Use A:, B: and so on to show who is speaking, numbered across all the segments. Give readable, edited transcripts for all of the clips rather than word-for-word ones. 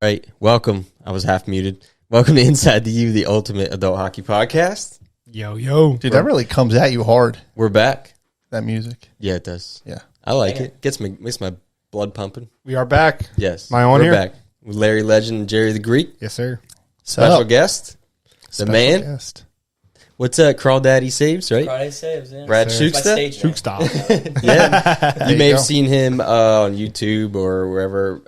A: Right. Welcome. I was half muted. Welcome to Inside the U, the ultimate adult hockey podcast.
B: Yo.
C: Dude, that really comes at you hard,
A: We're back.
C: that music.
A: Yeah, it does.
C: Yeah.
A: I like it. Makes my blood pumping.
B: We are back.
A: Yes.
B: Am I on
A: We're
B: here?
A: back. With Larry Legend and Jerry the Greek.
B: Yes, sir.
A: Special guest. The
C: Special
A: man.
C: guest.
A: What's that? CrawDaddySaves, right?
D: CrawDaddySaves, yeah.
A: Brad
B: Sir.
D: My
A: Shuksta.
D: stage name.
B: Shuksta.
A: Yeah.
C: There
A: You may
C: you
A: have
C: go.
A: seen him on YouTube or wherever.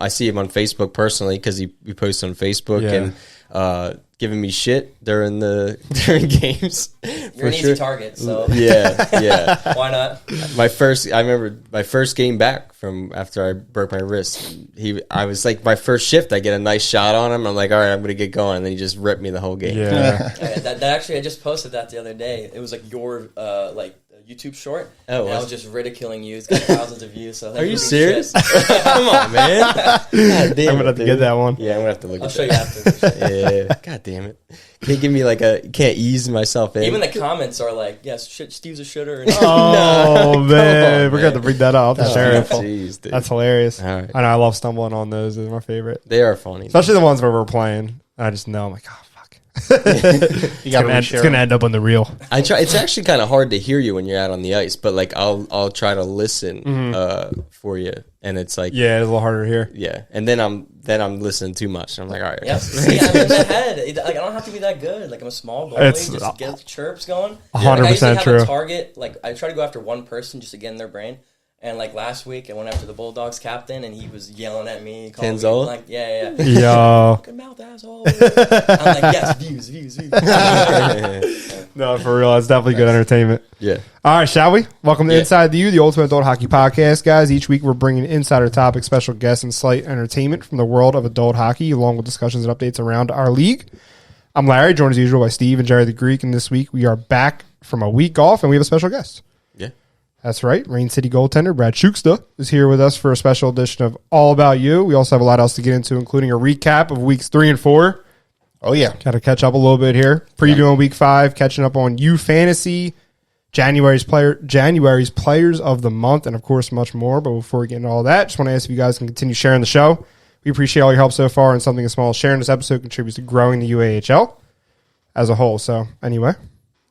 A: I see him on Facebook personally because he posts on Facebook and giving me shit during games.
D: You're an easy target, so
A: Yeah.
D: why not?
A: I remember my first game back from after I broke my wrist. I was like, my first shift, I get a nice shot on him. I'm like, all right, I'm going to get going. And then he just ripped me the whole game.
B: Yeah.
D: That actually, I just posted that the other day. It was like your YouTube short.
A: Oh,
D: and I was just ridiculing you. It's got thousands of views. So
A: Are you
D: thank
A: serious?
D: shit.
A: Come on, man. God damn
B: I'm going to have to get that one.
A: Yeah, I'm going to have to look
D: I'll
A: at
D: show you
A: that.
D: after.
A: Yeah. God damn it. Can't give me can't ease myself in.
D: Even the comments are like, yes, Steve's a shitter. And
B: Oh, man.
A: on,
B: We're going to bring that up.
A: Oh,
B: Share it.
A: jeez, dude.
B: That's hilarious.
A: All right.
B: I know. I love stumbling on those. They're my favorite.
A: They are funny.
B: Especially the ones where we're playing. I just know. I'm like, oh, fuck.
C: You got
B: It's going to end up on the reel.
A: I try. It's actually kind of hard to hear you when you're out on the ice, but like I'll try to listen for you, and it's like
B: Yeah, it's a little harder here.
A: yeah, and then I'm listening too much. I'm like, all right,
D: Yep. See, I'm in the head. Like, I don't have to be that good. Like, I'm a small goalie.
B: It's-
D: just get the chirps going.
B: 100%
D: Like, I usually have
B: true.
D: a target. Like, I try to go after one person just to get in their brain. And, like, last week, I went after the Bulldogs captain, and he was yelling at me. Calling
A: Tanzola?
D: me, like, yeah.
B: Yo.
D: Good mouth, asshole. I'm like, yes, views.
B: No, for real. It's definitely good entertainment.
A: yeah.
B: All right, shall we? Welcome to
A: Yeah.
B: Inside the U, the ultimate adult hockey podcast, guys. Each week we're bringing insider topics, special guests, and slight entertainment from the world of adult hockey, along with discussions and updates around our league. I'm Larry, joined as usual by Steve and Jerry the Greek, and this week we are back from a week off, and we have a special guest.
A: Yeah.
B: That's right. City Goaltender, Brad Shuksta, is here with us for a special edition of All About You. We also have a lot else to get into, including a recap of weeks 3 and 4.
C: Oh, yeah.
B: Got to catch up a little bit here. Previewing week 5, catching up on U Fantasy, January's players of the month, and of course much more. But before we get into all that, just want to ask if you guys can continue sharing the show. We appreciate all your help so far, and something as small as sharing this episode contributes to growing the UAHL as a whole. So anyway,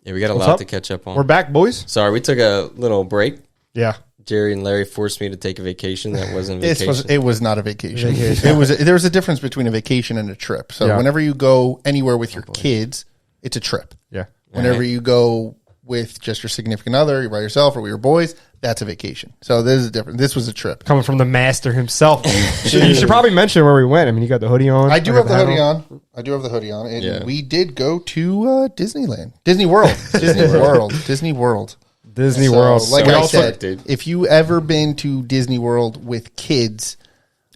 A: Yeah, we got a
B: What's
A: lot
B: up?
A: to catch up on.
B: we're back, boys.
A: Sorry, we took a little break.
B: Yeah.
A: Jerry and Larry forced me to take a vacation that wasn't a vacation.
C: It was not a vacation. There was a difference between a vacation and a trip. So
B: Yeah.
C: whenever you go anywhere with your kids, it's a trip.
B: Yeah.
C: Whenever you go with just your significant other, you're by yourself or with your boys, that's a vacation. So this is different. This was a trip.
B: Coming from the master himself. You should probably mention where we went. I mean, you got the hoodie on.
C: I do
B: got
C: have the
B: hat
C: hoodie on. I do have the hoodie on. And
A: Yeah.
C: we did go to Disneyland. Disney World. Disney World. Disney World.
B: Disney
C: So,
B: World.
C: like
B: We
C: I
B: also-
C: said,
A: dude.
C: if you ever been to Disney World with kids,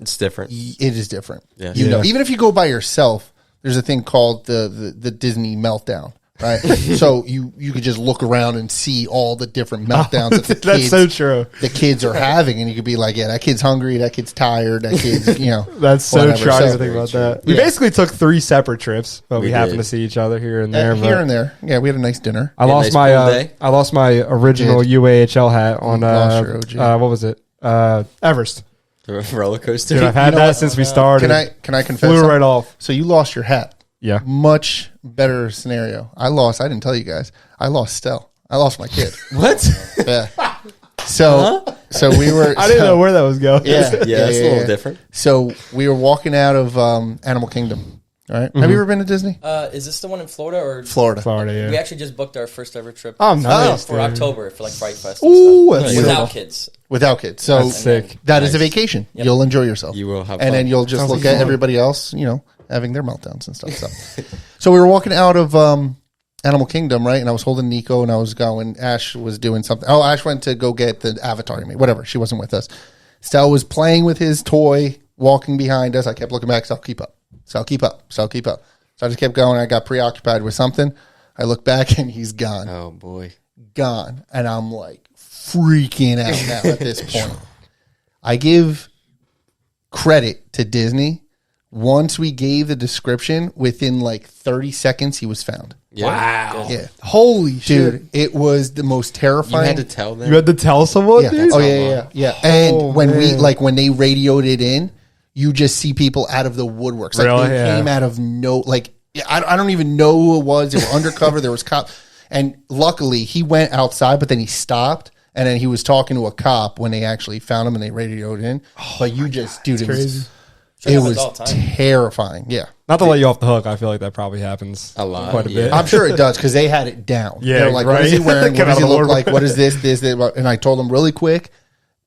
A: It's different.
C: it is different.
A: Yeah.
C: You know,
B: Yeah.
C: even if you go by yourself, there's a thing called the Disney meltdown, right? So you could just look around and see all the different meltdowns that the
B: That's
C: kids,
B: so true.
C: the kids are having, and you could be like, yeah, that kid's hungry, that kid's tired, that kid's, you know,
B: That's so
C: whatever.
B: true. I didn't
C: So-
B: think about that. We
C: Yeah.
B: basically took 3 separate trips, but we
A: We
B: happened
A: did.
B: to see each other here and there.
C: Here
B: but
C: and there. Yeah, we had a nice dinner.
B: I
A: Yeah,
B: lost
A: nice
B: my
A: pool day.
B: I lost my original
C: Did.
B: UAHL hat on
C: Lost your OG.
B: what was it? Everest.
A: The roller coaster.
B: Dude, I've had
C: know
B: that
C: what?
B: since we started.
C: Can I confess?
B: Flew
C: something?
B: right off.
C: So you lost your hat.
B: Yeah.
C: Much better scenario. I didn't tell you guys. I lost Stell. I lost my kid.
A: What?
C: Yeah. So we were.
B: I didn't know where that was going.
C: Yeah,
A: Yeah, that's a little different.
C: So we were walking out of Animal Kingdom. All right. Have you ever been to Disney?
D: Is this the one in Florida or
C: Florida.
B: Florida,
D: We
B: yeah.
D: actually just booked our first ever trip.
B: Oh, nice.
D: for
B: dude.
D: October for like Fright Fest. And
B: Ooh,
D: stuff.
B: that's
D: Without
B: beautiful.
D: kids.
C: Without kids. So
B: That's sick.
C: that is a vacation.
D: Yep.
C: You'll enjoy yourself.
A: You will have
C: and
A: fun.
C: then you'll just
B: Sounds
C: look
B: like
C: at
B: fun.
C: everybody else, you know, having their meltdowns and stuff. So we were walking out of Animal Kingdom, right? And I was holding Nico, and I was going. Ash was doing something. Oh, Ash went to go get the Avatar. Whatever. She wasn't with us. Stel was playing with his toy, walking behind us. I kept looking back. Stel, keep up. Stel, keep up. Stel, keep up. So I just kept going. I got preoccupied with something. I look back, and he's gone.
A: Oh boy.
C: Gone. And I'm like freaking out now at this point. I give credit to Disney. Once we gave the description, within like 30 seconds, he was found.
A: Yeah.
B: Wow.
C: Yeah.
B: Holy shit.
C: Dude, it was the most
A: You
C: terrifying.
A: had to tell them.
B: You had to tell someone,
C: Yeah.
B: dude?
C: Oh, yeah. And
B: Oh,
C: when
B: man.
C: when they radioed it in, you just see people out of the woodworks. Like
B: Really?
C: they
B: Yeah.
C: came out of like, I don't even know who it was. They were undercover. There was cop. And luckily he went outside, but then he stopped. And then he was talking to a cop when they actually found him and they radioed in. But you just, dude,
B: crazy.
C: it
D: happens all
C: was
D: the time.
C: terrifying. Yeah.
B: Not to let you off the hook, I feel like that probably happens
A: A lot,
B: quite a
A: yeah.
B: bit.
C: I'm sure it does because they had it down.
B: Yeah,
C: They're like, what is he
B: right?
C: wearing?
B: Get
C: What does
B: out
C: he
B: of
C: look
B: the
C: like? What is this? And I told them really quick,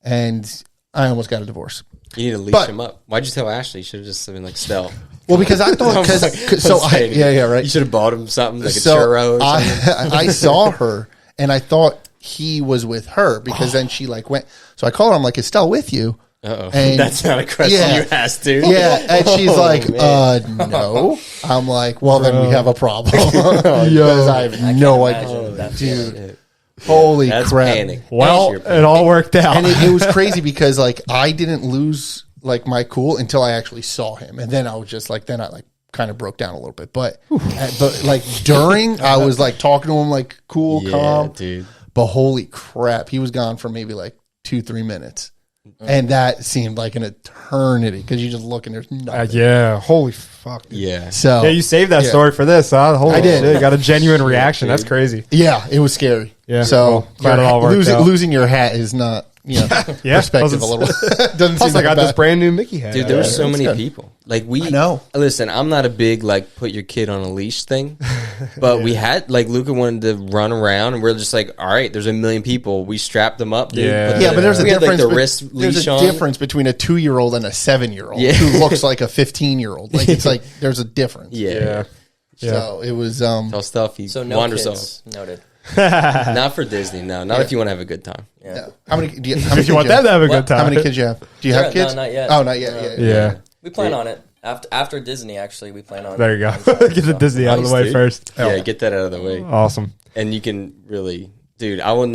C: and I almost got a divorce.
A: You need to leash
C: But-
A: him up. Why'd you tell Ashley? You should have just been like, Stell.
C: Well, because I thought, right.
A: You should have bought him something like a
C: So
A: churro or something.
C: I saw her, and I thought he was with her because then she like went. So I called her. I'm like, is Stell with you?
A: Uh-oh.
C: And-
A: That's not a question
C: Yeah.
A: you asked, dude.
C: Yeah, and she's
A: Oh,
C: like,
A: man.
C: no. I'm like, well, then we have a problem because I have no idea,
D: That's
C: dude. Holy
A: That's
C: crap!
A: panic.
B: Well,
A: That's
B: it all worked out.
C: And it was crazy because like I didn't lose like my cool until I actually saw him, and then I was just like, then I like kind of broke down a little bit. But like during, I was like talking to him like cool,
A: Yeah,
C: calm.
A: dude.
C: But holy crap, he was gone for maybe like 2-3 minutes, and that seemed like an eternity because you just look and there's nothing.
B: yeah, holy fuck. Dude.
A: Yeah.
C: So
B: Yeah, you saved that
C: Yeah.
B: story for this, huh? Holy
C: I did.
B: shit, you got a genuine reaction. That's
A: dude.
B: crazy.
C: yeah, it was scary.
B: Yeah,
C: So
B: well, glad it all worked out.
C: losing your hat is not
B: Yeah,
C: perspective a
B: doesn't-
C: little. Doesn't
B: Plus,
C: seem
B: I
C: like
B: got
C: a
B: this
C: bad-
B: brand new Mickey hat.
A: Dude, there were so
C: that's
A: many
C: good.
A: people. Like
C: I know.
A: Listen, I'm not a big like put your kid on a leash thing, but we had like Luca wanted to run around, and we're just like, all right, there's a million people. We strapped them up. Dude.
B: Yeah.
C: Yeah, but there's a
A: we had,
C: difference.
A: Like, the
C: be-
A: wrist
C: there's
A: leash
C: a
A: on.
C: difference between a 2-year-old and a 7-year-old
A: Yeah.
C: who looks like a 15-year-old. Like it's like there's a difference.
A: Yeah.
B: Yeah.
C: So it was.
A: Tell stuff. He
D: So no
A: wanders
D: kids. Noted.
A: off. Not for Disney. No, not if you want to have a good time.
D: Yeah.
C: No. How many? Do you, how many
B: If you want
C: kids
B: that to have a
D: What?
B: good time.
C: How many kids you have? Do you
D: Yeah,
C: have kids?
D: no, not yet.
C: Oh, not yet. Yeah.
B: Yeah.
D: We plan on it after Disney. Actually, we plan on.
B: There you go.
D: on
B: Get the Disney out of the
A: Nice,
B: way
A: dude.
B: first.
A: Yeah, get that out of the way.
B: Awesome.
A: And you can really, dude. I don't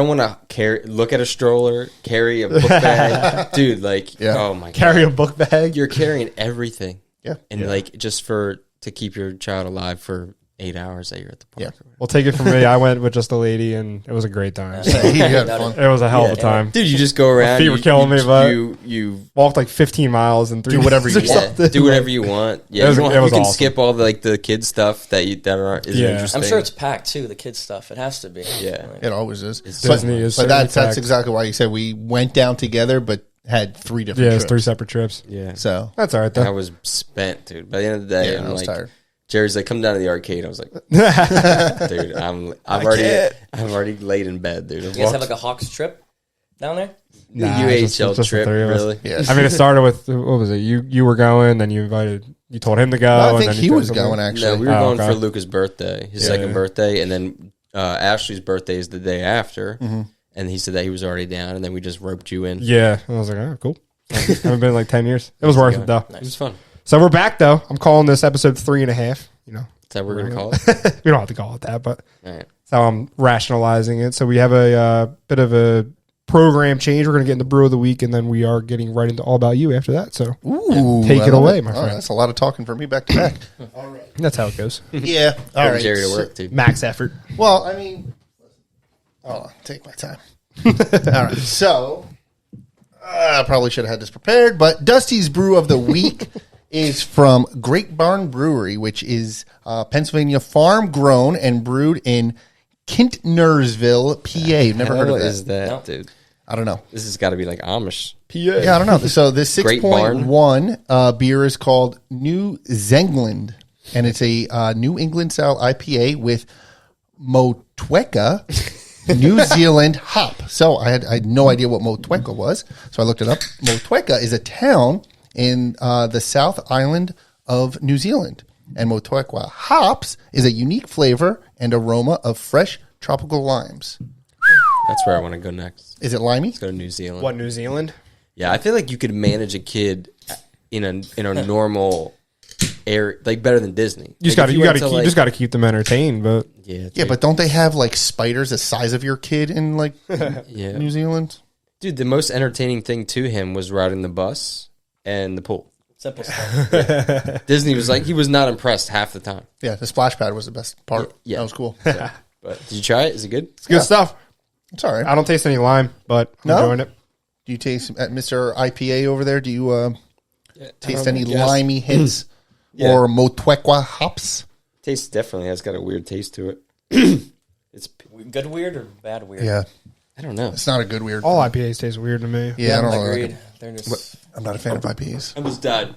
A: want to look at a stroller, carry a book bag, dude. Like,
C: Yeah.
A: oh my
B: Carry
A: god,
B: a book bag.
A: you're carrying everything.
C: Yeah.
A: And like just to keep your child alive for 8 hours that you're at the park.
C: Yeah.
B: Well, take it from me. I went with just a lady, and it was a great time.
C: You had
D: Noted.
C: fun.
B: It was a hell of a
A: Yeah.
B: time.
A: Dude, you just go around.
B: feet were killing me, but-
A: you
B: Walked like 15 miles and 3
C: Do whatever
B: days or
C: you want.
B: something.
A: do whatever you want. Yeah,
B: It was-
A: you,
B: it was
A: can
B: awesome.
A: skip all the like the kids stuff that isn't
B: Yeah.
A: interesting.
D: I'm sure it's packed too. The kids stuff. It has to be.
A: Yeah.
C: It always is.
B: Disney is
C: but
B: certainly
C: that's
B: packed.
C: exactly why you said we went down together, but had 3 different.
B: Yeah, it's
C: trips.
B: 3 separate trips.
A: Yeah.
C: So
B: That's all right
A: I
B: though.
A: was spent, dude. By the end of the day,
C: yeah,
A: I'm
C: I was
A: like,
C: tired.
A: Jerry's like, come down to the arcade. I was like, dude, I've already laid in bed, dude.
D: You guys have like a Hawks trip down there?
A: the
B: Nah,
A: UAHL
B: just the
A: trip,
B: 3 of us.
A: really.
C: Yeah.
B: I mean, it started with what was it? You were going, then you told him to go.
C: I
B: and
C: think
B: then
C: he
B: you
C: was
B: told him
C: going
B: to-
C: actually.
A: No, we were
B: Oh,
A: going
B: okay.
A: for Luca's birthday, his
B: Yeah,
A: second
B: yeah.
A: birthday, and then Ashley's birthday is the day after,
C: Mm-hmm.
A: and he said that he was already down, and then we just roped you in.
B: Yeah, I was like, oh, cool. Haven't been in like 10 years. It was worth it though.
A: It was fun.
B: So we're back though. I'm calling this episode 3.5. You know,
A: Is that what we're gonna call it?
B: we don't have to call it that, but
A: All right.
B: that's how I'm rationalizing it. So we have a bit of a program change. We're going to get into Brew of the Week, and then we are getting right into All About You after that. So
C: Ooh,
B: Take
C: I
B: it
C: love
B: away, my
C: Oh,
B: friend.
C: that's a lot of talking for me back to back.
B: that's how it goes.
C: Yeah. All
A: All
C: right.
A: Jerry to
C: So-
A: work too.
B: Max effort.
C: Well, I mean, hold on, take my time. All right, so I probably should have had this prepared, but Dusty's Brew of the Week is from Great Barn Brewery, which is Pennsylvania farm grown and brewed in Kintnersville, PA. Never heard of
A: What
C: that.
A: is that,
D: No.
A: dude?
C: I don't know.
A: This has got to be like Amish.
C: Yeah, I don't know. So this
A: Great
C: 6.1 beer is called New Zengland, and it's a New England style IPA with Motueka, New Zealand hop. So I had no idea what Motueka was, so I looked it up. Motueka is a town in the South Island of New Zealand, and Motueka hops is a unique flavor and aroma of fresh tropical limes.
A: That's where I want to go next.
C: Is it limey?
A: Let's go to New Zealand.
B: What, New Zealand?
A: Yeah, I feel like you could manage a kid in a normal area, like better than Disney.
B: You just
A: Like,
B: got
A: if
B: you
A: went
B: got
A: to,
B: to
A: like-
B: just got to keep them entertained, but
A: Yeah,
C: Yeah,
A: dude.
C: but don't they have like spiders the size of your kid in like
A: yeah,
C: New Zealand?
A: dude. The most entertaining thing to him was riding the bus and the pool.
D: Simple stuff.
A: Disney was like he was not impressed half the time.
C: Yeah, the splash pad was the best part.
A: Yeah.
C: That was cool.
A: So, but did you try it? Is it good?
B: it's good stuff.
C: It's all right.
B: I don't taste any lime, but I'm
C: No?
B: enjoying it.
C: Do you taste at Mr. IPA over there? Do you Taste any limey hints or Motuekwa hops?
A: Taste definitely has got a weird taste to it. It's
D: Good weird or bad weird?
C: Yeah.
A: I don't know.
C: It's not a good weird.
B: All IPAs taste weird to me.
C: Yeah, I don't know.
D: Agreed. They're just...
C: I'm not a fan of IPAs.
A: I was dead.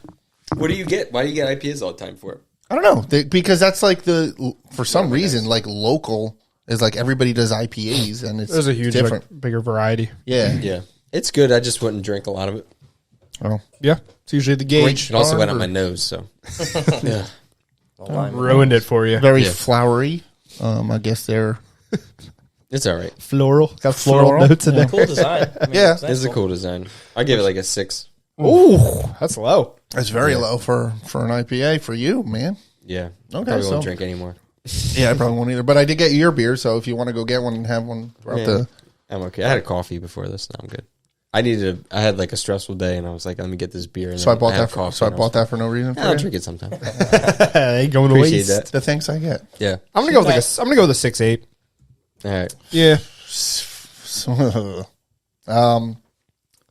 A: What do you get? Why do you get IPAs all the time for?
C: I don't know. Because that's like for some reason, like local is like everybody does IPAs and it's
B: There's a huge,
C: different.
B: like, bigger variety.
C: Yeah.
A: Yeah, it's good. I just wouldn't drink a lot of it.
C: Oh.
B: Yeah, it's usually the gauge.
A: It also went on my nose, so yeah,
B: Ruined it for you.
C: Very flowery. I guess they're
A: it's all right.
B: Floral. Got floral,
C: Floral?
B: notes in there.
D: Cool design. I mean,
C: Yeah.
D: it's
A: It's a cool design. I give it like a 6.
B: Ooh, that's low.
C: that's very low for an IPA for you, man.
A: Yeah,
C: Okay,
A: probably
C: so-
A: won't drink anymore.
C: Yeah, I probably won't either. But I did get your beer, so if you want to go get one and have one throughout the
A: I'm okay. I had a coffee before this. Now I'm good. I had like a stressful day, and I was like, let me get this beer. And
C: So I
A: then
C: bought
A: had
C: that.
A: coffee,
C: So I
A: and
C: bought that for no reason.
A: Yeah,
C: For
A: I'll
C: you?
A: drink it sometime.
B: Ain't going to
A: Appreciate
B: waste.
A: that.
C: The thanks I get.
A: Yeah.
B: I'm gonna go with I'm gonna go with a 6.8.
A: All right.
B: Yeah.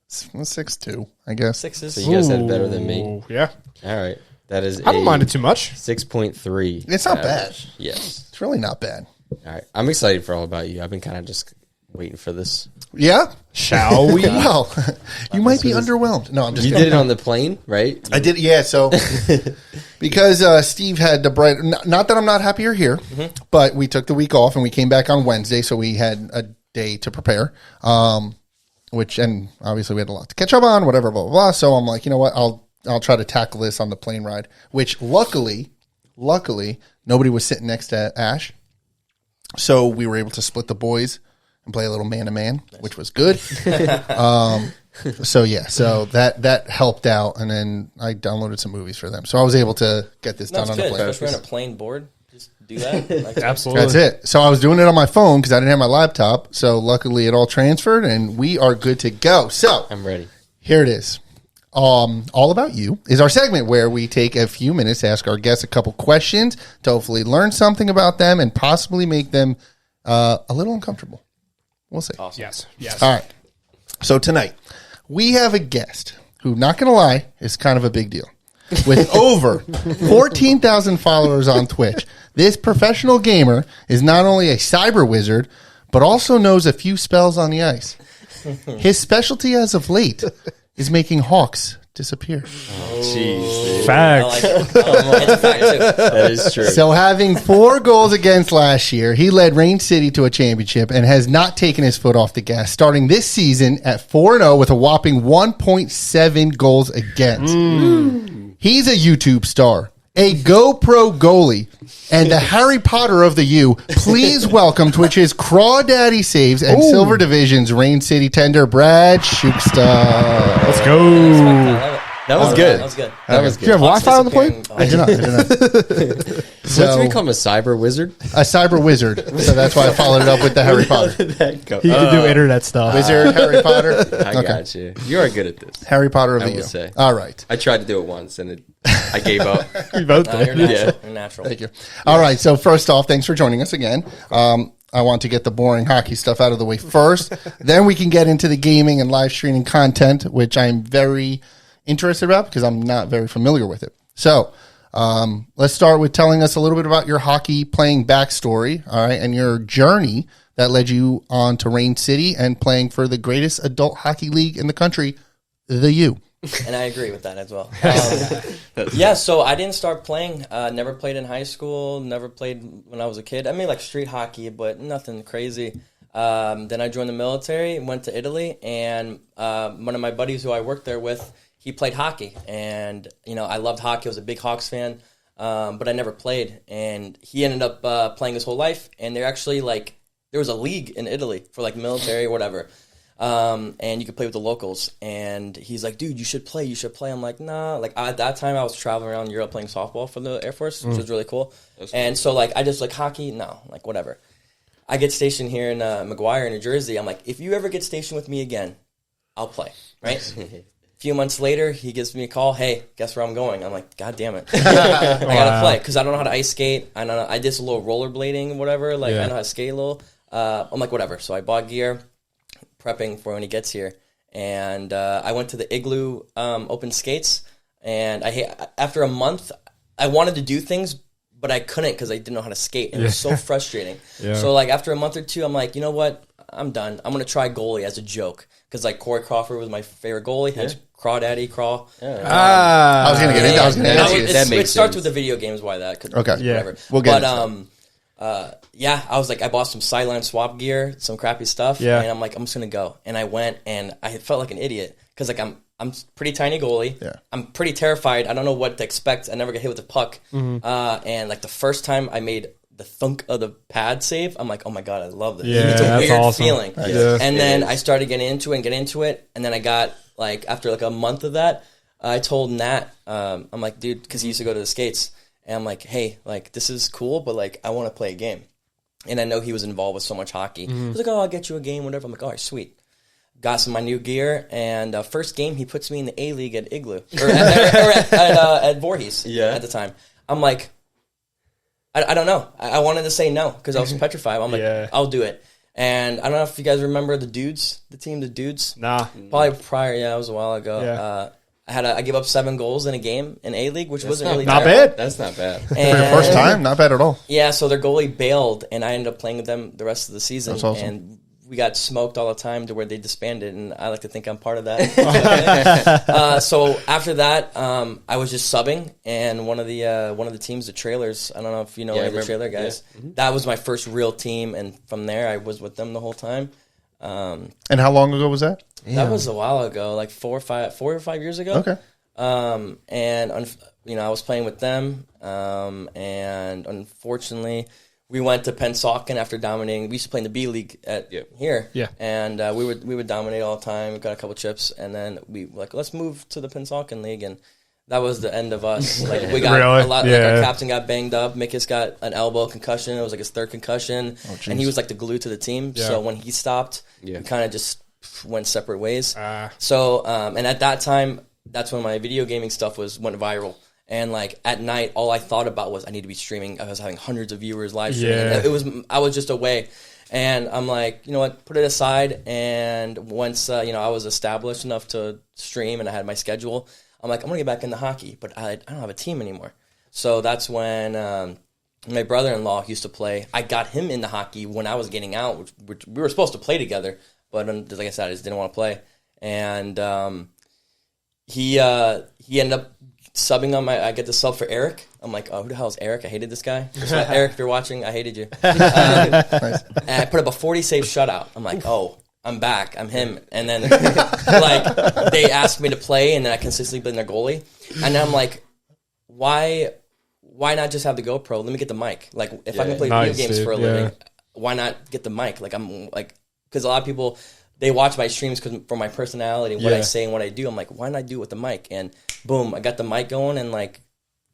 C: 6.2, I guess.
D: 6
A: So you guys had it better than me.
B: Ooh, yeah.
A: All right. That is.
B: I don't mind it too much.
A: 6.3.
C: It's not bad.
A: Yes.
C: It's really not bad.
A: All right. I'm excited for All About You. I've been kind of just waiting for this.
C: Yeah.
B: Shall we?
C: Well, you might be underwhelmed. No, I'm just
A: You
C: kidding.
A: did it on the plane, right?
C: I did, yeah. So because Steve had the bright, not that I'm not happy you're here, but we took the week off and we came back on Wednesday, so we had a day to prepare. Which and obviously we had a lot to catch up on, whatever, blah blah blah. So I'm like, you know what, I'll try to tackle this on the plane ride. Which luckily nobody was sitting next to Ash, so we were able to split the boys and play a little man to man, which was good. So yeah, so that helped out, and then I downloaded some movies for them, so I was able to get this done
D: That's
C: on
D: good.
C: the plane.
D: Especially on a plain board. Just do that. Like,
B: Absolutely.
C: That's it. So I was doing it on my phone because I didn't have my laptop. So luckily, it all transferred, and we are good to go. So
A: I'm ready.
C: here it is. All About You is our segment where we take a few minutes to ask our guests a couple questions to hopefully learn something about them and possibly make them a little uncomfortable. We'll see.
D: awesome.
B: Yes.
C: All right. So tonight, we have a guest who, not going to lie, is kind of a big deal. With over 14,000 followers on Twitch, this professional gamer is not only a cyber wizard, but also knows a few spells on the ice. His specialty as of late is making hawks disappear.
A: Jeez.
B: Facts.
D: I like it. It's a fact, too.
A: That is true.
C: So having 4 goals against last year, he led Rain City to a championship and has not taken his foot off the gas, starting this season at 4-0 with a whopping 1.7 goals against. He's a YouTube star, a GoPro goalie, and the Harry Potter of the U. Please welcome Twitch's CrawDaddySaves and Silver Division's Rain City tender, Brad Shuksta.
B: Let's go.
D: I love it.
A: That was
D: Oh,
A: good.
D: That was good.
A: That was
B: Do you have
A: good.
B: Wi-Fi on the plane?
D: Disappearing-
C: I did not.
A: What's he become, a cyber wizard?
C: A cyber wizard. So that's why I followed it up with the Harry Potter.
A: That go.
B: He can do internet stuff.
C: Wizard, Harry Potter.
A: I got you. You are good at this.
C: Harry Potter of
A: I
C: the
A: would
C: U.
A: say.
C: All right.
A: I tried to do it once, and I gave up.
B: We both
D: No,
B: did.
D: you're natural.
A: Yeah.
D: You're natural.
C: Thank you. All right. So first off, thanks for joining us again. I want to get the boring hockey stuff out of the way first. Then we can get into the gaming and live streaming content, which I'm very interested about because I'm not very familiar with it. So let's start with telling us a little bit about your hockey playing backstory, all right, and your journey that led you on to Rain City and playing for the greatest adult hockey league in the country, the U.
D: And I agree with that as well. Yeah, so I didn't start playing. Never played in high school. Never played when I was a kid. I mean, like street hockey, but nothing crazy. Then I joined the military, went to Italy, and one of my buddies who I worked there with, he played hockey. And, you know, I loved hockey. I was a big Hawks fan, but I never played. And he ended up playing his whole life. And they're actually, like, there was a league in Italy for, like, military or whatever. And you could play with the locals. And he's like, dude, you should play. I'm like, nah. Like, at that time, I was traveling around Europe playing softball for the Air Force, which was really cool. And so, like, I just, like, hockey, no. Like, whatever. I get stationed here in McGuire, New Jersey. I'm like, if you ever get stationed with me again, I'll play, right? A few months later, he gives me a call. Hey, guess where I'm going? I'm like, God damn it. I got to play because I don't know how to ice skate. I did a little rollerblading, whatever. Like, I know how to skate a little. I'm like, whatever. So I bought gear, prepping for when he gets here. And I went to the Igloo Open Skates. And after a month, I wanted to do things, but I couldn't because I didn't know how to skate. And it was so frustrating. So like after a month or two, I'm like, you know what? I'm done. I'm going to try goalie as a joke. Because like Corey Crawford was my favorite goalie. Hence CrawDaddy, Crawl.
C: I was going to get into that.
D: It starts with the video games. Why that?
C: Okay.
B: Yeah.
D: Whatever.
C: We'll get
D: I was like, I bought some sideline swap gear, some crappy stuff.
B: Yeah.
D: And I'm like, I'm just going to go. And I went and I felt like an idiot. Because like I'm pretty tiny goalie.
C: Yeah.
D: I'm pretty terrified. I don't know what to expect. I never get hit with a puck. And like the first time I made the thunk of the pad save, I'm like, oh my God, I love this.
B: Yeah,
D: It's a
B: that's
D: weird
B: awesome.
D: feeling.
B: Yeah.
D: And then I started getting into it. And then I got like, after like a month of that, I told Nat, I'm like, dude, because he used to go to the skates. And I'm like, hey, like this is cool, but like I want to play a game. And I know he was involved with so much hockey. He was like, oh, I'll get you a game, whatever. I'm like, all right, sweet. Got some of my new gear, and first game, he puts me in the A-League at Igloo, or at Voorhees at the time. I'm like, I don't know. I wanted to say no, because I was petrified. I'm like, I'll do it. And I don't know if you guys remember the Dudes, the team, the Dudes.
B: Nah.
D: Probably prior, it was a while ago.
B: Yeah.
D: I gave up 7 goals in a game in A-League, which wasn't really
B: not
D: terrible.
B: bad.
A: That's not bad.
C: For your first time, not bad at all.
D: Yeah, so their goalie bailed, and I ended up playing with them the rest of the season.
C: That's awesome.
D: And we got smoked all the time to where they disbanded, and I like to think I'm part of that. So after that, I was just subbing, and one of the teams, the Trailers. I don't know if you know any of the Trailer guys. Yeah. That was my first real team, and from there, I was with them the whole time.
C: And how long ago was that?
D: That was a while ago, like 4 or 5 years ago.
C: Okay.
D: And I was playing with them, and unfortunately, we went to Pennsauken after dominating. We used to play in the B League here, and we would dominate all the time. We got a couple chips, and then we were like, let's move to the Pennsauken League, and that was the end of us. Like we got a lot. Like our captain got banged up. Mickis got an elbow concussion. It was like his 3rd concussion, and he was like the glue to the team. Yeah. So when he stopped, we kind of just went separate ways. So and at that time, that's when my video gaming stuff went viral. And like at night, all I thought about was I need to be streaming. I was having hundreds of viewers live streaming. I was just away, and I'm like, you know what, put it aside. And once I was established enough to stream and I had my schedule, I'm like, I'm gonna get back into hockey, but I don't have a team anymore. So that's when my brother-in-law used to play. I got him into hockey when I was getting out, which we were supposed to play together, but like I said, I just didn't want to play. And he ended up subbing on I get the sub for Eric. I'm like, oh, who the hell is Eric? I hated this guy. So, Eric, if you're watching, I hated you.
C: Nice.
D: And I put up a 40-save shutout. I'm like, oh, I'm back. I'm him. And then like they asked me to play, and then I consistently been their goalie. And then I'm like, why not just have the GoPro? Let me get the mic. Like if I can play video games for a living, why not get the mic? Like I'm like, because a lot of people, they watch my streams for my personality, what I say and what I do. I'm like, why not do it with the mic? And boom, I got the mic going, and like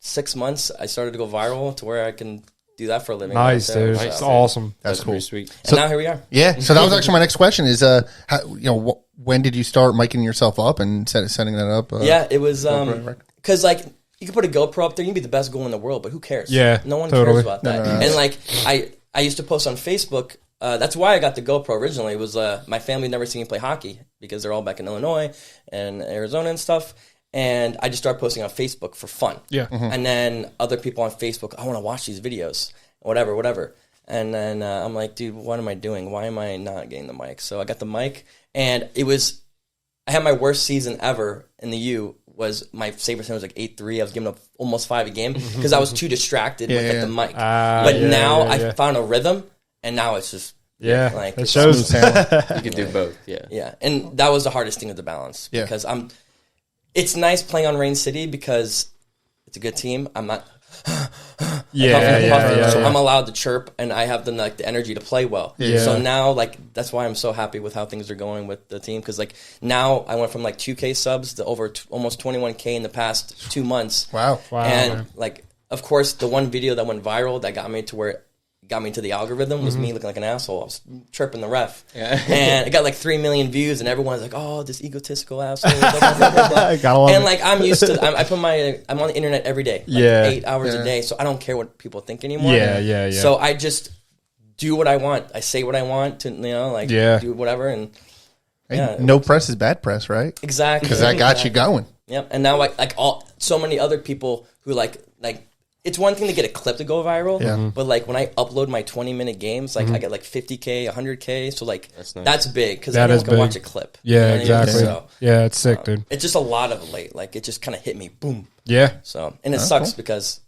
D: 6 months, I started to go viral to where I can do that for a living.
B: Nice, dude. That's awesome.
C: That's cool.
A: Pretty sweet.
D: And now here we are.
C: Yeah. So that was actually my next question: is when did you start miking yourself up and setting that up?
D: It was because like you could put a GoPro up there, you can be the best goalie in the world, but who cares?
B: Yeah,
D: no one
B: totally.
D: cares about that. No. And like I used to post on Facebook. That's why I got the GoPro originally. Was my family never seen me play hockey because they're all back in Illinois and Arizona and stuff. And I just started posting on Facebook for fun. Yeah. Mm-hmm. And then other people on Facebook, I want to watch these videos, whatever. And then I'm like, dude, what am I doing? Why am I not getting the mic? So I got the mic, and I had my worst season ever in the U. Was my save percentage was like 8.3. I was giving up almost 5 a game because I was too distracted with the mic. But now I found a rhythm, and now it's just like
B: it shows.
A: You can do both.
D: Yeah. And that was the hardest thing to balance because it's nice playing on Rain City because it's a good team. I'm not so I'm allowed to chirp, and I have the energy to play well. So now that's why I'm so happy with how things are going with the team, because like now I went from like 2K subs to over almost 21K in the past 2 months.
C: Wow.
D: And like, of course, the one video that went viral that got me into the algorithm was me looking like an asshole. I was chirping the ref. And it got like 3 million views, and everyone's like, oh, this egotistical asshole. And like, I'm used to, I'm on the internet every day, like 8 hours a day, so I don't care what people think anymore. So I just do what I want. I say what I want to, do whatever. And
C: no press is bad press, right?
D: Exactly.
C: Because that got you going.
D: Yep. And now so many other people who like it's one thing to get a clip to go viral, but like when I upload my 20-minute games, like I get like 50K, 100K, so like that's big because anyone can watch a clip.
B: Yeah,
D: you know what I mean?
B: exactly.
D: So,
B: yeah, it's sick, dude.
D: it's just a lot of it late. Like it just kind of hit me, boom.
B: Yeah.
D: So and it sucks because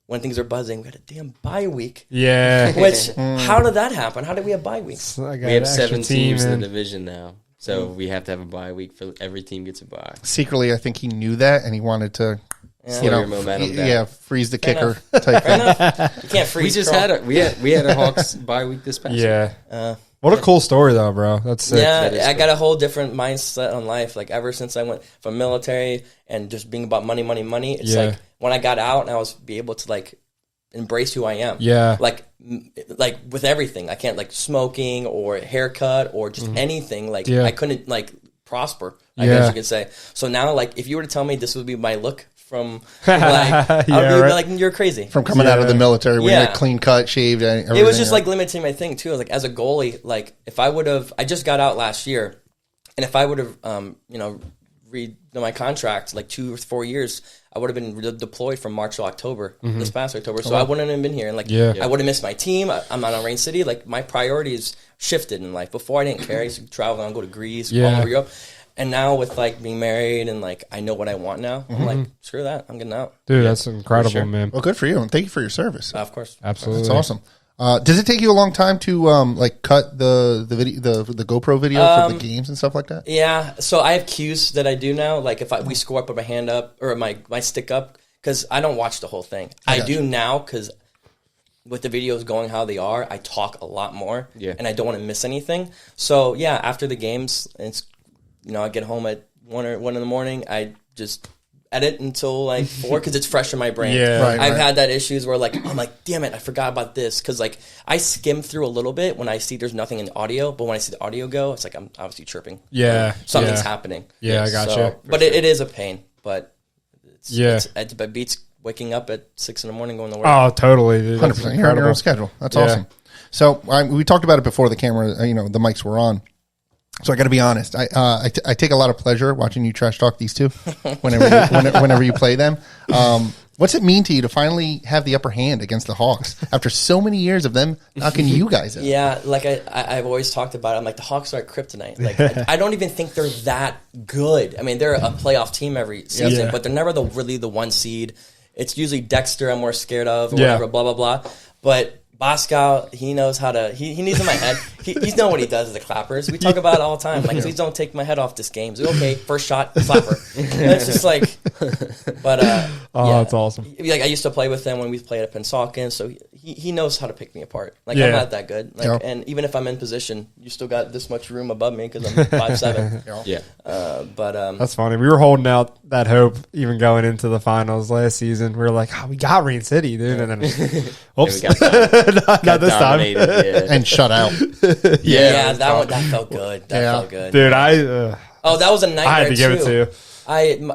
D: when things are buzzing, we got a damn bye week.
B: Yeah.
D: Which how did that happen? How did we have bye weeks?
A: We have 7 teams in the division now, so we have to have a bye week for every team gets a bye.
C: Secretly, I think he knew that, and he wanted to,
A: Slow your momentum down.
C: freeze the kicker type thing.
D: You can't freeze.
A: We just had a Hawks bye week this past week.
B: Yeah. What a cool story, though, bro. That's sick.
D: Yeah, I got a whole different mindset on life. Like ever since I went from military and just being about money, it's like when I got out and I was be able to like embrace who I am.
B: Yeah.
D: Like with everything. I can't like smoking or haircut or just anything. Like I couldn't like prosper, I guess you could say. So now like if you were to tell me this would be my look from like I would be like you're crazy.
C: From coming out of the military where you're clean cut, shaved, everything.
D: It was just like limiting my thing too. Like as a goalie, like if I would have I just got out last year and if I would have read my contract like 2 or 4 years, I would have been deployed from March to October, this past October. So I wouldn't have been here. And like, I would have missed my team. I'm out on Rain City. Like my priorities shifted in life. Before I didn't care. I used to travel and go to Greece, all over Europe. And now with like being married and like I know what I want now, I'm like, screw that. I'm getting out.
B: Dude, that's incredible, man.
C: Well, good for you. And thank you for your service.
D: Of course.
B: Absolutely.
C: That's awesome. Does it take you a long time to like cut the video, the GoPro video for the games and stuff like that?
D: Yeah. So I have cues that I do now. Like if we score, I put my hand up or my stick up because I don't watch the whole thing. I do now because with the videos going how they are, I talk a lot more and I don't want to miss anything. So yeah, after the games, it's I get home at 1 in the morning. I just edit until like 4 because it's fresh in my brain. I've had that issues where like I'm like, damn it, I forgot about this because like I skim through a little bit when I see there's nothing in the audio, but when I see the audio go, it's like I'm obviously chirping. Something's happening.
B: I got you.
D: But it is a pain. But it beats waking up at 6 in the morning going to work.
B: Oh, totally, dude.
C: 100%. You're on your own schedule. That's awesome. So we talked about it before the camera. The mics were on. So I got to be honest. I take a lot of pleasure watching you trash talk these two whenever you play them. What's it mean to you to finally have the upper hand against the Hawks after so many years of them knocking you guys out?
D: Yeah, like I've always talked about it. I'm like, the Hawks are kryptonite. Like I don't even think they're that good. I mean, they're a playoff team every season, but they're never really the 1 seed. It's usually Dexter I'm more scared of or whatever, blah, blah, blah. But Boscow, he knows how to. He needs in my head. He's know what he does as the clappers. We talk about it all the time. Like, please don't take my head off this game. So, okay, first shot, clapper. And it's just like, but
B: that's awesome.
D: Like I used to play with him when we played at Pennsauken, so he knows how to pick me apart. Like I'm not that good. Like, and even if I'm in position, you still got this much room above me because I'm 5'7". But
B: that's funny. We were holding out that hope even going into the finals last season. We were like, we got Rain City, dude, and then oops. Not this time.
C: And shut out.
D: That felt good. That felt good.
B: Dude,
D: that was a nightmare.
B: I had to give it to you.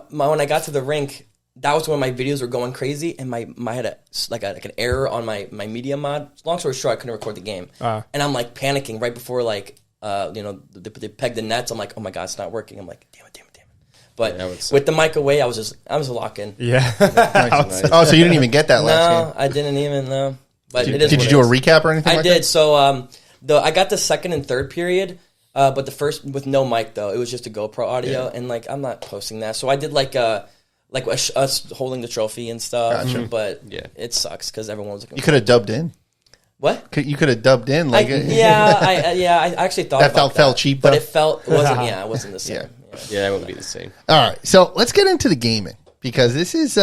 D: When I got to the rink, that was when my videos were going crazy, and my had an error on my media mod. Long story short, I couldn't record the game, and I'm like panicking right before like they pegged the nets. I'm like, oh my god, it's not working. I'm like, damn it. But with the mic away, I was locked in.
B: Yeah.
C: Nice. Oh, so you didn't even get that last game?
D: No, I didn't even know. But
C: did you do a recap or anything? I
D: did. So I got the second and third period, but the first with no mic though. It was just a GoPro audio, and like I'm not posting that. So I did like us holding the trophy and stuff.
C: Gotcha.
D: But it sucks because everyone was looking.
C: You could have dubbed in.
D: What?
C: You could have dubbed in.
D: I actually thought
C: that felt cheap, though.
D: But it wasn't the same.
A: Yeah, that wouldn't be the same.
C: All right, so let's get into the gaming because this is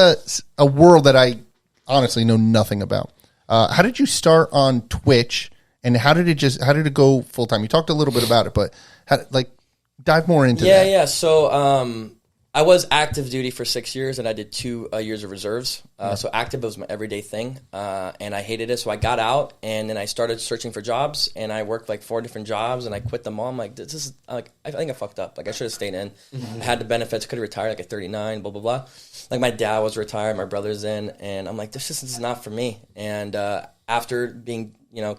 C: a world that I honestly know nothing about. How did you start on Twitch, and how did it go full time? You talked a little bit about it, but dive more into that.
D: Yeah. So I was active duty for 6 years, and I did 2 years of reserves. So active was my everyday thing, and I hated it. So I got out, and then I started searching for jobs, and I worked like 4 different jobs, and I quit them all. I'm like, this is like, I think I fucked up. Like I should have stayed in. I had the benefits, could have retired like at 39, blah blah blah. Like my dad was retired, my brother's in, and I'm like, this is not for me. And after being,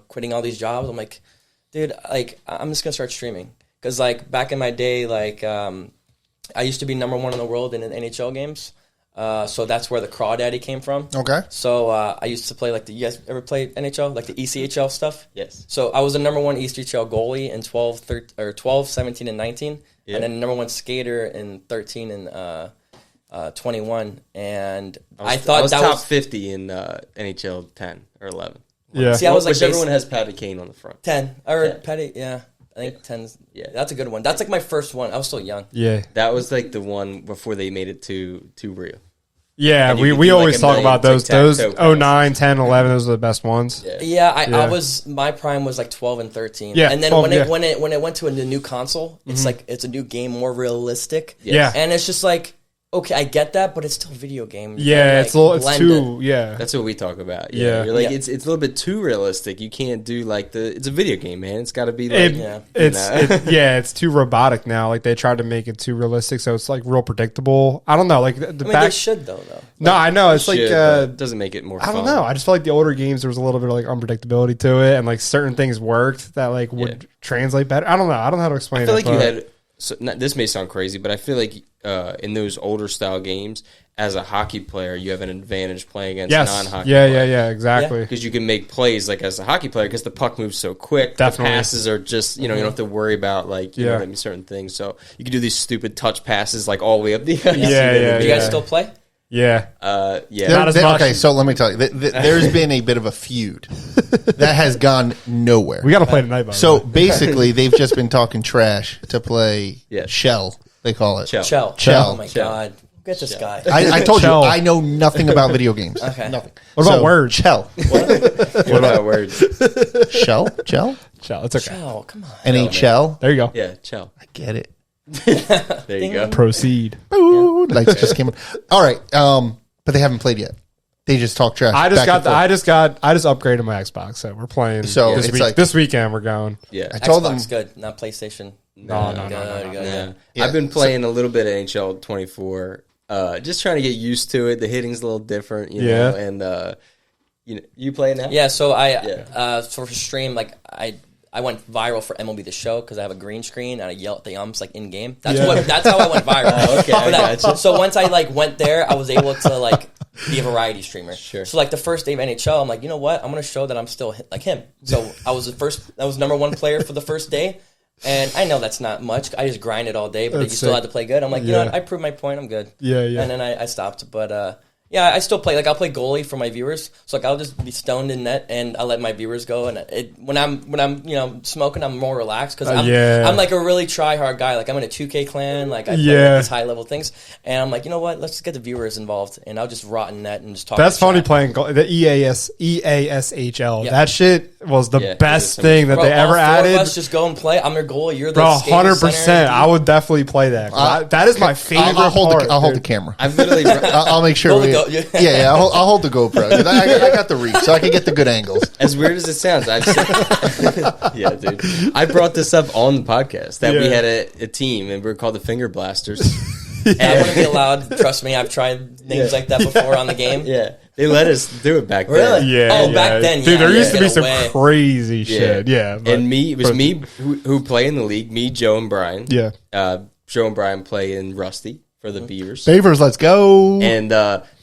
D: quitting all these jobs, I'm like, dude, like I'm just gonna start streaming because like back in my day, like I used to be #1 in the world in NHL games. So that's where the CrawDaddy came from.
C: Okay.
D: So I used to play you guys ever play NHL, like the ECHL stuff?
A: Yes.
D: So I was the number 1 ECHL goalie in 12, 17, and 19, and then number 1 skater in 13 and 21. And I thought
A: was
D: that
A: top
D: was
A: 50 in NHL 10 or 11.
B: Yeah.
D: See, I was like
A: Whichever one has Patty Kane on the front.
D: 10 or
A: 10.
D: Petty. Yeah, I think 10's.
A: Yeah.
D: That's a good one. That's like my first one. I was still young.
B: Yeah.
A: That was like the one before they made it to BREW.
B: Yeah,
A: And you
B: we,
A: could
B: we
A: do, like,
B: always
A: a
B: talk
A: million
B: about those.
A: tic-tac-toe
B: Those
A: passes.
B: 09, 10, 11, those are the best ones.
D: Yeah, I
B: Yeah.
D: was my prime was like 12 and 13.
B: Yeah,
D: and then
B: 12,
D: when it went to a new console, it's like it's a new game, more realistic.
B: Yeah.
D: and it's just like okay, I get that, but it's still a video game. You
B: Yeah,
D: can't,
B: it's a little, it's
D: blend
B: too,
D: it.
B: yeah.
A: That's what we talk about.
B: Yeah.
A: You're like
D: Yeah.
A: it's a little bit too realistic. You can't do like it's a video game, man. It's got to be like
B: It-
D: Yeah.
B: it's too robotic now. Like they tried to make it too realistic, so it's like real predictable. I don't know. Like the
D: I mean,
B: back.
D: they should though.
B: No, I know. It's like
A: should, but it doesn't make it more
B: I
A: fun.
B: don't know. I just feel like the older games there was a little bit of like unpredictability to it, and like certain things worked that like would translate better. I don't know. I don't know how to explain
A: I feel
B: it.
A: like you
B: but-
A: had. So, this may sound crazy, but I feel like in those older style games, as a hockey player, you have an advantage playing against
B: yes,
A: non-hockey.
B: yeah, exactly.
A: Because you can make plays like as a hockey player because the puck moves so quick.
B: Definitely.
A: The passes are just you don't have to worry about like you know what I mean, certain things. So you can do these stupid touch passes like all the way up the ice.
B: Yeah,
D: Do you guys still play?
B: Yeah,
A: Yeah.
B: Not as much.
C: Okay, so let me tell you, there's been a bit of a feud that has gone nowhere.
B: we got to play tonight. By the
C: So
B: way.
C: basically, they've just been talking trash to play
A: Yes.
C: Shell. They call it
A: Chell.
D: Chell.
C: Chell.
D: Oh my
A: Chell.
D: god. Get this guy.
C: I told
B: Chell.
C: you I know nothing about video games.
D: Okay.
C: Nothing.
B: What about words?
C: Shell.
A: What about words?
C: Shell. Shell.
B: Chill, it's okay.
D: Chell, come on.
C: NHL.
B: There you go.
A: Yeah, Chell.
C: I get it.
A: There you go.
B: Proceed.
C: Ooh, lights just came on. All right, but they haven't played yet. They just talk trash.
B: I just
C: back
B: got.
C: and forth.
B: I just upgraded my Xbox, so we're playing.
C: So
B: this
C: it's
B: week.
C: like-
B: This weekend we're going.
A: Yeah.
C: I told them.
D: Xbox good, not PlayStation.
B: No.
D: Good,
A: Yeah.
D: yeah.
C: Yeah.
A: I've been playing a little bit of NHL 24, just trying to get used to it. The hitting's a little different, you know, and you play it now?
D: Yeah, so
A: Yeah.
D: for stream, like I went viral for MLB The Show because I have a green screen and I yell at the umps like in game. That's how I went viral.
A: Okay, I gotcha.
D: So once I like went there, I was able to like be a variety streamer.
A: Sure.
D: So like the first day of NHL, I'm like, you know what? I'm gonna show that I'm still like him. So I was number 1 player for the first day. And I know that's not much. I just grinded all day, but
B: That's
D: you still
B: sick.
D: had to play good. I'm like, you know what? I proved my point. I'm good.
B: Yeah.
D: And then I stopped. But yeah, I still play. Like I'll play goalie for my viewers. So like I'll just be stoned in net and I'll let my viewers go. And when I'm smoking, I'm more relaxed because I'm like a really try hard guy. Like I'm in a 2K clan. Like I play like, these high level things. And I'm like, you know what? Let's just get the viewers involved. And I'll just rot in net and just talk.
B: That's
D: to
B: funny
D: chat.
B: playing the EASHL.
D: Yeah.
B: That shit was the
A: Yeah, it
B: best
A: is so
B: thing that
D: Bro,
B: they ever
D: all 4
B: added.
D: of us just go and play. I'm your goalie. You're the
B: Bro,
D: skating
B: 100%.
D: center.
B: I would definitely play that. That is my favorite
C: I'll hold
B: part.
C: I'll hold the
B: dude.
C: camera.
A: I've literally.
C: I'll make sure.
D: Hold the
C: we,
D: go-
C: yeah. I'll hold the GoPro. 'Cause I got the reach, so I can get the good angles.
A: As weird as it sounds, I've said, yeah, dude. I brought this up on the podcast that we
B: Yeah.
A: had a team and we were called the Finger Blasters.
D: I wouldn't be allowed. Trust me, I've tried names like that before on the game.
A: Yeah, they let us do it back
D: Really?
A: then.
B: Yeah.
D: Oh,
B: yeah.
D: back then,
B: Dude,
D: yeah,
B: there used to
D: yeah.
B: be some
D: Way.
B: crazy shit. Yeah. but-
A: And it was me who play in the league. Me, Joe, and Brian.
B: Yeah.
A: Joe and Brian play in Rusty for the Beavers.
C: Favors, let's go.
A: And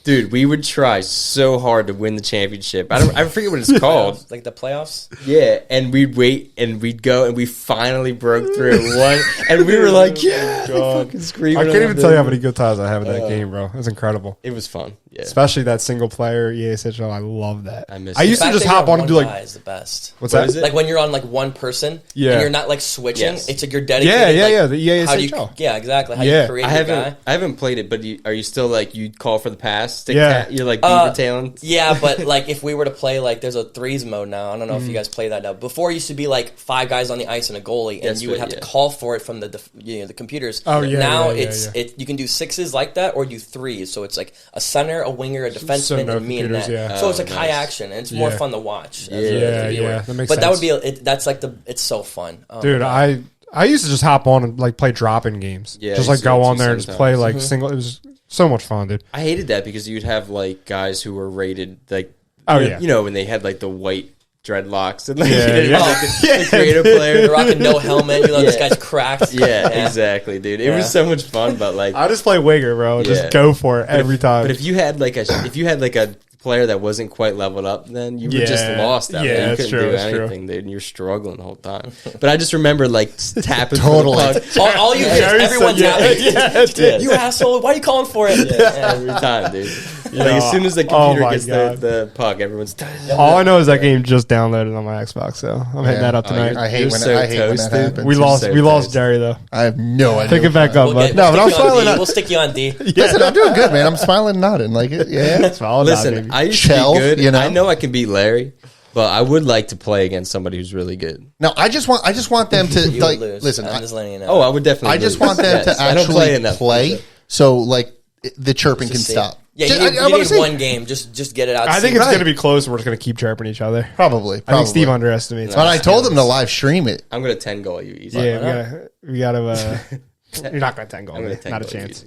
A: dude, we would try so hard to win the championship. I forget what it's called.
D: Like the playoffs.
A: Yeah, and we'd wait and we'd go and we finally broke through one, and we were like, yeah, fucking screaming.
B: I can't
A: on
B: even
A: the
B: tell you how
A: building.
B: many good times I have in that game, bro. It was incredible.
A: It was fun. Yeah,
B: Especially that single player EASHL. I love that.
A: I miss
B: I
A: it.
B: used to
D: The fact
B: just
D: that you're
B: hop on and do
D: one
B: like,
D: guy is the best.
B: what's
A: What
B: that?
A: is it?
D: Like when you're on like one person,
B: Yeah.
D: and you're not like switching.
A: Yes.
D: It's like you're dedicated.
B: Yeah,
D: like,
B: the
D: how do you,
B: EASHL.
D: yeah, exactly. How
B: Yeah.
D: you create
A: I
D: your guy.
A: haven't played it, but are you still like you call for the pass? Stick
B: Yeah.
A: you're like beaver tailing.
D: Yeah, but like if we were to play like there's a threes mode now. I don't know if you guys play that now. Before it used to be like 5 guys on the ice and a goalie, and
A: That's
D: you would
A: right,
D: have to
A: yeah.
D: call for it from the computers.
B: Oh, yeah,
D: Now
B: yeah,
D: you can do sixes like that or do threes. So it's like a center, a winger, a
B: So
D: defenseman,
B: no
D: and me and
B: computers,
D: that.
B: yeah.
D: So it's
A: Oh,
D: like high
A: nice.
D: action and it's more
B: Yeah.
D: fun to watch.
A: Yeah,
D: as a
B: yeah,
D: viewer.
B: that makes
D: But that would
B: sense.
D: be that's like it's so fun. Oh,
B: Dude,
D: my God.
B: I used to just hop on and like play drop-in games.
A: Yeah, I
B: just
A: used
B: like
A: to
B: go
A: do
B: on
A: that
B: there
A: too
B: and just play
A: sometimes.
B: like single. It was so much fun, dude.
A: I hated that because you'd have like guys who were rated like
B: Oh, yeah.
A: you know when they had like the white dreadlocks and like,
B: Yeah.
A: the creative player.
D: You're rocking no helmet. You know this guy's cracked.
A: Yeah, exactly, dude. It was so much fun, but like
B: I just play winger, bro. Just go for it every time.
A: But if you had like a player that wasn't quite leveled up, then you were just lost out there. You couldn't do anything, dude, and you're struggling the whole time. But I just remember like tapping for the puck.
D: All you hear is everyone tapping.
B: Yeah,
D: You asshole! Why are you calling for it?
A: Every time, dude. Like as soon as the computer gets the puck, everyone's.
B: All I know is that game just downloaded on my Xbox, so I'm hitting that up tonight.
C: I hate when that happens.
B: We lost Jerry though.
C: I have no idea.
B: Pick it back up, bud.
C: No, but I'm smiling.
D: We'll stick you on D.
C: Listen, I'm doing good, man. I'm smiling and nodding. Like, yeah.
A: Listen, I used to be good. You know? I know I can beat Larry, but I would like to play against somebody who's really good.
C: No, I just want them to like listen.
D: I'm just letting you know.
A: Oh, I would definitely.
C: I just want them to actually play, so like the chirping can stop.
D: Yeah, you need one game. Just get it out.
B: I think it's going to be close. We're just going to keep chirping each other.
C: Probably.
B: I think Steve underestimates.
C: But I told him to live stream it.
A: I'm going to 10 goal you easy.
B: Yeah, we got to. You're not going to 10 goal. Not a chance.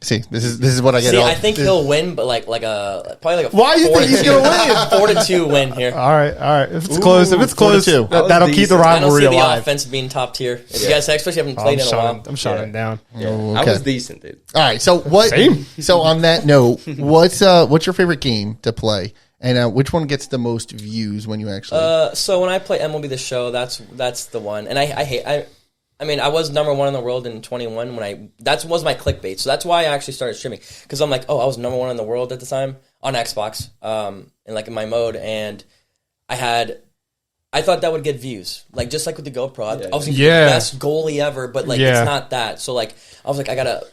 C: See, this is what I get.
D: I think he'll win, but probably like a.
C: Why do you think he's going to
D: win? 4-2 win here.
B: All right. If it's close, that'll keep the rivalry alive.
D: I don't see the offense being top tier. If you guys especially haven't played in a while,
B: I'm shutting down.
A: Yeah. Okay. I was decent, dude.
C: All right. So what?
B: Same.
C: So on that note, what's your favorite game to play, and which one gets the most views when you actually?
D: So when I play MLB The Show, that's the one, and I mean, I was number 1 in the world in 21 that was my clickbait. So that's why I actually started streaming. Because I'm like, I was number 1 in the world at the time on Xbox, and like in my mode. And I thought that would get views. Like, just like with the GoPro. I was the best goalie ever, but like, it's not that. So like, I was like, I gotta,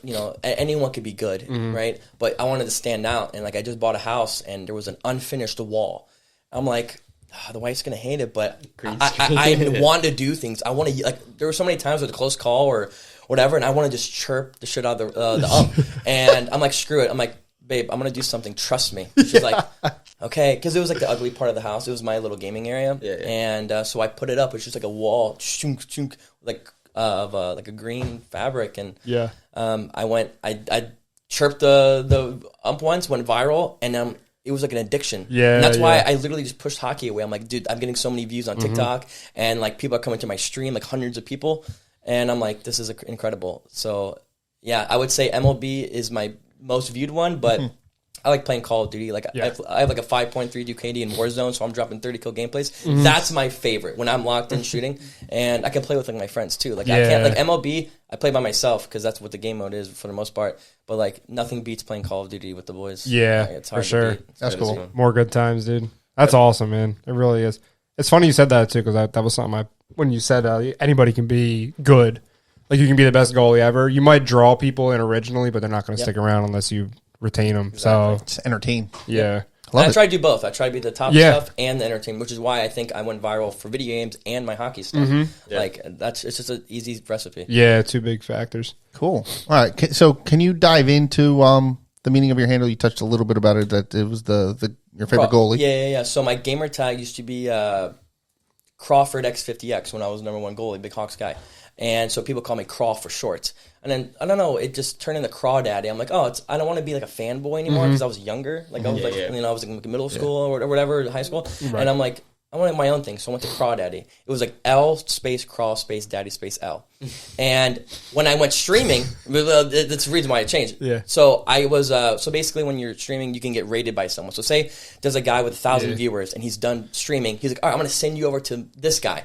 D: anyone could be good, right? But I wanted to stand out. And like, I just bought a house and there was an unfinished wall. I'm like, the wife's gonna hate it, but I want to do things. I want to there were so many times with a close call or whatever, and I want to just chirp the shit out of the ump. And I'm like, screw it. I'm like, babe, I'm gonna do something. Trust me. She's like, okay, because it was like the ugly part of the house. It was my little gaming area, and so I put it up. It's just like a wall, of like a green fabric, and I chirped the ump once, went viral, and it was like an addiction. Yeah. And that's why I literally just pushed hockey away. I'm like, dude, I'm getting so many views on TikTok, and like people are coming to my stream, like hundreds of people. And I'm like, this is incredible. So yeah, I would say MLB is my most viewed one, but I like playing Call of Duty. Like I have like a 5.3 KD in Warzone, so I'm dropping 30 kill gameplays. That's my favorite when I'm locked in shooting, and I can play with like my friends too. Like I can't like MLB. I play by myself because that's what the game mode is for the most part. But like nothing beats playing Call of Duty with the boys.
B: Yeah,
D: like, it's hard
B: for sure.
C: That's cool.
B: More good times, dude. That's awesome, man. It really is. It's funny you said that too, because that was something when you said anybody can be good. Like you can be the best goalie ever. You might draw people in originally, but they're not going to stick around unless you retain them. Exactly. So
C: it's entertain.
B: Yeah.
D: I try to do both. I try to be the top stuff and the entertainment, which is why I think I went viral for video games and my hockey stuff. Like it's just an easy recipe.
B: Yeah, 2 big factors.
C: Cool. All right. So can you dive into the meaning of your handle? You touched a little bit about it. That it was your favorite goalie.
D: Yeah. So my gamer tag used to be Crawford X50X when I was number 1 goalie, big Hawks guy. And so people call me Craw for short. And then, I don't know, it just turned into CrawDaddy. I'm like, I don't want to be like a fanboy anymore because I was younger. Like, I was I was in middle school or whatever, high school. Right. And I'm like, I wanted my own thing. So I went to CrawDaddy. It was like L space Craw space Daddy space L. And when I went streaming, that's the reason why I changed it.
B: Yeah.
D: So I was, so basically when you're streaming, you can get rated by someone. So say there's a guy with 1,000 viewers and he's done streaming. He's like, all right, I'm going to send you over to this guy.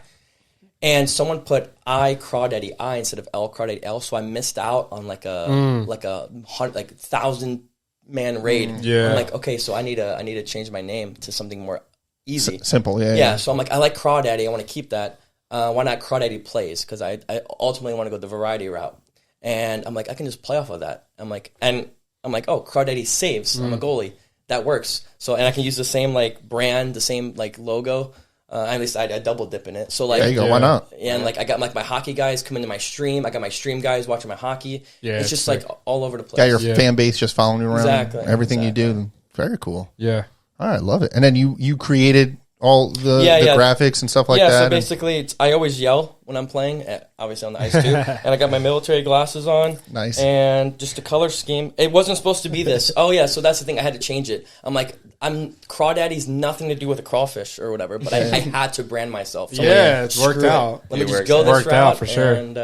D: And someone put CrawDaddy I instead of L CrawDaddy L, so I missed out on like a 1,000-man raid. I'm like, okay, so I need to change my name to something more easy,
C: simple.
D: Yeah. So I'm like, I like CrawDaddy, I want to keep that. Why not CrawDaddy Plays? Because I ultimately want to go the variety route, and I'm like, I can just play off of that. I'm like, oh, CrawDaddySaves. I'm a goalie. That works. So and I can use the same like brand, the same like logo. At least I double dip in it. So like,
C: there you go. Why not?
D: And like I got like my hockey guys come into my stream. I got my stream guys watching my hockey. Yeah, it's just like all over the place.
C: Got your fan base just following you around.
D: Exactly.
C: Everything you do. Very cool.
B: Yeah.
C: All right, love it. And then you created all the graphics and stuff like that.
D: So basically, I always yell when I'm playing, obviously on the ice too. And I got my military glasses on.
C: Nice.
D: And just the color scheme. It wasn't supposed to be this. Oh, yeah, so that's the thing. I had to change it. I'm like, CrawDaddy's nothing to do with a crawfish or whatever, but I had to brand myself. So
B: it's worked out.
D: Let me just
A: works
D: go
A: out.
D: this
B: Worked
D: route.
B: out for sure.
D: And,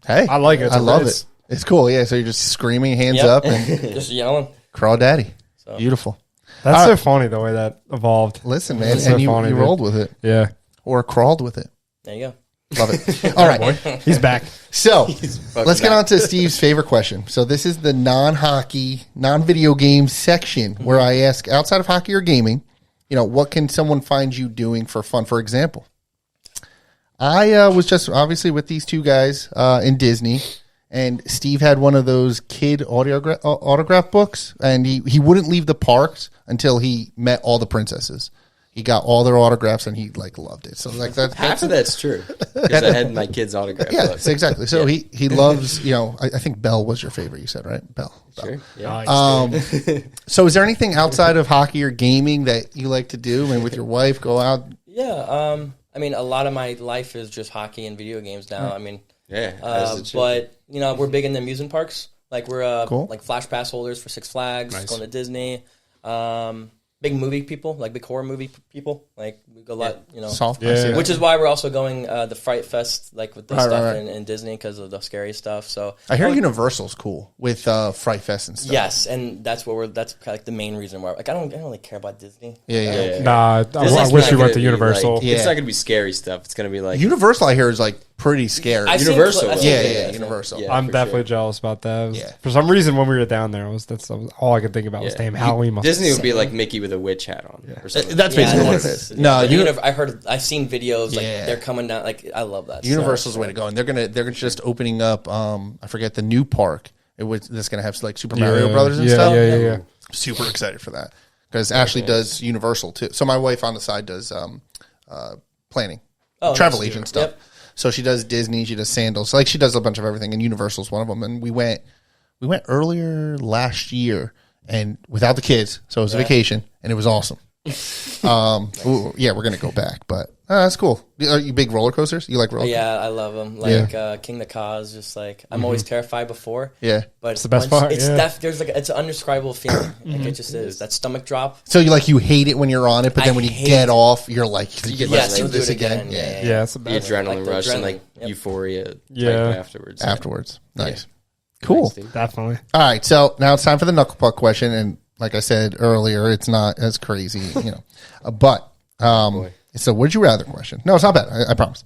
C: Hey,
B: I like it.
C: I love it. It's cool. Yeah, so you're just screaming, hands up, and
D: just yelling.
C: CrawDaddy. Beautiful.
B: That's so funny the way that evolved.
C: Listen, man,
B: That's so
C: and you
B: funny, dude.
C: rolled with it
B: Yeah.
C: or crawled with it.
D: There you go.
C: Love it. All right.
B: He's back.
C: So let's get on to Steve's favorite question. So this is the non-hockey, non-video game section where I ask, outside of hockey or gaming, what can someone find you doing for fun? For example, I was just obviously with these two guys in Disney, and Steve had one of those kid autograph books, and he wouldn't leave the parks until he met all the princesses. He got all their autographs, and he loved it. So that
A: Half of that's true because I had my kids' autograph.
C: yeah,
A: book.
C: exactly. So he loves, I think Belle was your favorite, you said, right? Belle.
A: Sure. Yeah.
C: So is there anything outside of hockey or gaming that you like to do? I mean, with your wife, go out?
D: Yeah. I mean, a lot of my life is just hockey and video games now. I mean,
A: Yeah. as it should be.
D: but we're big in the amusement parks. Like we're
C: Cool.
D: like Flash Pass holders for Six Flags, going to Disney. Big movie people, like big horror movie people. Like we go a lot,
C: Soft.
B: Yeah.
D: which is why we're also going the Fright Fest, like with the stuff
C: right.
D: In Disney because of the scary stuff. So
C: I hear Universal's cool with Fright Fest and stuff.
D: yes, and that's kind of like the main reason why. Like I don't really care about Disney.
C: Yeah.
B: Nah, I
A: Disney's
B: wish
A: not
B: we went
A: gonna
B: to
A: be
B: Universal.
A: Like,
C: Yeah.
A: It's not going to be scary stuff. It's going to be like
C: Universal, I hear, is like pretty scary.
D: I've seen
A: Universal.
D: I've seen
C: yeah,
D: videos.
C: Universal.
A: Yeah.
B: I'm
A: for
B: definitely
A: sure.
B: jealous about that. It was-
C: Yeah.
B: For some reason, when we were down there, that was all I could think about was, damn, Halloween must
A: Disney
B: be
A: would be like Mickey with a witch hat on or something.
C: That's basically what it
D: it's-
C: is. No,
D: I've seen videos like
C: Yeah.
D: they're coming down. Like I love that.
C: Universal's
D: stuff.
C: the way to go, and they're just opening up. I forget the new park. That's going to have like Super Mario Brothers and stuff.
B: Yeah.
C: Super excited for that because Ashley does Universal too. So my wife on the side does planning, travel
D: nice.
C: agent stuff.
D: Yep.
C: So she does Disney, she does sandals, like she does a bunch of everything, and Universal's one of them. And we went earlier last year, and without the kids, so it was a vacation, and it was awesome. We're gonna go back, but that's cool. Are you big roller coasters? You like roller coasters?
D: Yeah, I love them. Like King the Cause, just like I'm always terrified before.
C: Yeah.
D: But it's
B: the best part,
D: It's
B: yeah.
D: there's like it's an undescribable feeling. Like it just is that stomach drop.
C: So you hate it when you're on it, but then
D: I
C: when you
D: hate
C: get
D: it.
C: off, you're like,
D: Yes,
C: let's do
D: you'll
C: this
D: do it
C: again.
D: again.
C: Yeah.
B: Yeah, it's the
A: The
B: best.
A: adrenaline
D: Like the
A: rush and
D: adrenaline.
A: like
D: Yep.
A: euphoria
B: Yeah.
A: type afterwards.
C: Afterwards, nice, cool.
A: Nice, dude.
B: Definitely.
C: All right, so now it's time for the knuckle puck question, and like I said earlier, it's not as crazy, but it's a would you rather question. No, it's not bad. I promise.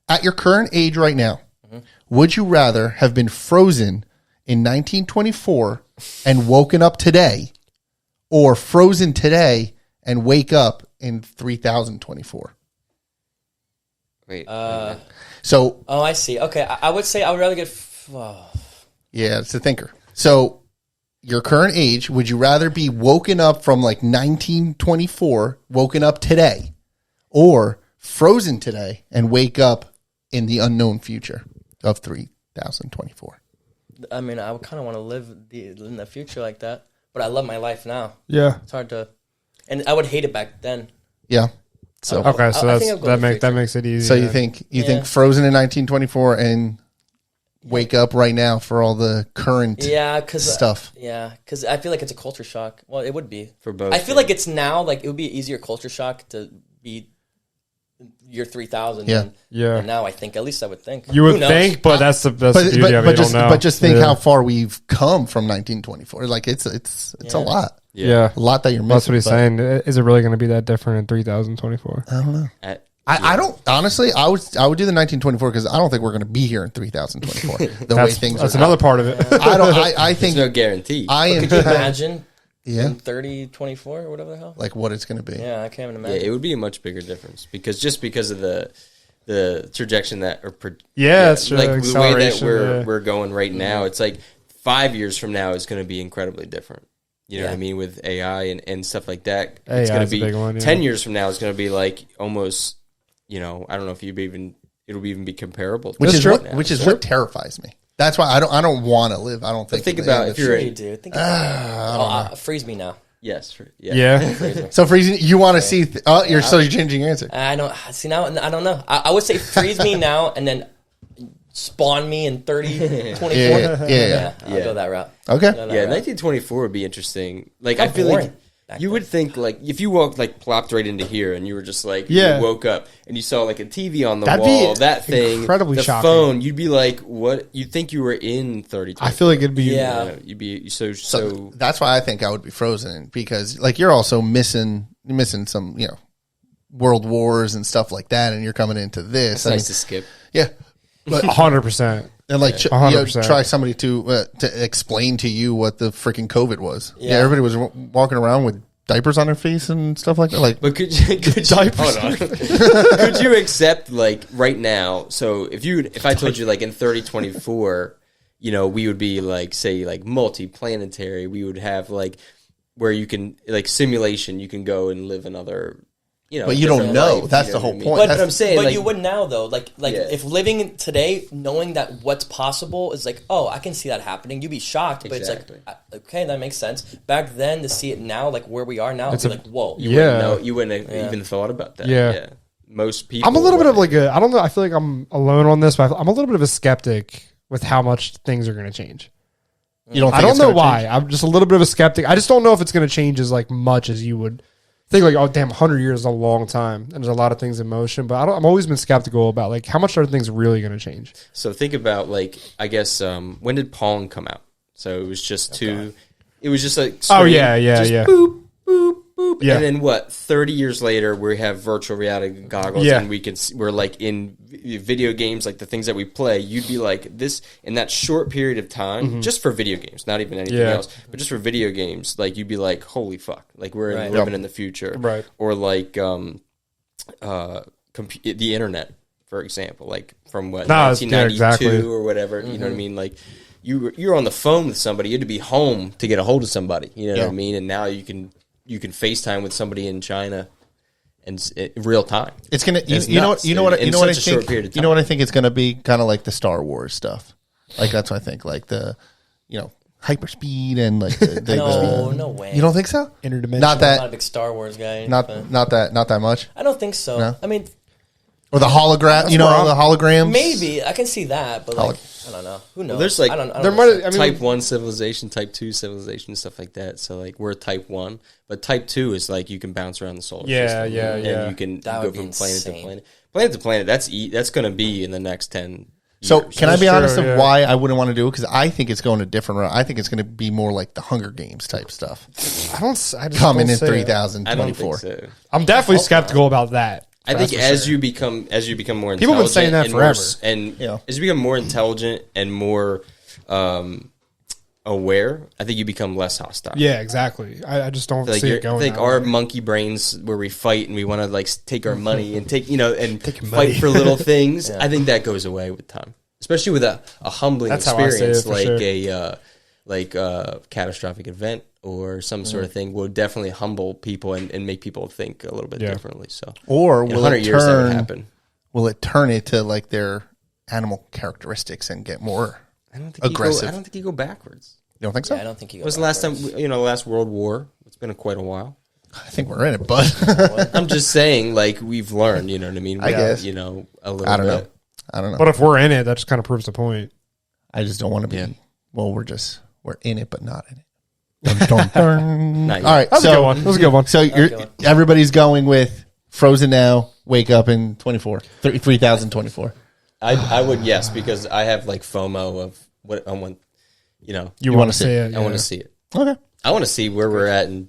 C: At your current age right now, would you rather have been frozen in 1924 and woken up today, or frozen today and wake up in 3024?
A: Wait.
C: So
D: Oh, I see. Okay, I would say I would rather get.
C: yeah, it's a thinker. So your current age, would you rather be woken up from like 1924, woken up today, or frozen today and wake up in the unknown future of 3024?
D: I mean, I would kind of want to live in the future like that, but I love my life now.
B: Yeah.
D: It's hard to, and I would hate it back then.
C: Yeah. So
B: Okay, so
D: I think I'll go with
B: that
D: future.
B: makes it easy.
C: so you think frozen in 1924 and wake up right now for all the current
D: Yeah, because
C: stuff?
D: because I feel like it's a culture shock. Well, it would be
A: For both,
D: I feel like it's now like it would be an easier culture shock to be year 3000.
C: Yeah.
D: than now. I think at least I would think
B: You
D: Who
B: would
D: knows?
B: think, but that's the beauty of it. You
C: just
B: don't know.
C: but just think
B: Yeah.
C: how far we've come from 1924. Like it's a lot.
B: Yeah.
C: A lot that you're missing.
B: That's what he's
C: but
B: saying. Is it really going to be that different in 3024?
C: I don't know.
A: At-
C: I don't honestly. I would do the 1924 because I don't think we're going to be here in 3024. The way things
B: That's
C: are.
B: another part of it.
C: I don't. I think
A: There's no guarantee.
C: I am.
D: Could you imagine
C: Yeah.
D: in 3024 or whatever the hell?
C: Like what it's going to be.
D: Yeah, I can't even
A: Yeah,
D: imagine.
A: it would be a much bigger difference because of the trajectory that
B: That's true.
A: like the way that
B: Acceleration,
A: we're going right now. It's like 5 years from now is going to be incredibly different. You know what I mean, with AI and stuff like that. It's
B: AI
A: going
B: is
A: to
B: a
A: be
B: big one, yeah.
A: 10 years from now is going to be like almost. I don't know if it'll even be comparable.
C: Which is
A: now.
C: what terrifies me. That's why I don't want to live. I don't think.
A: think
C: in the
A: about
C: end
A: if
C: of
A: you're
C: shit.
D: Sure you do. Think about it. Freeze me now.
A: Yes.
B: Yeah.
C: So freezing, you want to see? You're changing your answer.
D: I don't see now. I don't know. I would say freeze me now and then spawn me in 30, 24.
C: Yeah.
D: I'll go that route.
C: Okay.
A: Yeah, 1924 would be interesting. Like,
D: How
A: I feel
D: boring
A: like
D: back
A: you
D: then.
A: would think, like, if you walked, like, plopped right into here and you were just, like,
B: Yeah.
A: you woke up and you saw, like, a TV on the
B: That'd
A: wall,
B: be
A: that thing,
B: incredibly
A: the
B: shocking.
A: phone, you'd be like, what? You'd think you were in 30.
B: I feel like it'd be.
D: Yeah.
A: You'd be so.
C: So that's why I think I would be frozen, because like you're also missing some, world wars and stuff like that, and you're coming into this.
A: It's nice to skip.
C: Yeah. But
B: 100%.
C: and like
B: 100%.
C: try somebody to explain to you what the freaking COVID was.
D: Yeah.
C: Everybody was walking around with diapers on their face and stuff like that. Like,
A: But could you hold on. Could you accept, like, right now? So if I told you, like, in 3024, we would be like, say, like, multi-planetary. We would have, like, where you can, like, simulation. You can go and live another.
C: but you don't
A: different
C: know.
A: life,
C: That's
A: you
C: the
A: know
C: whole
A: what I mean?
C: point.
A: But
C: That's-
A: I'm saying,
D: But
A: like,
D: you would now though, like
A: Yeah.
D: if living today, knowing that what's possible is like, oh, I can see that happening. You'd be shocked, but
A: Exactly.
D: it's like, okay, that makes sense. Back then, to see it now, like where we are now, it'd be like, whoa.
A: You wouldn't have even thought about that.
B: Yeah.
A: Most people.
B: I'm a little bit of
A: wouldn't.
B: like I don't know. I feel like I'm alone on this, but I'm a little bit of a skeptic with how much things are going to change.
C: you don't. Think
B: I don't
C: it's
B: know
C: gonna
B: why.
C: change?
B: I'm just a little bit of a skeptic. I just don't know if it's going to change as like much as you would think. Like, oh damn, 100 years is a long time, and there's a lot of things in motion. But I'm always been skeptical about like how much are things really going to change.
A: So think about, like, I guess when did Pong come out? So it was just it was just like
B: Oh,
A: screen,
B: yeah.
A: boop boop boop,
B: Yeah.
A: and then what? 30 years later, we have virtual reality goggles,
B: Yeah.
A: and we're like in video games, like the things that we play. You'd be like this in that short period of time, just for video games, not even anything
B: Yeah.
A: else, but just for video games. Like you'd be like, holy fuck, like we're
D: Right.
A: living in the future,
B: Right.
A: Or like the internet, for example, like from what
B: No,
A: 1992
B: yeah, exactly.
A: or whatever. You know what I mean? Like you're on the phone with somebody. You had to be home to get a hold of somebody. You know what I mean? And now you can FaceTime with somebody in China and real time.
C: It's gonna.
A: It's
C: You know
A: nuts,
C: what
A: in
C: I
A: such a short
C: think.
A: period of
C: You know what I
A: time.
C: think it's gonna be, kind of like the Star Wars stuff. Like that's what I think. Like the, hyperspeed and like
D: No way.
C: You don't think so?
B: Interdimensional.
C: Not
D: I'm not a
C: that.
D: big Star Wars guy.
C: Not
D: but
C: not that much.
D: I don't think so.
C: No?
D: I mean,
C: Or the hologram. The holograms.
D: maybe I can see that, but like, I don't know. Who knows?
A: There's, like,
D: I don't
B: there
D: know.
B: might. I mean,
A: Type 1 civilization, Type 2 civilization, stuff like that. So, like, we're Type 1. But Type 2 is, like, you can bounce around the solar
B: Yeah,
A: system.
B: yeah,
A: and
B: yeah.
A: you can
D: That
A: go
D: would be
A: from planet to
D: insane.
A: planet. Planet to planet, that's going to be in the next 10
C: So
A: years.
C: can I be
B: That's
C: honest
B: true,
C: of
B: yeah.
C: why I wouldn't want to do it? Because I think it's going a different route. I think it's going to be more like the Hunger Games type stuff
B: I just
C: coming in
B: don't say it.
A: I don't
C: 3024.
A: think so.
B: I'm definitely skeptical about that.
A: I think
B: That's for
A: as
B: sure.
A: you become more intelligent,
B: People have been saying that
A: and more
B: forever.
A: and
C: Yeah.
A: as you become more intelligent and more aware, I think you become less hostile.
B: Yeah, exactly. I just don't
A: Like
B: see
A: you're,
B: it going.
A: like
B: that
A: our
B: way.
A: monkey brains where we fight and we want to like take our money and take and
B: Take your
A: fight
B: money.
A: for little things. I think that goes away with time, especially with a humbling
B: That's how I say it,
A: experience
B: for
A: like a catastrophic event or some sort of thing will definitely humble people and make people think a little bit
B: Yeah.
A: differently. So
C: Or
A: in
C: will
A: 100
C: it
A: years that would
C: turn?
A: happen.
C: Will it turn it to like their animal characteristics and get more?
A: I don't think
C: aggressive.
A: I don't think you go backwards.
C: You don't think so?
D: Yeah, I don't think you.
A: When was the last time? The last World War. It's been quite a while.
C: I think we're in it, but
A: I'm just saying, like we've learned. You know what I mean?
C: I guess.
A: a little.
C: I don't
A: bit.
C: know. I don't know.
B: But if we're in it, that just kind of proves the point.
C: I just don't want to be.
A: Yeah.
C: Well, we're in it, but not in it. Dun, dun, dun.
A: Not yet.
C: All right,
B: That was a good one. That was a good one.
C: So
D: a good one.
C: everybody's going with Frozen now. Wake up in 3024.
A: I would yes because I have like FOMO of what I want.
B: You
C: wanna
B: want to
C: see
B: see it?
A: I want
B: yeah.
A: to see it.
C: Okay,
A: I want to see where we're at in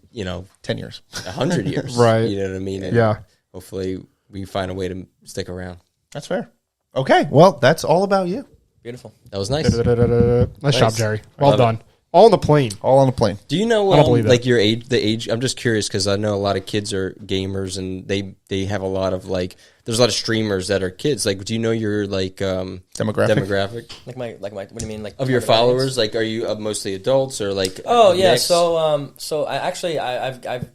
C: 10 years.
A: 100 years.
B: Right.
A: You know what I mean? And
B: Yeah.
A: hopefully we find a way to stick around.
C: That's fair. Okay, well, that's all about you.
D: Beautiful.
A: That was nice.
B: Nice job, Jerry. Well
A: Love
B: done. All on the plane.
C: All on the plane.
A: Do you know
B: I don't believe that.
A: like your age? The age. I'm just curious because I know a lot of kids are gamers and they have a lot of like. There's a lot of streamers that are kids. Like, do you know your like demographic
D: Like my. What do you mean? Like
A: of your
D: target audience?
A: followers? Like, are you mostly adults or like?
D: Oh
A: a
D: yeah.
A: mix?
D: So I actually I've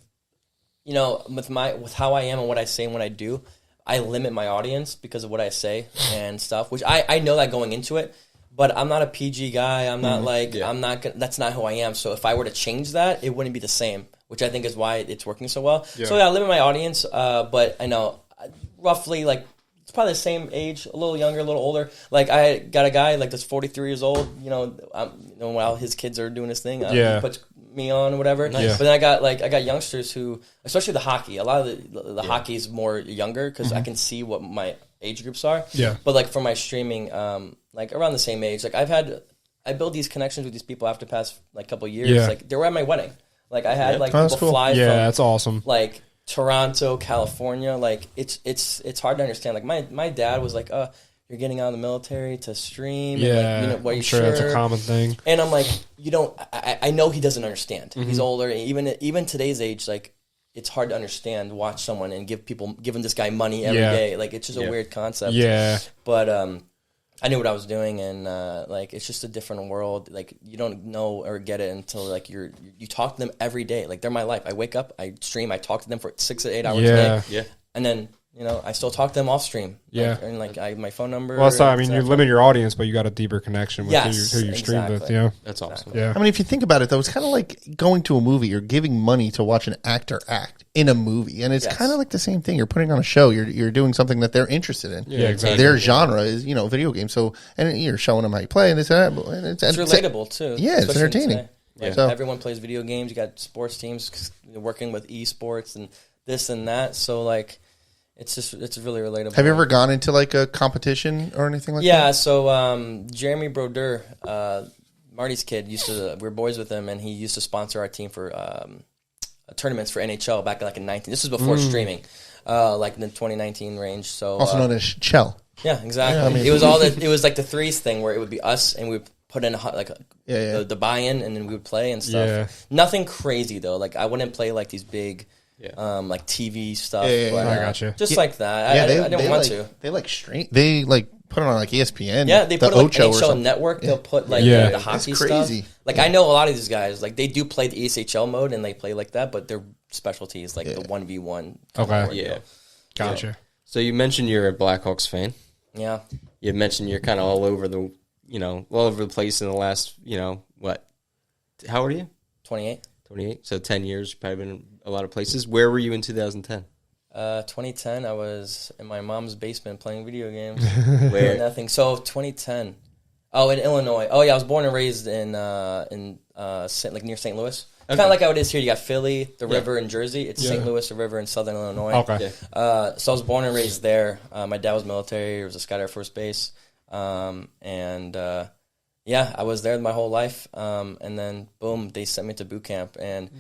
D: with how I am and what I say and what I do, I limit my audience because of what I say and stuff. Which I know that going into it. But I'm not a PG guy. I'm not like
A: Yeah.
D: I'm not. That's not who I am. So if I were to change that, it wouldn't be the same. Which I think is why it's working so well.
B: Yeah.
D: So yeah, I live in my audience, but I know roughly like it's probably the same age, a little younger, a little older. Like I got a guy like that's 43 years old. While his kids are doing his thing, he puts me on or whatever.
B: Nice.
D: But then I got youngsters who, especially the hockey. A lot of the hockey is more younger because I can see what my age groups are.
B: Yeah.
D: But like for my streaming, like around the same age, like I build these connections with these people after the past like couple of years.
B: Yeah.
D: Like they were at my wedding. Like I had like
C: that's
D: people
C: cool.
D: fly
B: Yeah,
D: from
B: that's awesome.
D: like Toronto, California. Like it's hard to understand. Like my dad was like, you're getting out of the military to stream.
B: Yeah,
D: and, like, wear
B: I'm
D: your
B: sure that's a
D: shirt.
B: common thing.
D: And I'm like, you don't. I know he doesn't understand. He's older. And even today's age, like it's hard to understand. Watch someone and giving this guy money every day. Like it's just a weird concept.
B: Yeah.
D: But I knew what I was doing, and like it's just a different world. Like you don't know or get it until like you talk to them every day. Like they're my life. I wake up, I stream, I talk to them for 6 to 8 hours a day.
A: Yeah.
D: And then I still talk to them off stream.
B: Yeah.
D: Like, and like I have my phone number.
B: Well, that's I mean,
D: and
B: you limit your audience, but you got a deeper connection with
D: Yes,
B: who you stream with.
D: exactly.
B: Yeah.
A: That's awesome.
B: Yeah.
C: I mean, if you think about it, though, it's kind of like going to a movie. You're giving money to watch an actor act in a movie, and it's
D: Yes.
C: kind of like the same thing. You're putting on a show. You're doing something that they're interested in.
B: Yeah, exactly.
C: Their genre is video games. So, and you're showing them how you play, and this and that. And
D: it's relatable too.
C: Yeah, it's
D: especially
C: entertaining.
D: today. Like,
C: So-
D: everyone plays video games. You got sports teams working with esports and this and that. So like, it's really relatable.
C: Have you ever gone into like a competition or anything like that?
D: Yeah, so Jeremy Brodeur, Marty's kid, we were boys with him, and he used to sponsor our team for tournaments for NHL back like in 19. This was before streaming, like in the 2019 range. So
C: Also known as Chell.
D: yeah, exactly.
C: Yeah, I mean-
D: It was like the threes thing where it would be us, and we would put in the buy-in, and then we would play and stuff.
B: Yeah.
D: Nothing crazy though. Like I wouldn't play like these big.
A: Yeah.
D: Like TV stuff.
C: Yeah,
D: but,
B: I gotcha.
D: Just like that. I didn't want to.
C: They like stream. They like put it on like ESPN.
D: Yeah, they
C: the
D: put like
C: Ocho or
D: NHL
C: something.
D: Network. They'll put like
B: Yeah.
D: the hockey
C: It's
D: stuff.
C: crazy.
D: Like I know a lot of these guys. Like they do play the ESHL mode and they play like that, but their specialty is like the 1v1.
B: Okay.
A: Yeah.
B: Gotcha.
A: So you mentioned you're a Blackhawks fan.
D: Yeah.
A: You mentioned you're kind of all over the place in the last, what? How old are you?
D: 28.
A: 28. So 10 years, probably been in a lot of places. Where were you in 2010?
D: 2010, I was in my mom's basement playing video games.
A: Where?
D: Doing nothing. So 2010. Oh, in Illinois. Oh yeah, I was born and raised in like near St. Louis. Kind of like how it is here. You got Philly, the river, and Jersey. It's St. Louis, the river, in southern Illinois.
B: Okay.
A: Yeah.
D: So I was born and raised there. My dad was military. He was a Scout Air Force Base. Yeah, I was there my whole life. And then, boom, they sent me to boot camp. And,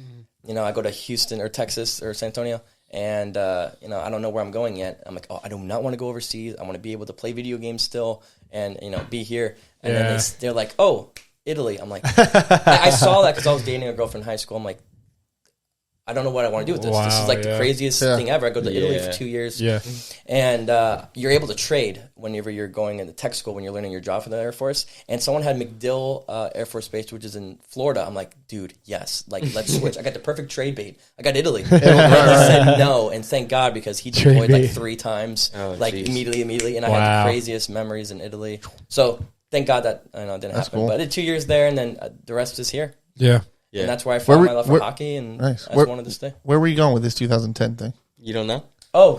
D: I go to Houston or Texas or San Antonio. And, I don't know where I'm going yet. I'm like, oh, I do not want to go overseas. I want to be able to play video games still and, be here. And then they're like, oh, Italy. I'm like, I saw that because I was dating a girlfriend in high school. I'm like, I don't know what I want to do with this.
B: Wow,
D: This is like the craziest thing ever. I go to Italy for 2 years.
B: Yeah.
D: And you're able to trade whenever you're going into tech school when you're learning your job for the Air Force. And someone had MacDill Air Force Base, which is in Florida. I'm like, dude, yes. Like, let's switch. I got the perfect trade bait. I got Italy. And he said no. And thank God because he deployed like 3 times, immediately. And I had the craziest memories in Italy. So thank God that it didn't happen.
C: cool.
D: But I did 2 years there, and then the rest is here.
B: Yeah.
A: Yeah.
D: And that's where I found my love for
C: where-
D: hockey, and
C: Nice.
D: I just wanted to stay.
C: Where were you going with this 2010 thing?
A: You don't know?
D: Oh,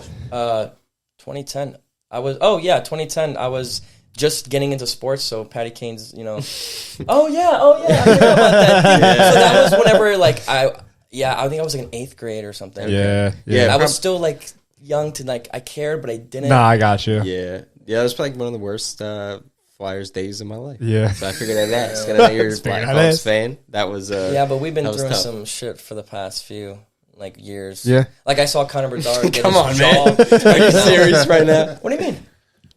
D: 2010. 2010. I was just getting into sports, so Patty Kane's, Oh yeah. I heard about that. So that was whenever, like, I think I was like in 8th grade or something.
B: Yeah.
A: Yeah.
D: I was still like young to like I cared, but I didn't.
B: Nah, I got you.
A: Yeah. Yeah, it was probably one of the worst Flyers days of my life.
B: Yeah.
A: So I figured I'd ask. And I know you're a
B: Figured I'd
A: Blackhawks
B: ask.
A: fan. That was
D: Yeah, but we've been
A: that was
D: through
A: tough.
D: some shit for the past few like years.
B: Yeah.
D: Like I saw Connor Bedard get
A: Come
D: his
A: on,
D: jaw.
A: man. Are you serious right now?
D: What do you mean?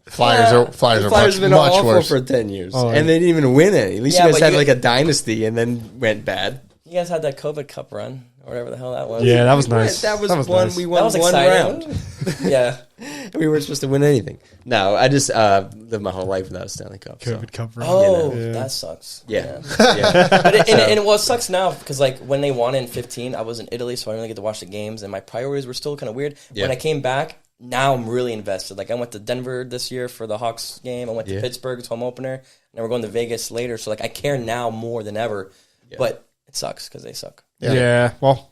C: Flyers are
A: Flyers
C: much,
A: have been
C: much
A: awful
C: worse.
A: for 10 years.
B: Oh,
A: and they didn't even win any. At least
D: Yeah,
A: you guys
D: but
A: had
D: you-
A: like a dynasty and then went bad.
D: You guys had that COVID Cup run or whatever the hell that was.
B: Yeah, that was nice.
A: That was one.
B: nice.
A: We
D: That
A: won
D: was
A: one
D: exciting.
A: round.
D: Yeah.
A: We weren't supposed to win anything. No, I just lived my whole life without a Stanley Cup. So.
B: COVID Cup run.
D: Oh,
B: Yeah.
D: that sucks.
A: Yeah.
D: Yeah.
A: Yeah.
D: But it sucks now because like when they won in 15, I was in Italy, so I didn't really get to watch the games, and my priorities were still kind of weird.
A: Yeah.
D: When I came back, now I'm really invested. Like I went to Denver this year for the Hawks game. I went to Pittsburgh's home opener, and we're going to Vegas later. So like I care now more than ever. Yeah. But it sucks because they suck.
B: Yeah. Well,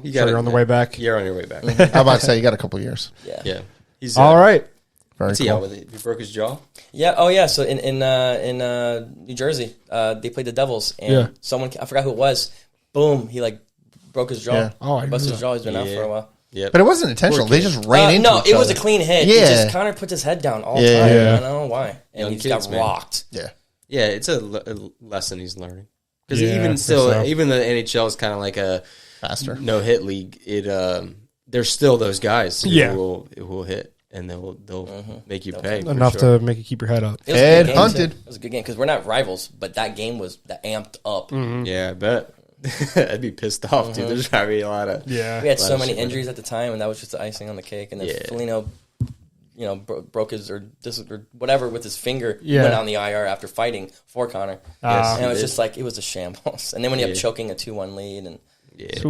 A: you got
B: you're on the way back.
A: You're on your way back.
C: I'm about to say you got a couple years.
A: Yeah. He's
B: all right.
C: Very
A: cool.
C: cool.
A: With it? He broke his jaw.
D: Yeah. Oh yeah. So in New Jersey, they played the Devils, and someone, I forgot who it was. Boom. He like broke his jaw.
C: Yeah.
B: Oh, I
D: busted his jaw. He's been out for a while.
A: Yeah,
C: but it wasn't intentional. They just ran into
D: no,
C: each
D: it was
C: other.
D: a clean hit.
C: Yeah.
D: He just Connor puts his head down all the time. I don't know why. And he got rocked.
C: Yeah.
A: Yeah, it's a lesson he's learning. Because even still, even the NHL is kind of like a
C: faster
A: no-hit league. There's still those guys who will hit, and they'll make you pay.
B: Enough to make you keep your head up.
C: Head hunted.
D: It was a good game because we're not rivals, but that game was amped up.
A: Mm-hmm. Yeah, I bet. I'd be pissed off, dude. There's probably a lot of...
D: We had so many injuries at the time, and that was just the icing on the cake. And then Foligno, broke his or whatever with his finger. He went on the IR after fighting for Connor. And it was just like, it was a shambles. And then when you have choking a 2-1 lead, and it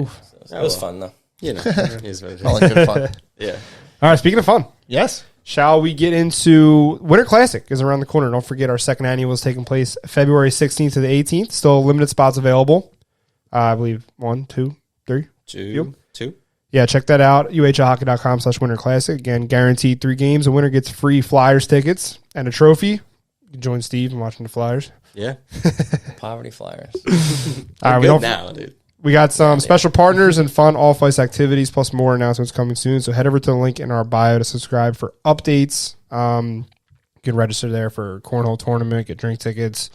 D: was fun, though.
A: It is what it is.
C: All good fun.
A: Yeah.
B: All right, speaking of fun.
C: Yes.
B: Shall we get into Winter Classic is around the corner. Don't forget our second annual is taking place February 16th to the 18th. Still limited spots available. I believe 1, 2, 3.
A: Two.
B: Yeah, check that out. UAHLhockey.com/Winter Classic. Again, guaranteed 3 games. The winner gets free Flyers tickets and a trophy. You can join Steve in watching the Flyers.
A: Yeah.
D: Poverty Flyers.
B: All right,
A: dude.
B: We got some special partners and fun off-ice activities, plus more announcements coming soon. So head over to the link in our bio to subscribe for updates. You can register there for Cornhole Tournament, get drink tickets,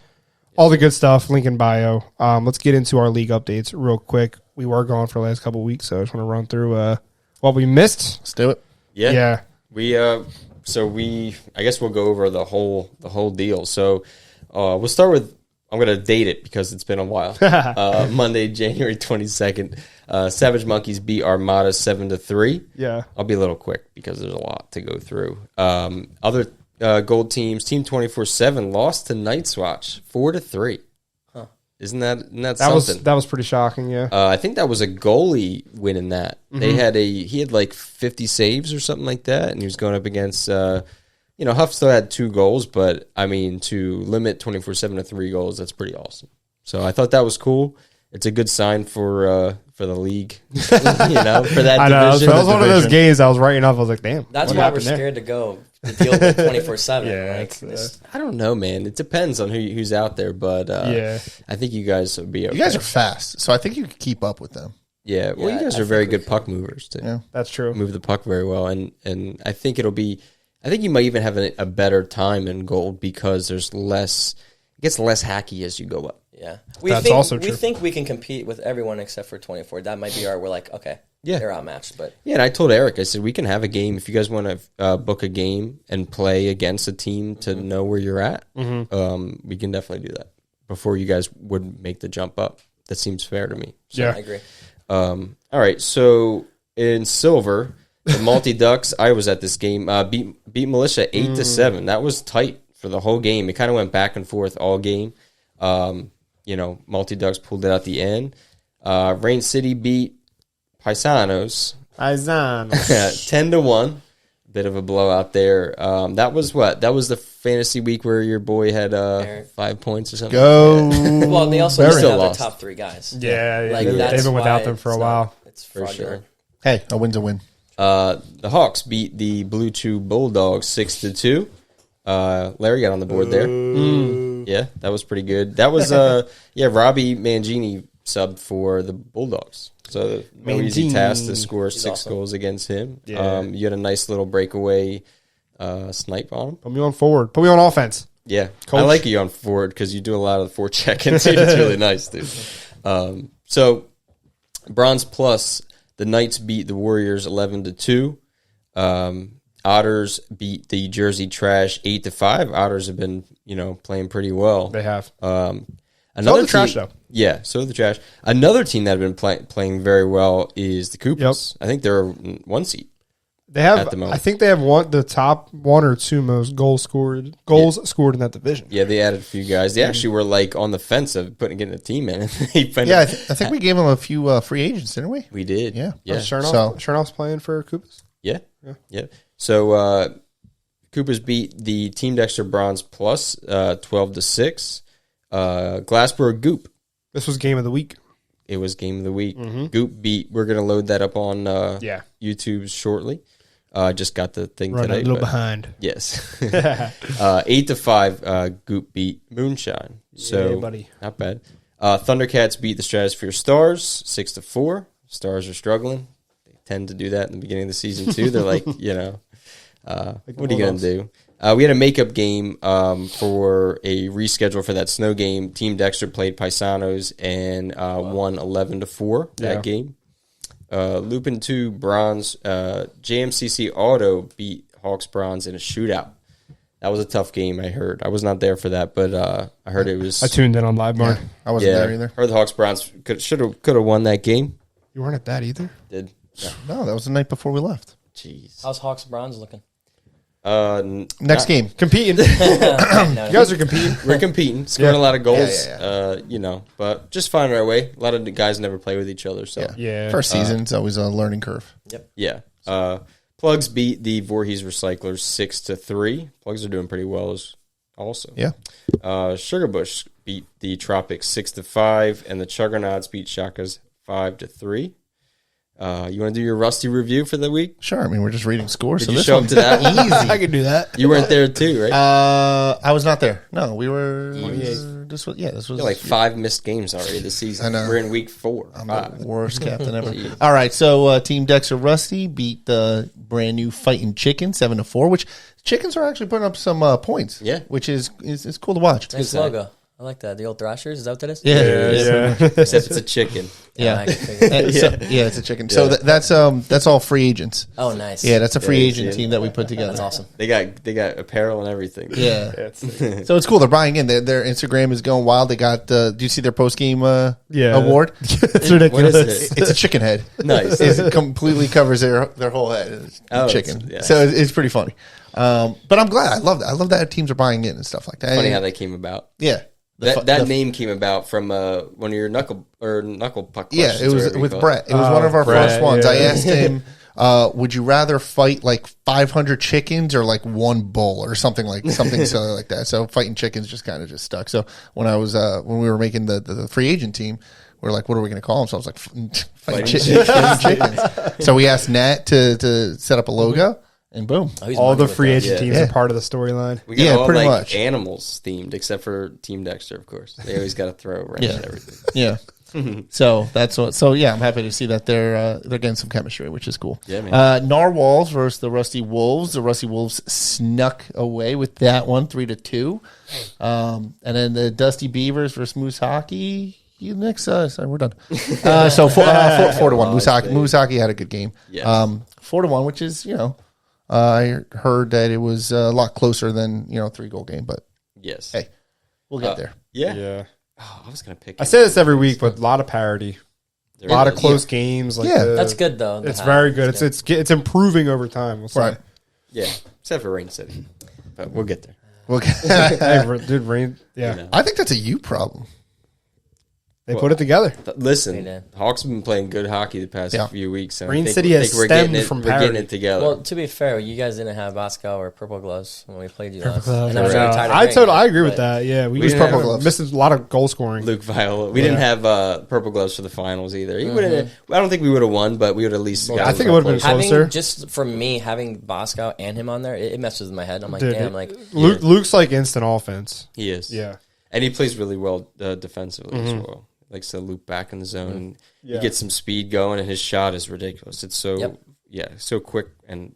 B: all the good stuff. Link in bio. Let's get into our league updates real quick. We were gone for the last couple of weeks, so I just want to run through what we missed.
C: Let's do it.
B: Yeah.
A: I guess we'll go over the whole deal. So we'll start with, I'm going to date it because it's been a while. Monday, January 22nd, Savage Monkeys beat Armada 7-3.
B: Yeah.
A: I'll be a little quick because there's a lot to go through. Other gold teams, Team 24/7 lost to Night's Watch 4-3. Isn't that something?
B: That was pretty shocking, yeah.
A: I think that was a goalie winning that. Mm-hmm. He had like 50 saves or something like that, and he was going up against Huff still had 2 goals, but I mean to limit 24/7 to 3 goals, that's pretty awesome. So I thought that was cool. It's a good sign for the league, for that
B: I know,
A: division.
B: that was one of those games I was writing off. I was like, damn.
D: That's why we're scared to go to deal with 24/7.
A: I don't know, man. It depends on who's out there, but I think you guys will be okay.
C: You guys are fast, so I think you can keep up with them.
A: Yeah, well, you guys are very good puck movers too.
C: Yeah,
B: that's true.
A: Move the puck very well, and I think I think you might even have a better time in gold because it gets less hacky as you go up.
D: Yeah,
B: we
D: think we can compete with everyone except for 24. That might be we're like, okay, they're outmatched. But
A: yeah, and I told Eric, I said we can have a game if you guys want to book a game and play against a team to know where you're at. Mm-hmm. We can definitely do that before you guys would make the jump up. That seems fair to me.
D: So, yeah, I agree.
A: All right, so in silver, the Multi Ducks. I was at this game. Beat Militia 8-7. That was tight for the whole game. It kind of went back and forth all game. Multi Ducks pulled it out the end. Rain City beat Paisanos 10-1. Bit of a blowout there. That was what? That was the fantasy week where your boy had 5 points or something.
C: Go.
D: Well, they also didn't have the top 3 guys.
B: Yeah, they've been without them for a while.
D: It's for sure.
C: Hey, a win's a win.
A: The Hawks beat the Blue 2 Bulldogs 6-2. Larry got on the board there. Yeah, that was pretty good. That was Robbie Mangini subbed for the Bulldogs. So no easy task to score 6 goals against him.
B: Yeah.
A: You had a nice little breakaway snipe on him.
B: Put me on forward. Put me on offense.
A: Yeah,
B: Coach.
A: I like you on forward because you do a lot of the forechecking. Dude, it's really nice, dude. So Bronze Plus, the Knights beat the Warriors 11-2. Otters beat the Jersey Trash 8-5. Otters have been, playing pretty well.
B: They have.
A: Another
B: the Trash, though.
A: Yeah, so the Trash. Another team that have been playing very well is the Coopers. Yep. I think they're 1 seat.
B: They have.
A: At the moment.
B: I think they have the top 1 or 2 most goals scored in that division.
A: Yeah, they added a few guys. They actually were on the fence of getting a team in.
C: I think we gave them a few free agents, didn't we?
A: We did.
C: Yeah.
B: Chernoff's playing for Coopers.
A: Yeah. So Coopers beat the Team Dexter Bronze Plus 12-6. Glassboro Goop.
B: This was game of the week.
A: It was game of the week. Goop beat. We're gonna load that up on YouTube shortly. Just got the thing
B: Running
A: today.
B: a little
A: but-
B: behind.
A: Yes. 8-5. Goop beat Moonshine. So
B: Yeah, buddy.
A: not bad. Thundercats beat the Stratosphere Stars 6-4. Stars are struggling. They tend to do that in the beginning of the season too. They're like, what are you gonna do? We had a makeup game for a reschedule for that snow game. Team Dexter played Paisanos and won 11-4 that game. Lupin 2 Bronze. JMCC Auto beat Hawks Bronze in a shootout. That was a tough game, I heard. I was not there for that, but I heard it was...
B: I tuned in on Live Barn.
C: I wasn't there either.
A: Heard the Hawks Bronze could have won that game.
B: You weren't at that either?
A: Did.
C: No, that was the night before we left.
A: Jeez.
D: How's Hawks Bronze looking?
C: Next game.
B: Competing. You guys are competing.
A: We're competing, scoring a lot of goals,
C: Yeah.
A: but just finding our way. A lot of the guys never play with each other, so
B: Yeah.
C: First season, it's always a learning curve.
A: yeah. Plugs beat the Voorhees Recyclers 6-3. Plugs are doing pretty well also.
C: Yeah.
A: Sugarbush beat the Tropics 6-5, and the Chuggernauts beat Shakas 5-3. You want to do your Rusty review for the week?
C: Sure. I mean, we're just reading scores.
A: Did you show up to that?
C: Easy.
B: I can do that.
A: You weren't there too, right?
C: I was not there. No, we were. This was.
A: Like 5 missed games already this season.
C: I know.
A: We're in week 4.
C: I'm
A: 5.
C: the worst captain ever. All right, so Team Dexter Rusty beat the brand new Fighting Chicken 7-4, which chickens are actually putting up some points.
A: Yeah.
C: Which is cool to watch.
D: Nice logo. I like that. The old Thrashers. Is that what that is?
C: Yeah.
A: Except it's a chicken.
C: Yeah.
D: I can figure it out.
C: It's a chicken. So that's all free agents.
D: Oh, nice.
C: Yeah, that's a free
A: Yeah,
C: agent
A: yeah.
C: team that we put together.
D: That's awesome.
A: They got apparel and everything.
C: Yeah. So it's cool. They're buying in. Their Instagram is going wild. They got. Do you see their post game award?
B: It's ridiculous.
A: What is it?
C: It's a chicken head.
A: Nice.
C: It completely covers their whole head. It's
A: Oh,
C: chicken.
A: it's- yeah.
C: So it's pretty funny. But I'm glad. I love that. I love that teams are buying in and stuff like that.
A: Funny how that came about.
C: Yeah.
A: That name came about from one of your knuckle puck
C: Yeah,
A: questions.
C: it was
A: whatever you
C: with
A: call
C: Brett. It was one of our
B: Brett,
C: first ones.
B: yeah.
C: I asked him, would you rather fight like 500 chickens or like one bull or something silly like that? So fighting chickens just kind of just stuck. So when when we were making the free agent team, we are like, what are we going to call them? So I was like, fighting chickens. So we asked Nat to set up a logo. And boom.
D: Oh, he's
B: All
D: money
B: the
D: with
B: free
D: that.
B: agent teams
C: Yeah.
B: are part of the storyline.
A: We got
C: Yeah,
A: all
C: pretty
A: like
C: much.
A: animals themed, except for Team Dexter, of course. They always got to throw a wrench
C: Yeah.
A: and everything.
C: Yeah. So that's what. So yeah, I'm happy to see that they're getting some chemistry, which is cool.
A: Yeah, man.
C: Narwhals versus the Rusty Wolves. The Rusty Wolves snuck away with that one, 3-2. And then the Dusty Beavers versus Moose Hockey. You next. Sorry, we're done. So 4-1. Moose Hockey had a good game.
A: Yes.
C: 4-1, which is I heard that it was a lot closer than 3-goal game, but
A: Yes.
C: hey, we'll get there.
A: Yeah.
B: Yeah.
A: Oh, I was gonna pick.
B: I say this every week, but a lot of parity. A lot of close games. Like
C: Yeah.
D: That's good, though.
B: It's very good. It's improving over time. We'll say.
C: Right.
A: Yeah, except for Rain City, but we'll get there.
C: We'll get.
B: Hey, dude, Rain. Yeah,
A: You know.
C: I think that's a you problem.
B: they put it together.
A: Listen,
D: They did.
A: Hawks have been playing good hockey the past
C: Yeah.
A: few weeks. And
B: Rain
A: I think,
B: City has
A: we're getting
B: stemmed
A: it,
B: from
A: we're getting
B: parity.
A: it together.
D: Well, to be fair, you guys didn't have Bosco or Purple Gloves when we played you last.
B: I
D: And I'm sure you're tired of hearing
B: I
D: it,
B: agree with
D: but-
B: that. Yeah, we
A: We
B: just
A: didn't
C: have- Gloves.
B: missed a lot of goal scoring.
A: Luke Viola. We didn't have purple gloves for the finals either. You would've- I don't think we would have won, but we would at least.
B: I think it would've been
A: close.
B: closer.
D: Just for me, having Bosco and him on there, it messes with my head. I'm like,
B: Dude,
D: damn, like
B: Luke's like instant offense.
A: He is.
B: Yeah.
A: And he plays really well defensively as well. Likes to loop back in the zone.
B: Yeah.
A: He gets some speed going, and his shot is ridiculous. It's so
D: Yep.
A: so quick and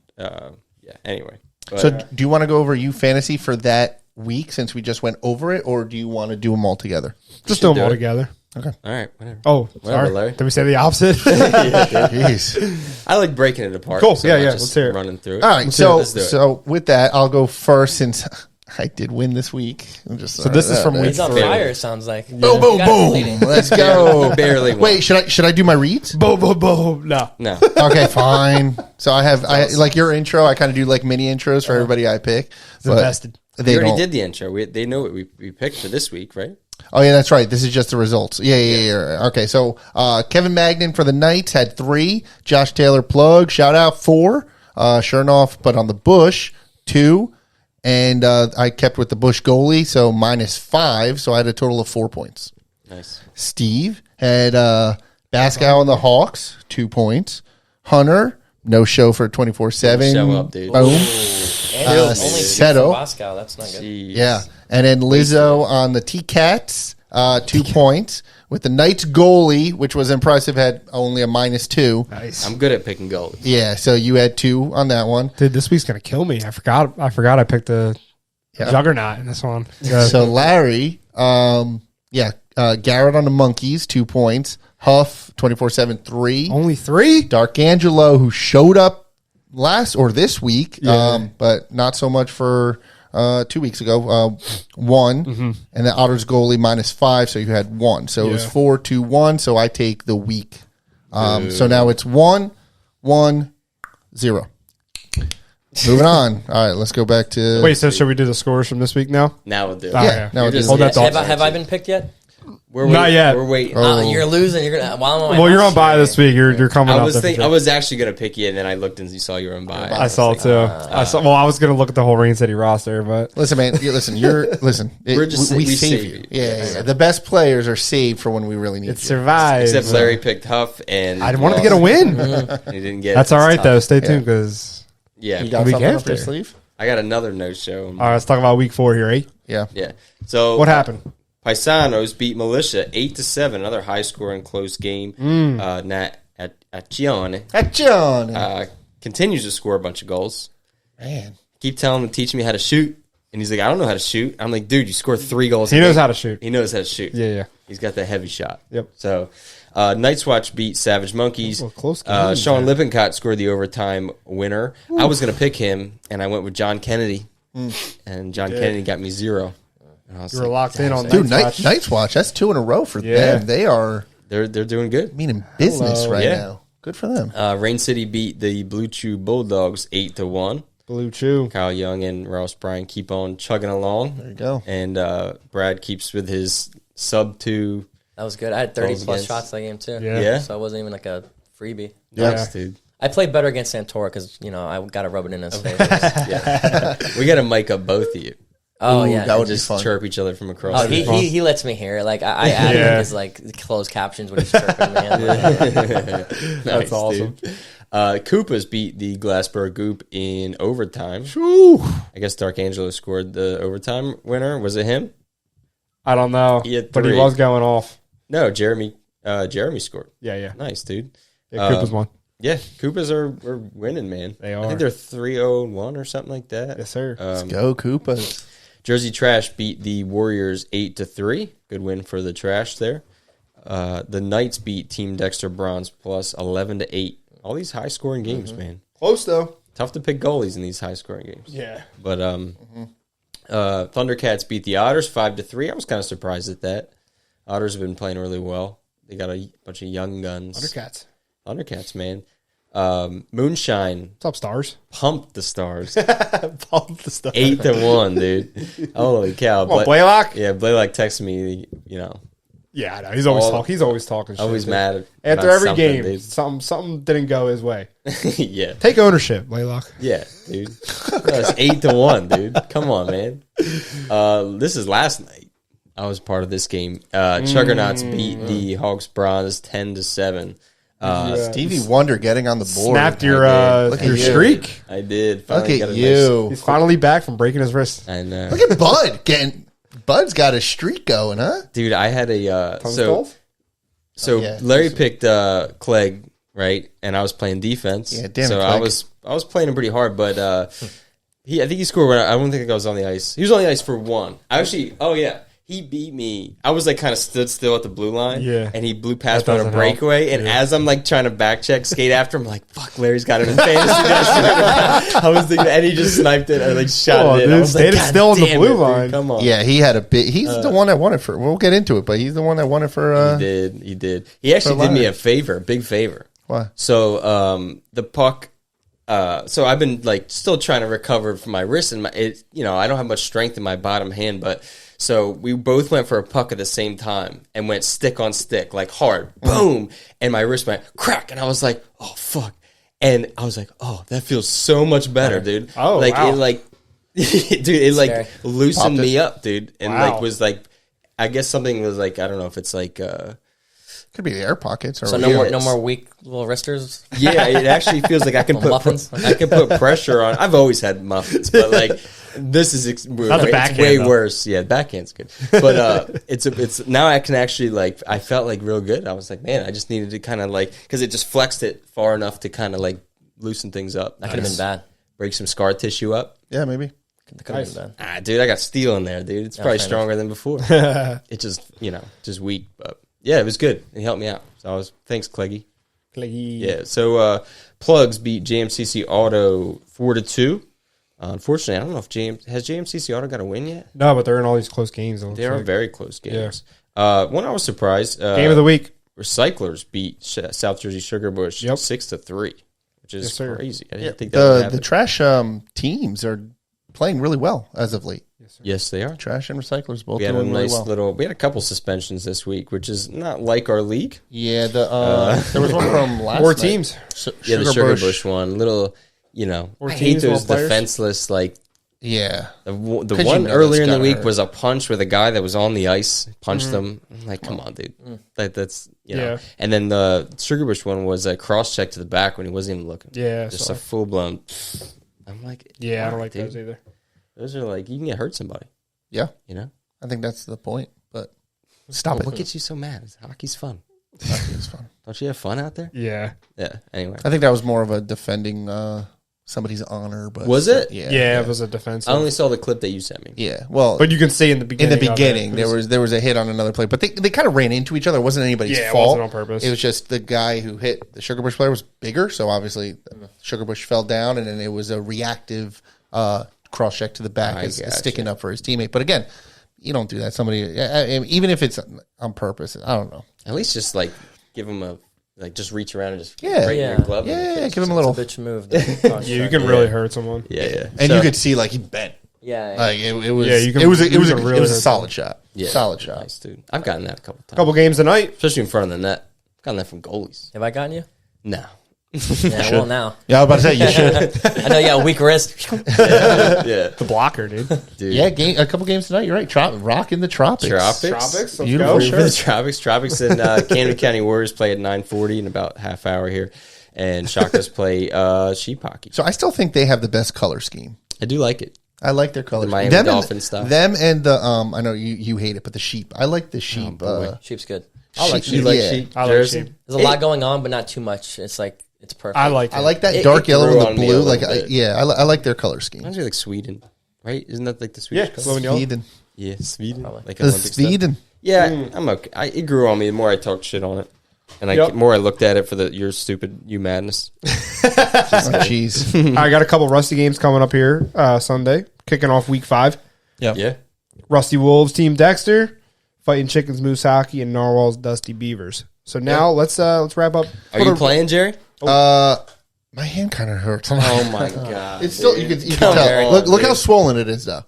A: Anyway, but,
C: So, do you want to go over you fantasy for that week since we just went over it, or do you want to do them all together?
B: Just do them
A: do
B: all
A: it.
B: together.
A: all right, whatever.
B: Oh,
A: Whatever,
B: sorry.
A: Larry.
B: Did we say the opposite?
C: Jeez.
A: I like breaking it apart.
B: Cool.
A: so
B: Yeah,
A: I'm not
B: yeah.
A: just
B: Let's hear it.
A: Running through it.
C: All right.
A: Let's do it.
C: So with that, I'll go first since I did win this week.
B: So this is from week
D: he's on
B: 3.
D: fire. It sounds like.
C: Boom, boom,
D: You got it
C: boom.
D: bleeding.
C: Let's go.
A: You barely won.
C: Wait, should I do my reads?
B: Boom, boom, boom. No.
A: No.
C: Okay, fine. So I like your intro. I kind of do like mini intros for everybody I pick. But
B: invested.
C: They
A: We already
C: don't.
A: did the intro. They know what we picked for this week, right?
C: Oh yeah, that's right. This is just the results. Yeah. Okay, so Kevin Magnan for the Knights had 3. Josh Taylor plug shout out 4. Sure enough, but on the Bush, 2. And I kept with the Bush goalie, so -5. So I had a total of 4 points.
A: Nice.
C: Steve had Baskow and the Hawks, 2 points. Hunter, no show for 24/7.
A: Show up, dude.
C: Boom.
D: And only 2
C: Seto.
D: from Moscow. That's not good.
A: Jeez.
C: Yeah. And then Lizzo on the T-Cats, 2 points. With the Knights goalie, which was impressive, had only a -2.
B: Nice.
A: I'm good at picking goals.
C: Yeah, so you had 2 on that one.
B: Dude, this week's gonna kill me. I forgot I picked the Juggernaut in this one.
C: So Larry, Garrett on the Monkeys, 2 points. Huff, 24/7, 3.
B: Only 3?
C: Dark Angelo, who showed up this week,
B: Yeah.
C: but not so much for 2 weeks ago, 1. And the Otters goalie -5, so you had 1. So it was
B: Yeah.
C: 4, 2, 1. So I take the week. So now it's 1, 1, 0. Moving on. All right, let's go back to.
B: Wait, so should we do the scores from this week now?
A: Now we'll do it.
B: Ah,
C: Yeah, now
A: You're
C: we'll
A: just-
C: do
B: Hold that thought.
D: Have I been picked yet?
A: We're
B: Not
A: waiting.
B: yet.
A: We're waiting.
D: You're losing. You're gonna. While I'm on my
B: Well, you're on
D: house
B: bye
D: show.
B: this week. You're coming up.
A: I was actually gonna pick you, and then I looked and you saw you were on bye.
B: I saw it too. I was gonna look at the whole Rain City roster, but
C: Listen, man. Listen.
A: We're just- we
C: save
A: save
C: you.
A: you.
C: Yeah. The best players are saved for when we really need
B: it
C: you.
B: survives.
A: Except Larry picked Huff, and
B: I wanted to get a win.
A: He didn't get.
B: That's
A: it.
B: all right
A: It's
B: though.
A: tough.
B: Stay tuned because
A: Yeah,
C: You got
B: Week
C: something up
B: after.
C: your sleeve?
A: I got another no show.
B: all right, let's talk about week 4 here, eh?
C: Yeah.
A: Yeah. So
B: What happened?
A: Paisanos beat Militia 8-7, another high scoring close game. Nat Achione
C: At John.
A: continues to score a bunch of goals.
C: Man.
A: Keep telling him to teach me how to shoot, and he's like, I don't know how to shoot. I'm like, dude, you scored 3 goals.
B: He
A: a
B: knows
A: game.
B: how to shoot.
A: He knows how to shoot.
B: Yeah.
A: He's got that heavy shot.
B: Yep.
A: So, Night's Watch beat Savage Monkeys.
B: Oh, close game,
A: Sean Lippincott scored the overtime winner. I was going to pick him, and I went with John Kennedy, and John Kennedy got me 0. And I was
B: You were locked in on
C: Dude,
B: Night's Watch.
C: Night's Watch. That's 2 in a row for
B: Yeah.
C: them. They are
A: they're doing good.
C: meaning business right
A: Yeah.
C: now. Good for them.
A: Rain City beat the Blue Chew Bulldogs 8-1.
B: Blue Chew.
A: Kyle Young and Ross Bryan keep on chugging along.
C: There you go.
A: And Brad keeps with his sub-2.
D: That was good. I had 30
A: Goals
D: plus
A: against-
D: shots that game too.
A: Yeah.
D: So it wasn't even like a freebie.
A: Nice, dude.
D: I played better against Santora because I got to rub it in his face.
A: Yeah. We got to mic up both of you.
D: Oh
C: Ooh,
D: yeah,
C: that would be
A: Just
C: fun.
A: chirp each other from across
D: Oh,
A: the
D: he lets me hear it. Like I added
B: Yeah.
D: his like closed captions when he's chirping me.
A: That's
B: awesome.
A: Koopas beat the Glassboro Goop in overtime. I guess Dark Angelo scored the overtime winner. Was it him?
B: I don't know,
A: He had
B: but he
A: 3.
B: was going off.
A: No, Jeremy scored.
B: Yeah.
A: Nice, dude.
B: Cooper's won.
A: Yeah, Koopas are winning, man.
B: They
A: I
B: are.
A: think they're 3-0-1 or something like that.
B: Yes, sir.
C: Go Koopas.
A: Jersey Trash beat the Warriors 8-3. Good win for the Trash there. The Knights beat Team Dexter Bronze plus 11-8. All these high scoring games, man.
C: Close though.
A: Tough to pick goalies in these high scoring games.
B: Yeah.
A: But Thundercats beat the Otters 5-3. I was kind of surprised at that. Otters have been playing really well. They got a bunch of young guns.
B: Thundercats.
A: Thundercats, man. Moonshine
B: What's up, Stars?
A: pumped the Stars
B: Pump the stuff.
A: 8-1, dude. Holy cow!
B: Come on, Blaylock.
A: Yeah, Blaylock texted me.
B: Yeah, I know. He's always
A: All-
B: talking. He's always talking. Shit,
A: Always
B: dude.
A: mad
B: After
A: about
B: every
A: something,
B: game.
A: dude.
B: Something didn't go his way.
A: Yeah,
B: Take ownership, Blaylock.
A: yeah, dude. That's 8-1, dude. Come on, man. This is last night. I was part of this game. Chuggernauts beat the Hawks Bronze 10-7.
C: Stevie Wonder getting on the board.
B: Snapped your
C: Look at
B: your
C: you.
B: streak.
A: I did.
C: Look
A: Finally
C: at
A: got a
C: you.
B: He's finally back from breaking his wrist.
A: Nice, I know.
C: Look at Bud getting. Bud's got a streak going, huh?
A: Dude, I had a
B: Tongue
A: so
B: stalls?
A: so
C: yeah.
A: Larry picked Clegg, right? And I was playing defense.
C: Yeah, damn it,
A: so
C: Clegg.
A: I was playing him pretty hard, but I think he scored when I don't think I was on the ice. He was on the ice for 1. He beat me. I was like kind of stood still at the blue line.
B: Yeah.
A: And he blew past
B: That
A: me on a
B: doesn't help.
A: breakaway. And as I'm like trying to back check, skate after him, like, fuck, Larry's got it in fantasy. I was thinking, and he just sniped it. I like shot
B: Oh,
A: it in.
B: dude,
A: I was
B: stayed
A: like,
B: still on the
A: damn
B: blue
A: it, dude,
B: line.
A: Come on.
C: Yeah, he had a bit. He's the one that won it for. We'll get into it, but he's the one that won it for.
A: He did. He actually did me a favor, a big favor.
C: Why?
A: So the puck. So I've been like still trying to recover from my wrist and I don't have much strength in my bottom hand, but so we both went for a puck at the same time and went stick on stick, like hard, boom, and my wrist went crack, and I was like, oh fuck. And I was like, oh, that feels so much better, dude.
B: Oh,
A: like
B: wow.
A: it like dude, it like
D: Scary.
A: loosened me up, dude. And
B: Wow.
A: like was like I guess something was like I don't know if it's like
C: Could be the air pockets or
D: So no more weak little wristers.
A: yeah, it actually feels like I can put
D: Muffins?
A: I can put pressure on. I've always had muffins, but like this is
B: That's a
A: it's
B: backhand,
A: way
B: though.
A: worse. Yeah, backhand's good, but it's now I can actually like I felt like real good. I was like, man, I just needed to kind of like because it just flexed it far enough to kind of like loosen things up.
D: That could have been bad.
A: Break some scar tissue up.
C: Yeah, maybe.
D: That could have been bad.
A: Dude, I got steel in there, dude. It's probably
D: fair
A: stronger than before. It just just weak, but yeah, it was good. It helped me out. So thanks, Cleggy. Yeah, so Plugs beat JMCC Auto 4-2. Unfortunately, I don't know if has JMCC Auto got a win yet.
B: No, but they're in all these close games.
A: They are very close games. One I was surprised.
B: Game of the week.
A: Recyclers beat South Jersey Sugar Bush 6-3, which is
B: Yes, sir.
A: crazy. I didn't think that would
C: The
A: happen.
C: trash teams are playing really well as of late.
A: Yes, they are.
C: Trash and recyclers both
A: We had a
C: doing really
A: nice
C: well.
A: little. We had a couple suspensions this week, which is not like our league.
C: Yeah, there was one from last
B: Four
C: night.
B: teams.
A: Yeah, the Sugar Bush one. Little,
B: Or
A: I hate
B: teams,
A: those
B: more players?
A: defenseless, like,
C: Yeah.
A: the
C: 'Cause
A: one
C: you know
A: earlier in
C: that's
A: the week
C: gotta
A: was a punch with a guy that was on the ice, punched them. I'm like, come on, dude. That's,
B: Yeah.
A: And then the Sugar Bush one was a cross check to the back when he wasn't even looking.
B: Yeah,
A: Just
B: so-
A: a full blown. I'm like,
B: Yeah, I don't
A: wow,
B: like
A: dude.
B: those either.
A: Those are like, you can get hurt somebody,
C: Yeah.
A: you know?
C: I think that's the point. But stop
A: What
C: it.
A: gets you so mad? Hockey's fun.
C: It's fun.
A: Don't you have fun out there?
B: Yeah.
A: Yeah, anyway.
C: I think that was more of a defending somebody's honor. But
A: Was it?
B: Yeah, it was a defense.
A: I only saw the clip that you sent me.
C: Yeah. Well,
B: But you can see in the
C: in
B: beginning.
C: the
B: of
C: beginning,
B: it,
C: there was a hit on another play, but they kind of ran into each other. It wasn't anybody's
B: Yeah, it
C: fault.
B: wasn't on purpose.
C: It was just the guy who hit the Sugar Bush player was bigger, so obviously Sugar Bush fell down, and then it was a reactive cross check to the back, as
A: gotcha.
C: sticking up for his teammate. But again, you don't do that. Somebody, even if it's on purpose, I don't know.
A: At least just like give him a just reach around and just
C: Yeah.
A: right in your glove.
C: Yeah, give him a
D: It's
C: little.
D: a bitch move.
B: Yeah, you can really hurt someone.
A: Yeah.
C: And
A: So-
C: you could see like he bent.
D: Yeah.
C: Like it was.
B: Yeah, you can-
C: it was.
B: you
C: It was.
B: can
C: It
B: really
C: was a
B: hurt
C: solid shot.
A: Yeah,
C: Solid shot.
A: Nice, dude. I've gotten that a couple times,
B: Couple games tonight.
A: especially in front of the net. I've gotten that from goalies.
D: Have I gotten you?
A: No.
D: Yeah, well, now.
C: Yeah, I was about to say you should.
D: I know you got a weak wrist.
A: Yeah,
B: The blocker, dude.
A: dude.
C: Yeah, a couple games tonight. You're right. Rock in the tropics.
A: Tropics.
B: Tropics. Let's
C: Beautiful
B: go.
C: shirt.
A: For the Tropics and Camden County Warriors play at 9:40 in about half hour here, and Shockers play sheep hockey.
C: So I still think they have the best color scheme.
A: I do like it.
C: I like their colors.
A: The Miami
C: them
A: Dolphin
C: and,
A: stuff.
C: Them and the I know you hate it, but the sheep. I like the sheep.
A: boy.
D: Sheep's good.
C: I like
A: You like
C: yeah.
A: sheep
B: I like
A: jersey?
B: sheep.
D: There's a lot going on, but not too much. It's like it's perfect.
B: I like it.
C: I like that
A: It-
C: dark
A: it
C: yellow
A: grew
C: and
A: on
C: the
A: me a
C: blue.
A: little
C: Like
A: bit.
C: yeah, I like their color scheme.
A: Reminds me of like Sweden, right? Isn't that like the
B: Yeah,
A: Swedish color?
B: blue and yellow.
C: Sweden.
A: Yeah, Sweden.
D: Probably.
A: Like
C: The
A: Olympic stuff.
C: Sweden.
A: Yeah, I'm okay. It grew on me the more I talked shit on it, and
B: Yep.
A: more I looked at it for your stupid you madness.
C: Oh jeez.
B: I got a couple Rusty games coming up here Sunday, kicking off week 5.
A: Yeah,
B: Rusty Wolves, Team Dexter, fighting Chickens, Moose Hockey, and Narwhal's Dusty Beavers. So now let's wrap up.
A: are you playing, Jerry?
C: My hand kind of hurts.
A: Oh my god!
C: It's still you can
A: Come
C: tell.
A: on,
C: Look how
A: dude.
C: swollen it is, though.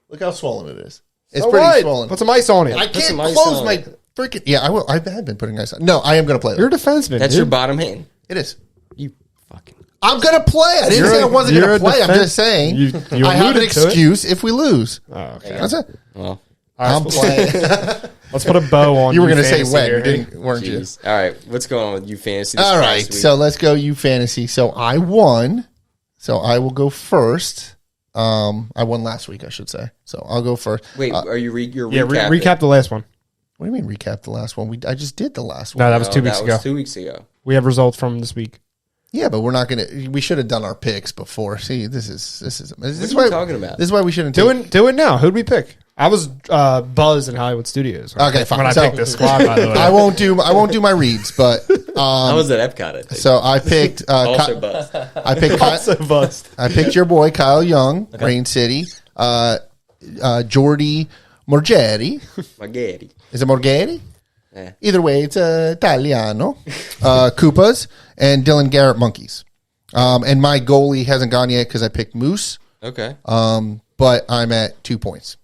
C: Look how swollen it is. It's
B: So
C: pretty
B: what?
C: swollen.
B: Put some ice on it.
C: I
A: Put
C: can't
A: some ice
C: close
A: on
C: my
A: it.
C: freaking. Yeah, I will. I have been putting ice on. No, I am going to play.
B: You're a
C: Though.
B: defenseman.
A: That's
B: dude.
A: your bottom hand.
C: It is.
A: You fucking.
C: I'm going to play. I didn't
B: You're
C: say I
B: a-
C: wasn't
B: you're
C: going
B: a
C: to play. I'm
B: defense-
C: just saying
B: You
C: I have an
B: alluded to it.
C: excuse if we lose.
B: Oh, okay.
C: That's it.
A: Well,
C: I'm playing.
B: Let's put a bow on.
C: You were going to say
B: fantasy
C: when,
B: here.
C: didn't, weren't you?
A: jeez. All right, what's going on with you fantasy? This
C: All
A: past
C: right,
A: week?
C: so let's go you fantasy. So I won. So I will go first. I won last week, I should say. So I'll go first.
A: wait, are you you're
B: Yeah,
A: recapping?
B: recap the last one.
C: What do you mean recap the last one? I just did the last one.
B: No, that was 2 weeks
A: that
B: ago.
A: was 2 weeks ago.
B: We have results from this week.
C: Yeah, but we're not gonna. We should have done our picks before. See, this is
A: What are you
C: why
A: talking about?
C: This is why we shouldn't
B: Do it now. Who'd we pick? I was Buzz in Hollywood Studios.
C: Okay, fine.
B: When I
C: So-
B: picked this squad, by the way.
C: I won't do my reads, but
A: I was at Epcot. I think.
C: so I picked.
A: Also bust.
C: I picked.
B: Also buzzed.
C: I picked your boy Kyle Young, Rain City. Jordi Morgeri.
A: Magari.
C: Is it Morgeri?
A: Yeah.
C: Either way, it's Italiano. Koopas and Dylan Garrett Monkeys. And my goalie hasn't gone yet because I picked Moose.
A: Okay.
C: But I'm at 2 points.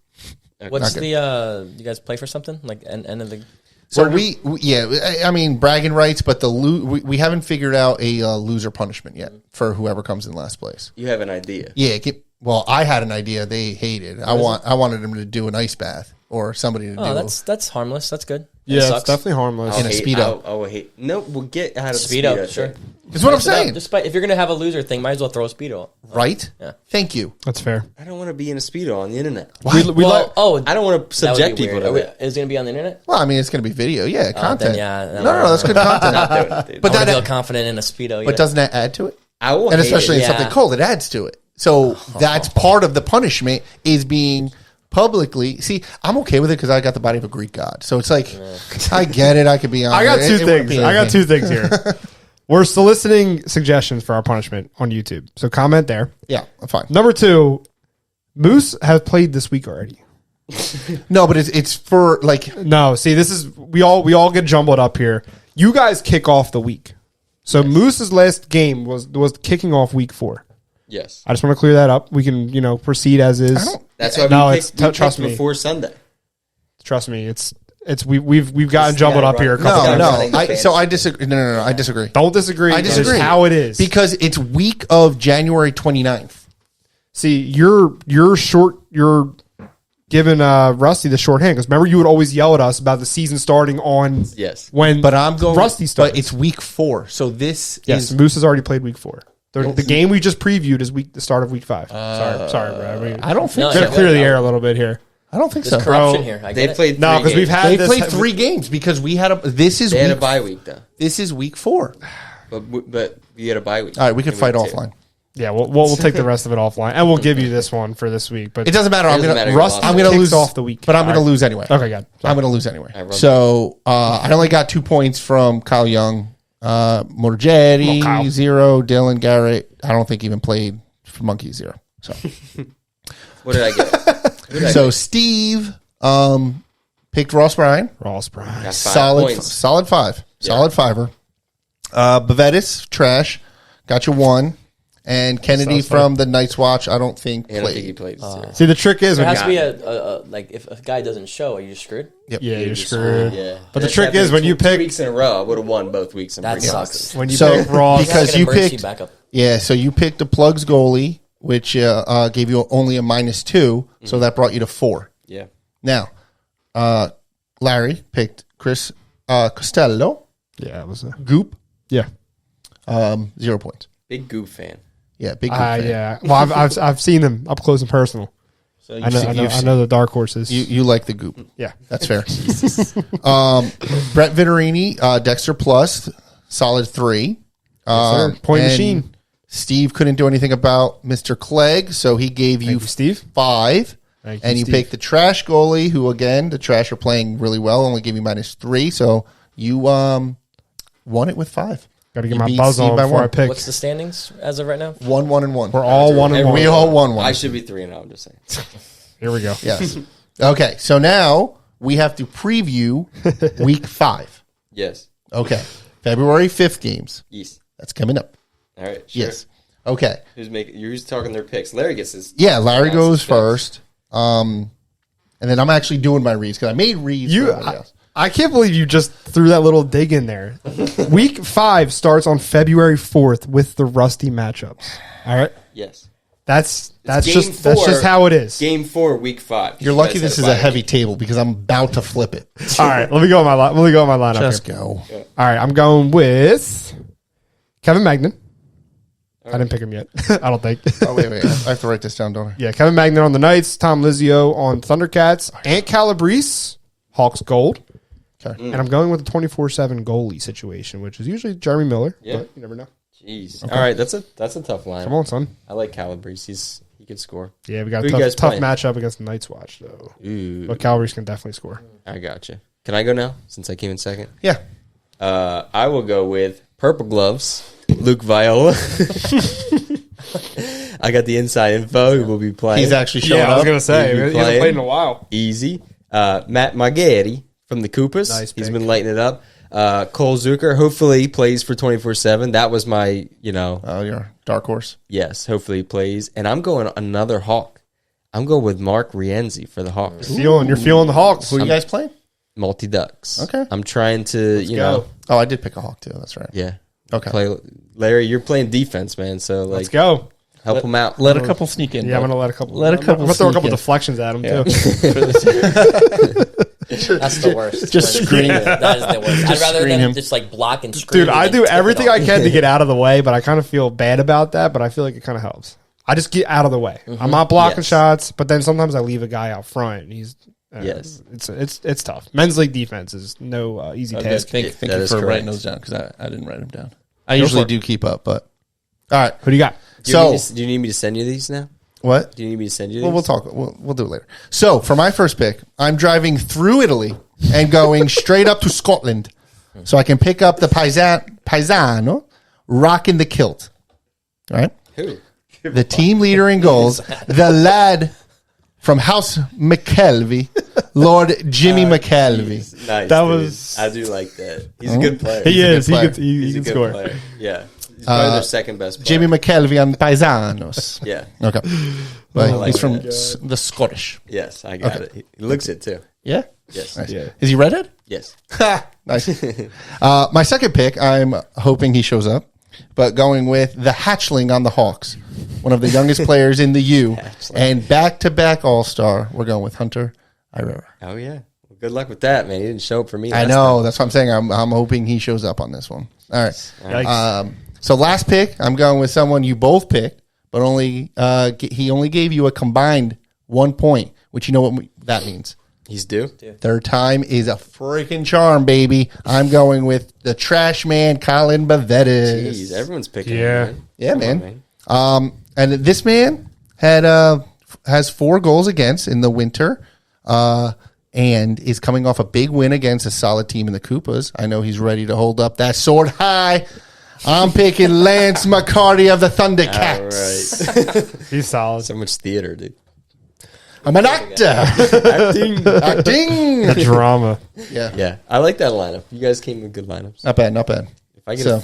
D: What's
C: Not
D: the you guys play for something like end of the?
C: So I mean, bragging rights, but we haven't figured out a loser punishment yet for whoever comes in last place.
A: You have an idea.
C: Yeah. Well, I had an idea they hated. I wanted them to do an ice bath or somebody to do.
D: Oh, that's harmless. That's good.
B: Yeah, it's definitely harmless.
C: In a Speedo.
A: I'll hate. No, we'll get out of the
D: Speedo,
A: Speedo.
D: sure.
C: That's what I'm saying.
D: If you're gonna have a loser thing, might as well throw a Speedo.
C: Right?
D: Yeah.
C: Thank you.
B: That's fair.
A: I don't want to be in a Speedo on the internet.
B: We like,
A: I don't want to subject people to that.
D: Is it gonna be on the internet?
C: Well, I mean, it's going to be video. Yeah, content.
D: Then, yeah,
C: No, that's good content.
A: Not doing it, dude.
C: But
D: I don't feel
C: that,
D: confident in a Speedo.
C: but doesn't that add to it?
A: I will
C: And
A: hate
C: especially
A: it.
C: in something cold, it adds to it. So that's part of the punishment is being publicly. See, I'm okay with it because I got the body of a Greek god. So it's like, I get it. I could be on.
B: I got
C: it.
B: two
C: It wouldn't
B: things.
C: be
B: I got
C: anything.
B: 2 things here. We're soliciting suggestions for our punishment on YouTube. So comment there.
C: Yeah, I'm fine.
B: Number 2, Moose has played this week already.
C: No, but it's for like.
B: No, see, this is we all get jumbled up here. You guys kick off the week. So Moose's last game was kicking off week 4.
A: Yes.
B: I just want to clear that up. We can, proceed as is.
A: That's why
B: No,
A: we
B: it's-
A: picked
B: trust me.
A: before Sunday.
B: Trust me, it's we've gotten jumbled up here a couple
C: No,
B: times.
C: no. I disagree. No. I disagree.
B: Don't disagree.
C: I disagree.
B: It's how it is.
C: Because it's week of January 29th.
B: See, you're giving Rusty the shorthand because remember you would always yell at us about the season starting on
A: Yes.
B: when
C: But I'm going.
B: Rusty starts.
C: But it's week 4. So this
B: Yes,
C: is.
B: Moose has already played week 4. The game we just previewed is the start of week 5. Sorry, Brad.
C: I don't think
D: No,
C: so.
B: Gotta clear the air a little bit here.
C: I don't think so.
D: There's corruption
B: Bro,
D: here. I
A: They
D: get it.
A: played
B: No,
A: three
B: because we've
A: games.
B: had
C: They
B: this.
C: played 3 games because we had a. This is
A: They had a
C: week.
A: bye week, though.
C: This is week 4.
A: But you had a bye week.
C: All right, we could
A: in
C: fight
A: week 2.
C: offline.
B: Yeah, we'll take the rest of it offline, and we'll give you this one for this week. But
C: It doesn't matter.
A: It
C: I'm
A: doesn't
C: gonna
A: matter. You
C: Rust.
A: lost.
C: I'm gonna
B: Kicks
C: lose
B: off the week.
C: but I'm gonna
B: All right.
C: lose anyway.
B: Okay, God.
C: I'm gonna lose anyway.
A: run
C: So I only got 2 points from Kyle Young, Morgetti,
B: Kyle.
C: 0, Dylan Garrett. I don't think even played for Monkey 0. So
A: What did I get?
C: so Steve picked Ross Bryan.
B: Ross Bryan.
A: Got 5
C: Solid
A: points.
C: solid 5. Solid 5er. Bavetis, trash. Got you 1. And Kennedy
B: Sounds fun.
C: from the Night's Watch, I don't think
A: I don't think he
C: played.
A: played. this year.
B: See, the trick is
D: There
B: when
D: has
B: you,
D: to be a like if a guy doesn't show, are you just screwed?
C: Yep.
B: yeah, you're
A: Just-
B: screwed.
A: Yeah.
B: But the
A: That
B: trick is
A: happened
B: when you
A: 2
B: pick
A: weeks in a row, I would have won both weeks. I'm
D: That
A: pretty
D: sucks.
A: positive.
B: when you
C: So-
B: pick Ross.
C: because
D: Like an
C: you
D: emergency
C: picked-
D: backup.
C: Yeah, so you picked the plugs goalie, which gave you only a -2, so that brought you to 4.
A: Yeah.
C: Now, Larry picked Chris Costello,
B: Yeah, it was
C: Goop,
B: yeah.
C: 0 points.
A: Big Goop fan.
C: Yeah, big Goop fan.
B: Yeah. Well, I've seen them up close and personal.
C: So
B: I know the dark horses.
C: You like the Goop.
B: yeah.
C: That's fair. Brett Vittorini, Dexter Plus, solid 3.
B: sir. Point
C: and
B: machine.
C: Steve couldn't do anything about Mr. Clegg, so he gave you
B: Thank you, Steve.
C: 5.
B: Thank you,
C: And you
B: Steve.
C: picked the trash goalie, who again, the trash are playing really well, only gave you -3. So you won it with 5.
B: Got to get
C: You
B: my
C: beat
B: buzz
C: Steve
B: on
C: by
B: before
C: 1.
B: I pick.
D: What's the standings as of right now?
C: 1, 1, 1.
B: We're all 1 and 1.
C: We all won 1.
A: I should be 3-0. I'm just saying.
B: Here we go.
C: Yes. Okay, so now we have to preview week 5.
A: Yes.
C: Okay. February 5th games.
A: East.
C: That's coming up.
A: All right. Sure.
C: Yes. Okay.
A: Who's talking their picks? Larry gets his.
C: Yeah, Larry
A: announce
C: goes
A: his picks.
C: first. And then I'm actually doing my reads because I made reads for everybody else.
B: I can't believe you just threw that little dig in there. Week 5 starts on February 4th with the Rusty matchups. All right,
A: Yes.
B: that's
A: game
B: just
A: 4.
B: how it is.
A: Game 4, week 5.
C: You're
A: You
C: lucky
A: guys
C: this
A: had
C: is a
A: bye
C: heavy
A: week.
C: table because I'm about to flip it.
B: All right, let me go on my lineup
C: Just
B: here.
C: go.
B: All right, I'm going with Kevin Magnan. I didn't pick him yet. I don't think.
C: Oh, wait. I have to write this down, don't I?
B: Yeah, Kevin Magnan on the Knights, Tom Lizio on Thundercats, Ant Calabrese, Hawks Gold.
C: Okay.
B: And I'm going with the 24/7 goalie situation, which is usually Jeremy Miller,
A: Yeah.
B: but you never know.
A: Jeez. All right, that's a tough line.
B: Come on, son.
A: I like Calabrese. He can score.
B: Yeah, we got
A: Who you
B: a
A: guys
B: tough
A: playing?
B: matchup against the Knights watch, though.
A: Ooh.
B: But Calabrese can definitely score.
A: I got you. Can I go now since I came in second?
C: Yeah.
A: I will go with Purple Gloves, Luke Viola. I got the inside info. Who will be playing?
C: He's actually showing up.
B: gonna say
A: He'll be
B: he hasn't
A: playing.
B: played in a while.
A: Easy. Matt Marghetti from the Koopas.
B: Nice
A: He's
B: pick.
A: been lighting it up. Cole Zucker, hopefully he plays for 24/7. That was my,
C: Oh, your dark horse.
A: yes, hopefully he plays. And I'm going another Hawk. I'm going with Mark Rienzi for the Hawks.
B: You're feeling the Hawks.
C: Who are you guys playing?
A: Multi Ducks.
C: Okay.
A: I'm trying to, you know.
C: Oh, I did pick a Hawk too. That's right.
A: Yeah.
C: Okay.
A: Larry, you're playing defense, man. So,
B: Let's
A: like,
B: go.
A: help him out.
C: Let a couple sneak in.
B: Yeah, I'm
C: bud.
B: gonna let a couple.
C: Let a couple
B: I'm gonna throw a
C: sneak
B: couple
C: in.
B: deflections at him
C: Yeah.
B: too.
D: That's the worst.
C: Just screen it.
D: That is the worst. I'd rather
C: screen
D: them
C: him.
D: just like block and screen.
B: Dude, I do everything I can to get out of the way, but I kind of feel bad about that. But I feel like it kind of helps. I just get out of the way. I'm not blocking
A: Yes.
B: shots, but then sometimes I leave a guy out front, and he's
A: Yes.
B: it's tough. Men's league defense is no easy task.
C: Thank
A: That
C: you
A: is
C: for
A: correct.
C: writing those down because I didn't write them down. I usually do keep up, but all right.
B: Who do you got?
A: Do you need me to send you these now?
C: What?
A: Do you need me to send you these?
C: Well, we'll talk. We'll do it later. So for my first pick, I'm driving through Italy and going straight up to Scotland, so I can pick up the paisano rocking the kilt. All right.
A: Who?
C: The team leader in goals, the lad from House McKelvey, Lord Jimmy McKelvey.
A: Nice.
B: That
A: dude.
B: was-
A: I do like that. He's a good player.
B: He is. He
C: player.
B: can, he
A: He's a
B: can
A: good
B: score.
A: player. Yeah. He's probably their second best player.
C: Jimmy McKelvey on Paisanos.
A: Yeah.
C: Okay. But
A: like
C: he's from
A: that.
C: the Scottish.
A: Yes, I got it. He looks it too.
C: Yeah?
A: Yes.
C: Nice.
B: Yeah.
C: Is he redhead?
A: Yes.
C: Nice. My second pick, I'm hoping he shows up, but going with the hatchling on the Hawks, one of the youngest players in the U, and back-to-back All-Star. We're going with Hunter Irera.
A: Oh yeah. Well, good luck with that, man. He didn't show up for me.
C: I
A: last
C: know.
A: time.
C: I'm saying. I'm hoping he shows up on this one. All right.
B: Yikes.
C: So last pick, I'm going with someone you both picked, but he only gave you a combined 1 point, which you know what that means.
A: He's due.
C: Third time is a freaking charm, baby. I'm going with the trash man, Colin Bavettis.
A: Jeez, everyone's picking.
B: Yeah.
A: him,
C: Yeah,
A: Come on,
C: man. And this man has 4 goals against in the winter, and is coming off a big win against a solid team in the Koopas. I know he's ready to hold up that sword high. I'm picking Lance McCarty of the
A: All
C: Thundercats.
A: right.
B: He's solid.
A: So much theater, dude.
C: I'm an actor. Acting.
B: The drama.
C: Yeah.
A: Yeah, I like that lineup. You guys came with good lineups.
C: Not bad. Not bad.
A: If I get,
C: So-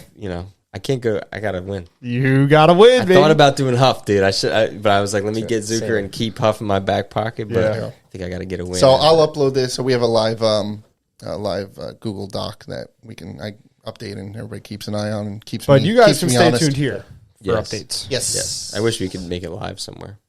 A: I can't go. I gotta win.
B: You gotta win,
A: I
B: baby.
A: thought about doing Huff, dude. But I was like, let me get Zucker and keep Huff in my back pocket. But
B: Yeah.
A: I think I gotta get a win.
C: So I'll upload this. So we have a live Google Doc that I update and everybody keeps an eye on and keeps.
B: But
C: me,
B: you guys
C: keeps
B: can
C: me
B: stay
C: honest.
B: tuned here for
A: Yes.
B: updates.
C: Yes.
A: Yes, I wish we could make it live somewhere.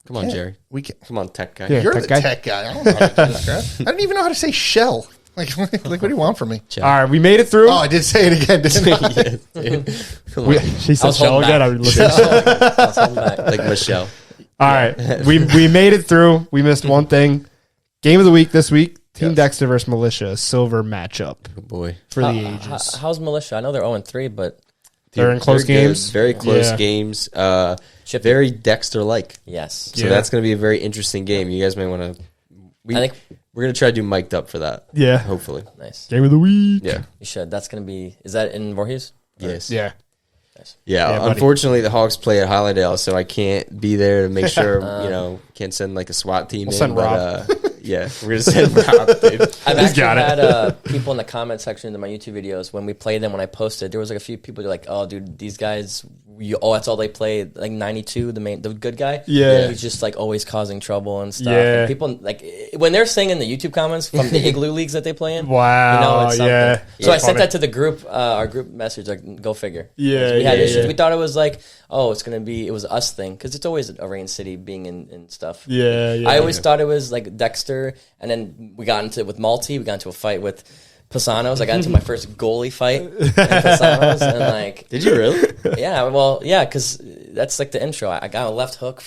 A: Come on,
C: Yeah,
A: Jerry.
C: we can.
A: Come on, tech guy.
B: Yeah.
C: You're
B: Tech
C: the
B: guy.
C: tech guy. I don't know how to do this crap. I don't even know how to say shell. Like what do you want from me?
B: All right, we made it through.
C: Oh, I did say it again, didn't I?
A: Yes, dude. Come on.
B: She said
D: was
B: shell
D: holding
B: again.
D: back.
B: I would listen.
D: I was holding back.
A: Like Michelle.
B: All right, we made it through. We missed one thing. Game of the week this week: Team
C: Yes.
B: Dexter versus Militia, silver matchup
A: Oh boy.
B: for the ages.
D: How's Militia? I know they're 0-3, but
B: They're in close
A: good.
B: games.
A: Very close
B: Yeah.
A: games.
D: Chippy.
A: Very Dexter-like.
D: yes.
A: So
B: Yeah.
A: that's going to be a very interesting game. You guys may want to.
D: I think
A: We're going to try to do mic'd up for that.
B: Yeah.
A: Hopefully.
D: nice.
B: Game of the week.
A: Yeah.
D: You should. That's going to be. Is that in Voorhees?
A: Yes.
B: Yeah.
A: Yeah,
B: buddy.
A: unfortunately, the Hawks play at Hollydale, so I can't be there to make sure, can't send like a SWAT team in.
B: send
A: but,
B: Rob.
A: yeah, we're going to send Rob, dude.
D: I've
B: He's
D: actually
B: got it.
D: had people in the comment section of my YouTube videos when we played them. When I posted, there was like a few people who were like, "Oh, dude, these guys, that's all they play." Like 92, the good guy.
B: Yeah.
D: he's just like always causing trouble and stuff.
B: Yeah.
D: And people like when they're saying in the YouTube comments from the igloo leagues that they play in.
B: Wow,
D: it's something.
B: yeah.
D: So I
B: That's
D: sent
B: funny.
D: that to the group, our group message. Like, go figure.
B: Yeah,
D: we had
B: yeah,
D: issues.
B: yeah.
D: We thought it was like, oh, it's gonna be. It was us thing because it's always a Rain City being in stuff.
B: Yeah, yeah.
D: I always thought it was like Dexter, and then we got into with Malty. We got into a fight with Pisanos. I got into my first goalie fight with Pisanos, and like,
A: Did you really?
D: yeah, well, yeah, because that's like the intro. I got a left hook,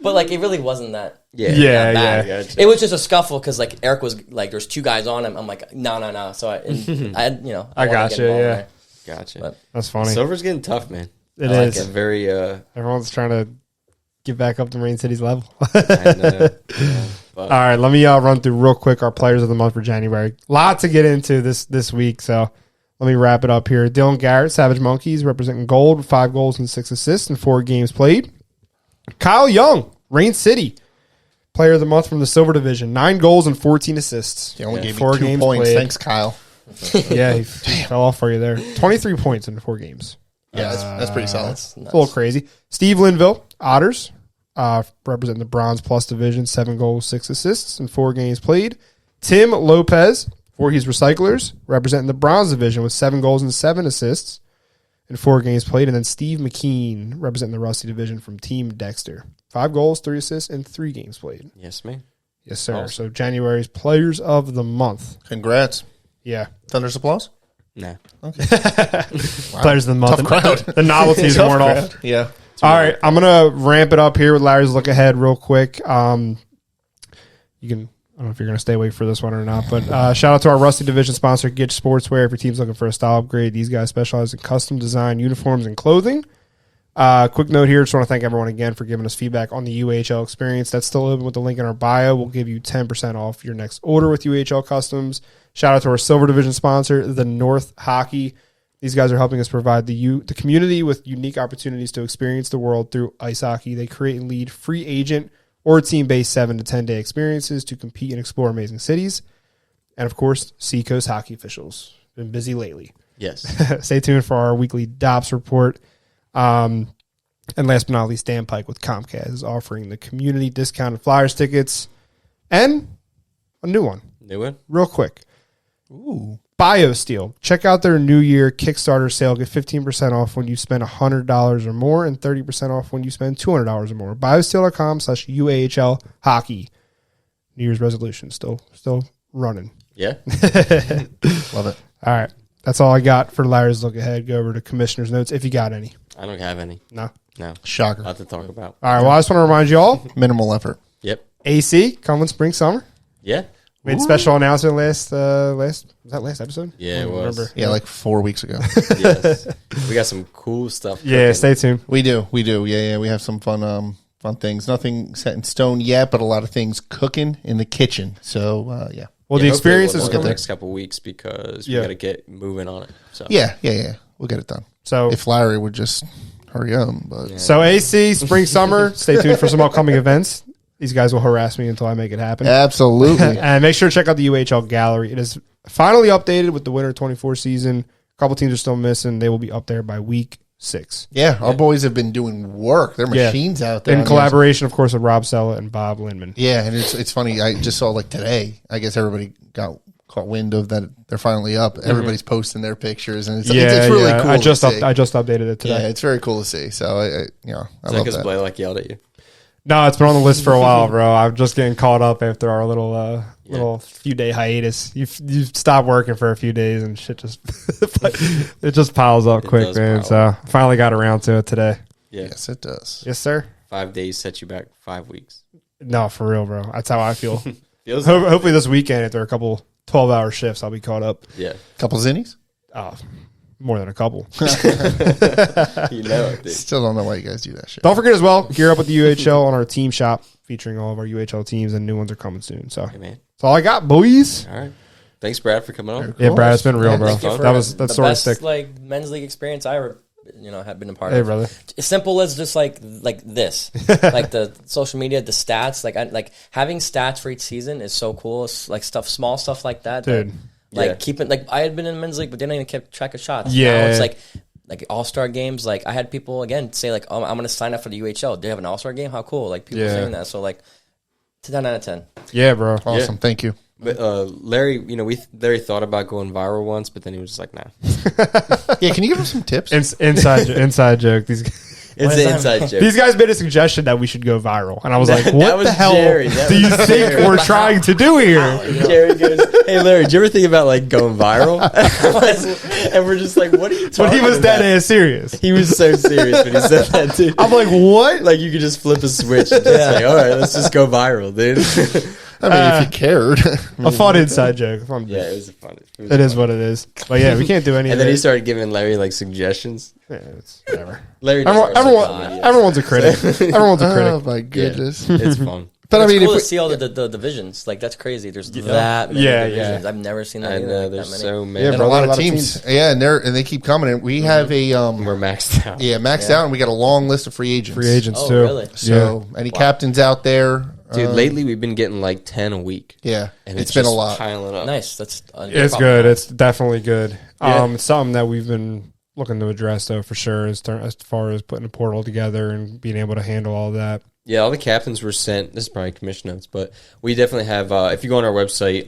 D: but like it really wasn't that.
A: Yeah.
B: Yeah,
D: bad.
B: yeah.
A: Gotcha.
D: It was just a scuffle because like Eric was like, there's 2 guys on him. I'm like, no. So I I
B: I
D: wanted to
B: gotcha,
D: get involved
B: yeah.
D: there.
A: Gotcha.
D: But-
B: That's funny.
A: Silver's getting tough, man.
B: It
A: I
B: is.
A: like it. Very,
B: Everyone's trying to get back up to Rain City's level.
A: I know. Yeah, but
B: All right, let me run through real quick our players of the month for January. Lot to get into this week, so let me wrap it up here. Dylan Garrett, Savage Monkeys, representing gold, with 5 goals and 6 assists in 4 games played. Kyle Young, Rain City, player of the month from the Silver Division, 9 goals and 14 assists.
C: He only gave me
B: 4
C: 2
B: games
C: points.
B: played.
C: Thanks, Kyle.
B: Yeah, he fell off for you there. 23 points in 4 games.
C: Yeah, that's pretty solid.
B: It's a little crazy. Steve Linville, Otters, representing the Bronze Plus Division, 7 goals, 6 assists in 4 games played. Tim Lopez, Voorhees Recyclers, representing the Bronze Division with 7 goals and 7 assists in 4 games played. And then Steve McKean, representing the Rusty Division from Team Dexter. 5 goals, 3 assists, and 3 games played.
A: Yes, man.
B: Yes, sir.
A: Awesome.
B: So January's Players of the Month.
C: Congrats.
B: Yeah.
C: Thunder's applause.
A: Nah.
B: Players of the Month.
C: Tough crowd.
B: The novelty is worn off.
C: Yeah.
B: All right, I'm gonna ramp it up here with Larry's look ahead real quick. You can, I don't know if you're gonna stay awake for this one or not, but shout out to our Rusty Division sponsor, Gitch Sportswear. If your team's looking for a style upgrade, these guys specialize in custom design uniforms and clothing. Quick note here, just want to thank everyone again for giving us feedback on the UAHL experience. That's still open with the link in our bio. We'll give you 10% off your next order with UAHL Customs. Shout out to our Silver Division sponsor, the North Hockey. These guys are helping us provide the community with unique opportunities to experience the world through ice hockey. They create and lead free agent or team-based 7 to 10-day experiences to compete and explore amazing cities. And, of course, Seacoast Hockey Officials. Been busy lately.
A: Yes.
B: Stay tuned for our weekly DOPS report. And last but not least, Dan Pike with Comcast is offering the community discounted Flyers tickets and a new one.
A: New one?
B: Real quick.
C: Ooh.
B: BioSteel. Check out their New Year Kickstarter sale. Get 15% off when you spend $100 or more and 30% off when you spend $200 or more. BioSteel.com/UAHL hockey. New Year's resolution still running.
A: Yeah.
C: Love it.
B: All right. That's all I got for Larry's look ahead. Go over to Commissioner's Notes if you got any.
A: I don't have any.
B: No.
C: Shocker.
A: Lot to talk about.
B: All right. Well, I just want to remind you all,
C: Minimal effort.
A: Yep.
B: AC coming spring, summer.
A: Yeah.
B: Made a special announcement last was that last episode?
A: Yeah,
B: I
A: it
B: don't
A: was.
B: remember.
C: Yeah, like 4 weeks ago.
A: Yes. We got some cool stuff.
B: Yeah,
A: cooking.
B: stay tuned.
C: We do. Yeah. We have some fun things. Nothing set in stone yet, but a lot of things cooking in the kitchen. So, yeah.
B: Well,
A: Yeah,
B: the experience
A: hopefully
B: is
A: we'll know in the
B: coming.
A: next couple weeks because we
B: Yeah.
A: got to get moving on it. So
C: Yeah. We'll get it done.
B: So
C: If Larry would just hurry up. But
B: So AC, spring, summer, stay tuned for some upcoming events. These guys will harass me until I make it happen.
C: absolutely.
B: And make sure to check out the UHL gallery. It is finally updated with the winter 24 season. A couple teams are still missing. They will be up there by week 6.
C: Yeah, our boys have been doing work. Their
B: Yeah.
C: machines out there.
B: In
C: on the
B: collaboration, of course, with Rob Sella and Bob Lindman.
C: Yeah, and it's funny. I just saw like today. I guess everybody got caught wind of that. They're finally up. Everybody's posting their pictures, and it's really cool.
B: I just
C: to see.
B: I just updated it today.
C: Yeah, it's very cool to see. So I
A: is
C: love
A: that because
C: that.
A: Blake yelled at you?
B: No, it's been on the list for a while, bro. I'm just getting caught up after our little few day hiatus. You stop working for a few days and shit just it just piles up quick,
A: does
B: man.
A: pile
B: So I finally got around to it today.
A: Yeah.
C: Yes, it does.
B: Yes, sir.
A: 5 days set you back 5 weeks.
B: No, for real, bro. That's how I feel.
A: Feels
B: Hopefully this weekend, after a couple 12-hour shifts, I'll be caught up.
A: Yeah.
C: Couple zinnies.
B: More than a couple.
A: You know it, dude.
C: Still don't know why you guys do that shit.
B: Don't forget as well, gear up with the UHL on our team shop featuring all of our UHL teams, and new ones are coming soon. So
A: Hey, man.
B: that's all I got, boys.
A: All right. Thanks, Brad, for coming on.
B: Yeah, Brad, it's been real,
C: Yeah,
B: bro.
C: thank
D: you for
B: That's
D: the
B: sort of
D: best
B: stick.
D: like men's league experience I ever have been a part
B: Hey,
D: of.
B: brother.
D: As simple as just like this, like the social media, the stats, like having stats for each season is so cool. It's like small stuff like that,
B: Dude.
D: Like
A: Yeah.
D: keeping like I had been in men's league, but didn't even keep track of shots.
B: Yeah.
D: now it's like all-star games. Like I had people again say like, "Oh, I'm going to sign up for the UHL. They have an all-star game. How cool!" Like people
B: Yeah.
D: saying that. So like 10 out of 10.
B: Yeah, bro.
C: Awesome. Thank you.
A: But Larry, Larry thought about going viral once, but then he was just like, nah.
C: Yeah, can you give us some tips?
B: Inside joke.
A: It's
D: is
A: an
D: that?
A: inside joke.
B: These guys made a suggestion that we should go viral, and I was like, "What
A: was
B: the hell
A: Jerry. That
B: do you
A: was
B: think
A: Jerry.
B: we're trying to do here?"
A: Jerry goes, "Hey Larry, did you ever think about like going viral?" And we're just like, "What are you talking
B: But he was
A: about?"
B: dead ass serious.
A: He was so serious when he said that, dude.
B: I'm like, "What?"
A: Like you could just flip a switch and just say, "All right, let's just go viral, dude."
C: I mean, if you cared.
B: A fun inside joke.
A: Yeah, it was fun.
B: It is what it is. But yeah, we can't do any
A: And
B: of
A: then he
B: it.
A: started giving Larry like suggestions.
B: Yeah, it's whatever.
A: Larry, does
B: Everyone's a critic. Everyone's a critic.
C: Oh my goodness.
A: It's fun.
C: But I
D: It's
C: mean,
D: cool
C: if
D: to see all the divisions. Like that's crazy. There's that many
B: Yeah,
D: divisions.
B: yeah.
D: I've never seen that.
A: I
D: either,
A: know
D: like,
A: there's
D: that many.
A: so many.
B: Yeah,
C: and
B: bro.
C: a lot
B: a lot
C: of
B: of
C: teams.
B: teams.
C: Yeah, and they keep coming. And we have a
A: We're maxed out.
C: maxed out, and we got a long list of free agents.
B: Free agents
D: Oh,
B: too.
D: really?
C: So any captains out there,
A: Dude, lately we've been getting like 10 a week.
C: yeah,
A: And
C: it's been a
A: just
C: lot.
A: piling up.
D: Nice. That's
B: It's good. It's definitely good.
A: Yeah.
B: It's something that we've been looking to address though for sure as far as putting a portal together and being able to handle all that.
A: Yeah, all the captains were sent. This is probably commission notes, but we definitely have. If you go on our website,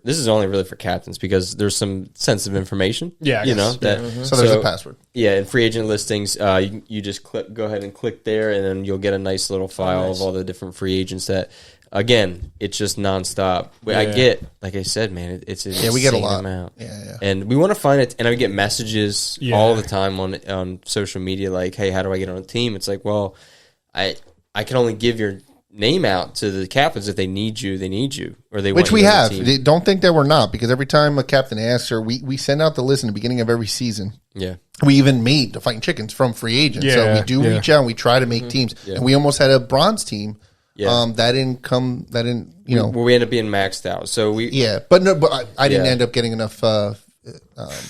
A: this is only really for captains because there's some sensitive information.
B: Yeah,
A: you know that.
C: So there's a password.
A: Yeah, in free agent listings, you just go ahead and click there, and then you'll get a nice little file of all the different free agents that. Again, it's just nonstop. I get, like I said, man, it's an
C: we get a
A: insane
C: lot.
A: amount.
C: Yeah.
A: And we want to find it, and I get messages all the time on social media, like, "Hey, how do I get on a team?" It's like, well, I can only give your name out to the captains if they need you, or they
C: Which
A: want
C: we
A: you on
C: have.
A: the team.
C: Don't think that we're not, because every time a captain asks her, we send out the list in the beginning of every season.
A: Yeah,
C: We even made the Fighting Chickens from free agents. So we do reach out and we try to make teams. And we almost had a bronze team. That didn't,
A: well, we end up being maxed out. So
C: but I didn't end up getting enough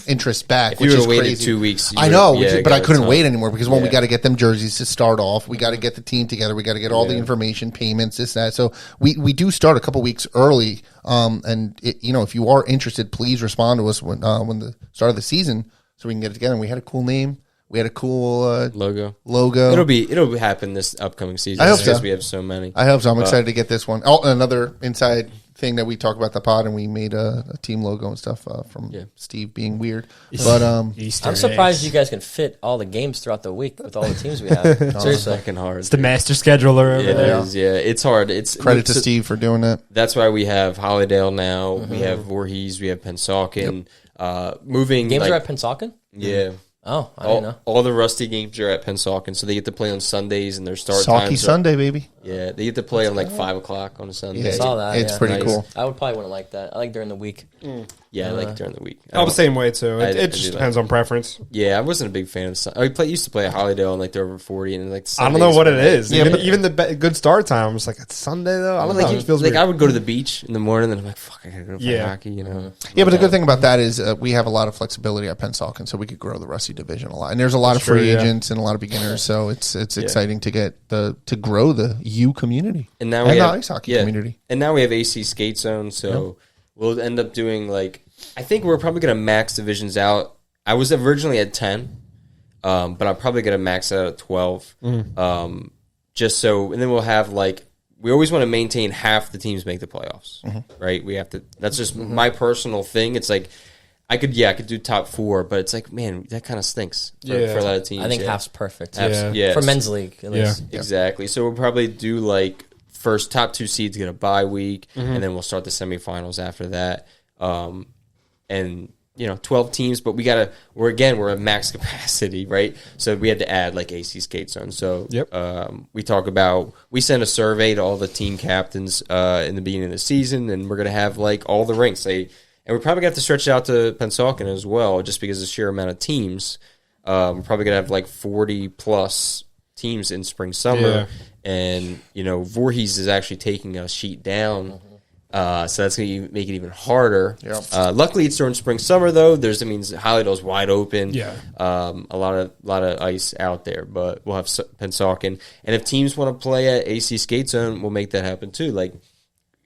C: interest back,
A: if
C: which
A: you
C: is
A: would have waited
C: crazy.
A: 2 weeks,
C: I know, but I
A: got a
C: couldn't
A: ton.
C: wait anymore because we
A: Yeah.
C: got to get them jerseys to start off. We got to get the team together. We got to get all the information, payments, this, that. So we do start a couple weeks early. And if you are interested, please respond to us when the start of the season so we can get it together. And we had a cool name. We had a cool
A: logo.
C: logo.
A: It'll happen this upcoming season.
C: I hope
A: because
C: so.
A: we have so many.
C: I hope so. I'm excited to get this one. Oh, another inside thing that we talk about the pod, and we made a team logo and stuff from Steve being weird. But
B: Easter
D: I'm surprised
B: eggs.
D: you guys can fit all the games throughout the week with all the teams we have. Seriously.
A: Fucking hard.
B: It's the master scheduler over
A: It
B: there.
A: is, yeah. It's hard. It's
C: credit to Steve for doing that.
A: That's why we have Hollydale now. We have Voorhees. We have Pennsauken. Moving
D: Games
A: like,
D: are at Pennsauken?
A: Yeah.
D: Oh, I didn't know.
A: All the Rusty games are at Pennsauken, so they get to play on Sundays, and their start
C: Salky
A: times.
C: Sunday, baby.
A: Yeah, they get to play on like 5 o'clock on a Sunday.
C: Yeah,
D: I saw that.
C: it's
D: yeah.
C: pretty
A: Nice.
C: cool.
D: I wouldn't like that. I like during the week.
A: Yeah, I like during the week.
B: I'm the same way too.
A: I
B: It
A: do
B: just
A: that.
B: depends on preference.
A: Yeah, I wasn't a big fan of. I used to play at Hollydale, and like they're over 40, and like
B: I don't know what it is.
C: Yeah,
B: Even the good start time, I'm just like, it's Sunday though. I don't know. It feels
A: like
B: weird.
A: I would go to the beach in the morning, and I'm like, fuck, I gotta go play
B: Yeah.
A: hockey. You know.
C: Yeah, but the good thing about that is we have a lot of flexibility at Pennsauken, so we could grow the Rusty division a lot. And there's a lot of free agents and a lot of beginners, so it's exciting to get to grow the U community
A: And now
C: and
A: we
C: the
A: have
C: ice hockey community.
A: And now we have AC Skate Zone, so we'll end up doing like I think we're probably gonna max divisions out. I was originally at 10, but I'm probably gonna max out at 12. Just so, and then we'll have like we always want to maintain half the teams make the playoffs, right? We have to. That's just my personal thing. It's like I could do top 4, but it's like man, that kind of stinks for a lot of teams.
D: I think half's perfect.
A: Yeah.
D: For men's league, at least.
A: Exactly. So we'll probably do like first top 2 seeds get a bye week, and then we'll start the semifinals after that. And 12 teams, but we're at max capacity, right? So we had to add like AC Skate Zone. So we send a survey to all the team captains in the beginning of the season, and we're gonna have like all the ranks. And we probably got to stretch it out to Pennsauken as well, just because of the sheer amount of teams. We're probably gonna have like 40 plus teams in spring summer, and Voorhees is actually taking a sheet down. So that's going to make it even harder.
C: Yep.
A: Luckily, it's during spring summer though. That means Hollydale's wide open.
B: Yeah.
A: A lot of ice out there, but we'll have Pennsauken. And if teams want to play at AC Skate Zone, we'll make that happen too. Like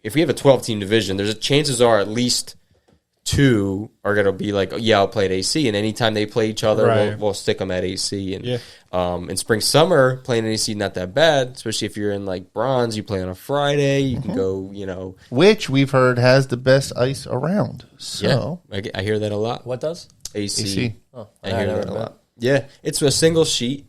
A: if we have a 12-team division, chances are at least 2 are going to be like, I'll play at AC. And anytime they play each other, we'll stick them at AC. And in spring, summer, playing at AC not that bad, especially if you're in like bronze, you play on a Friday, you can go,
C: Which we've heard has the best ice around. So
A: I hear that a lot.
D: What does?
A: AC.
D: Oh,
A: I hear that a lot. Yeah, it's a single sheet.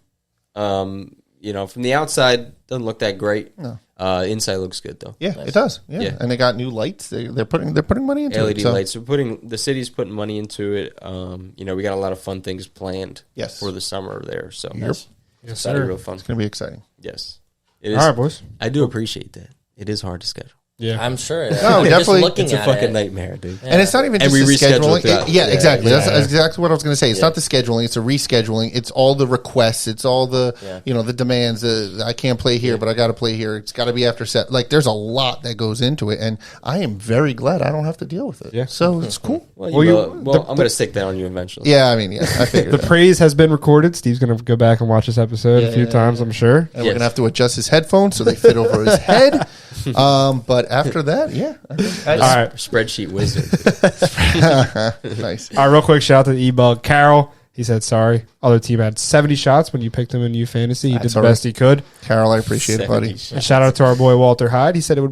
A: From the outside, doesn't look that great.
C: No.
A: Inside looks good though.
C: Yeah, it does. Yeah. And they got new lights. They're putting money into
A: LED
C: it. So.
A: lights. The city's putting money into it. We got a lot of fun things planned. For the summer there. So
B: Yes,
A: that'll be
B: sir.
A: real fun.
C: It's gonna be exciting.
A: Yes, it is.
B: All right, boys.
A: I do appreciate that. It is hard to schedule.
B: Yeah.
D: I'm sure.
C: No,
D: Just
C: definitely.
D: looking
A: It's a
D: at
A: fucking
D: it.
A: nightmare, dude.
C: And it's not even
A: And
C: just
A: we
C: the
A: reschedule
C: scheduling.
A: throughout.
C: Yeah, exactly.
B: Yeah.
C: That's exactly what I was going to say. It's not the scheduling; it's a rescheduling. It's all the requests. It's all the the demands. I can't play here, but I got to play here. It's got to be after set. Like there's a lot that goes into it, and I am very glad I don't have to deal with it.
B: Yeah.
C: So it's cool.
A: Well, I'm going to stick that on you eventually.
C: Yeah, I mean, I figured
B: The
C: that.
B: praise has been recorded. Steve's going to go back and watch this episode a few times, I'm sure.
C: And we're gonna have to adjust his headphones so they fit over his head. But after that,
B: All right.
A: Spreadsheet wizard.
C: nice.
B: All right, real quick shout out to the E-Bug. Carol, He said, sorry. Other team had 70 shots when you picked him in U Fantasy. He
C: That's
B: did the
C: all right.
B: best he could.
C: Carol, I appreciate it, buddy.
B: And shout out to our boy Walter Hyde. He said it would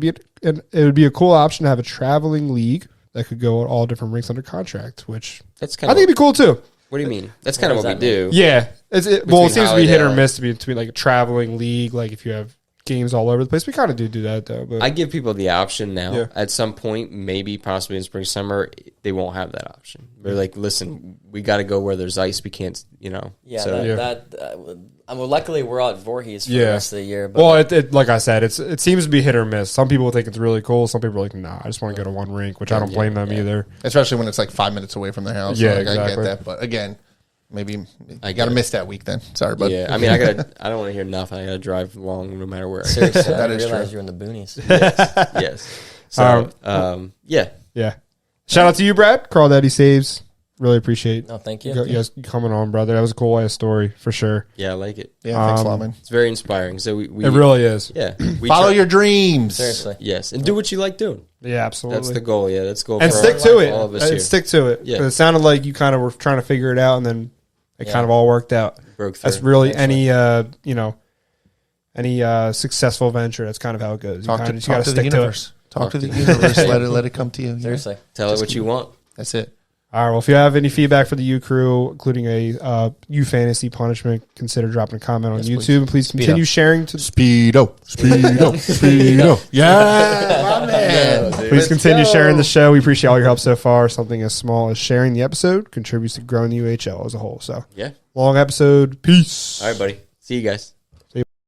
B: be a cool option to have a traveling league that could go at all different rinks under contract, which
A: That's
B: I
A: kind of.
B: think it'd be cool too.
A: What do you mean? That's kind of
D: What
A: what
D: does
A: we
D: that
A: do.
B: Yeah. Well, it seems to be hit or
A: Hollywood.
B: miss to be between like a traveling league. Like if you have games all over the place, we kind of do that though. But
A: I give people the option now.
B: Yeah.
A: At some point, maybe possibly in spring, summer, they won't have that option. They're like, listen, we got to go where there's ice. We can't,
D: Yeah,
A: So
D: well, luckily we're all at Voorhees for the
B: Yeah.
D: rest of the year. But
B: well, like I said, it seems to be hit or miss. Some people think it's really cool. Some people are like, nah, I just want to go to one rink, which I don't blame them either.
C: Especially when it's like 5 minutes away from their house.
B: Yeah,
C: I
B: exactly.
C: get that. But again, maybe you
A: I
C: got to
A: get it.
C: miss that week then. Sorry, bud.
A: yeah. I mean, I don't want to hear nothing. I got to drive long no matter where.
D: seriously, I
C: That
D: didn't
C: is
D: realize
C: true.
D: you're in the boonies.
A: Yes. So, yeah.
B: Yeah. Shout out to you, Brad. CrawDaddySaves. Really appreciate
D: No, thank you.
B: you guys coming on, brother. That was a cool ass story for sure.
A: Yeah, I like it.
C: Yeah, thanks, Lawman.
A: It's very inspiring. So we
B: It really is.
A: yeah. We
C: Follow
A: try-
C: your dreams.
D: Seriously.
A: Yes, and do what you like doing.
B: Yeah, absolutely.
A: That's the goal. Yeah, that's the goal.
B: And
A: for
B: stick
A: all-
B: to it.
A: All of us
B: And
A: here.
B: stick to it.
A: Yeah.
B: 'Cause it sounded like you kind of were trying to figure it out, and then it kind of all worked out.
A: Broke through.
B: That's really any successful venture. That's kind of how it goes.
C: Talk
B: you
C: to
B: gotta
C: the
B: stick to it.
C: universe. Talk to the universe. Let it come to you.
D: Seriously.
A: Tell it what you want.
C: That's it.
B: All right. Well, if you have any feedback for the U Crew, including a U Fantasy punishment, consider dropping a comment on YouTube. And please continue
C: up.
B: sharing to.
C: Speedo. Yeah, my man.
B: Please continue sharing the show. We appreciate all your help so far. Something as small as sharing the episode contributes to growing the UHL as a whole. So,
A: Yeah.
B: long episode. Peace.
A: All right, buddy. See you guys.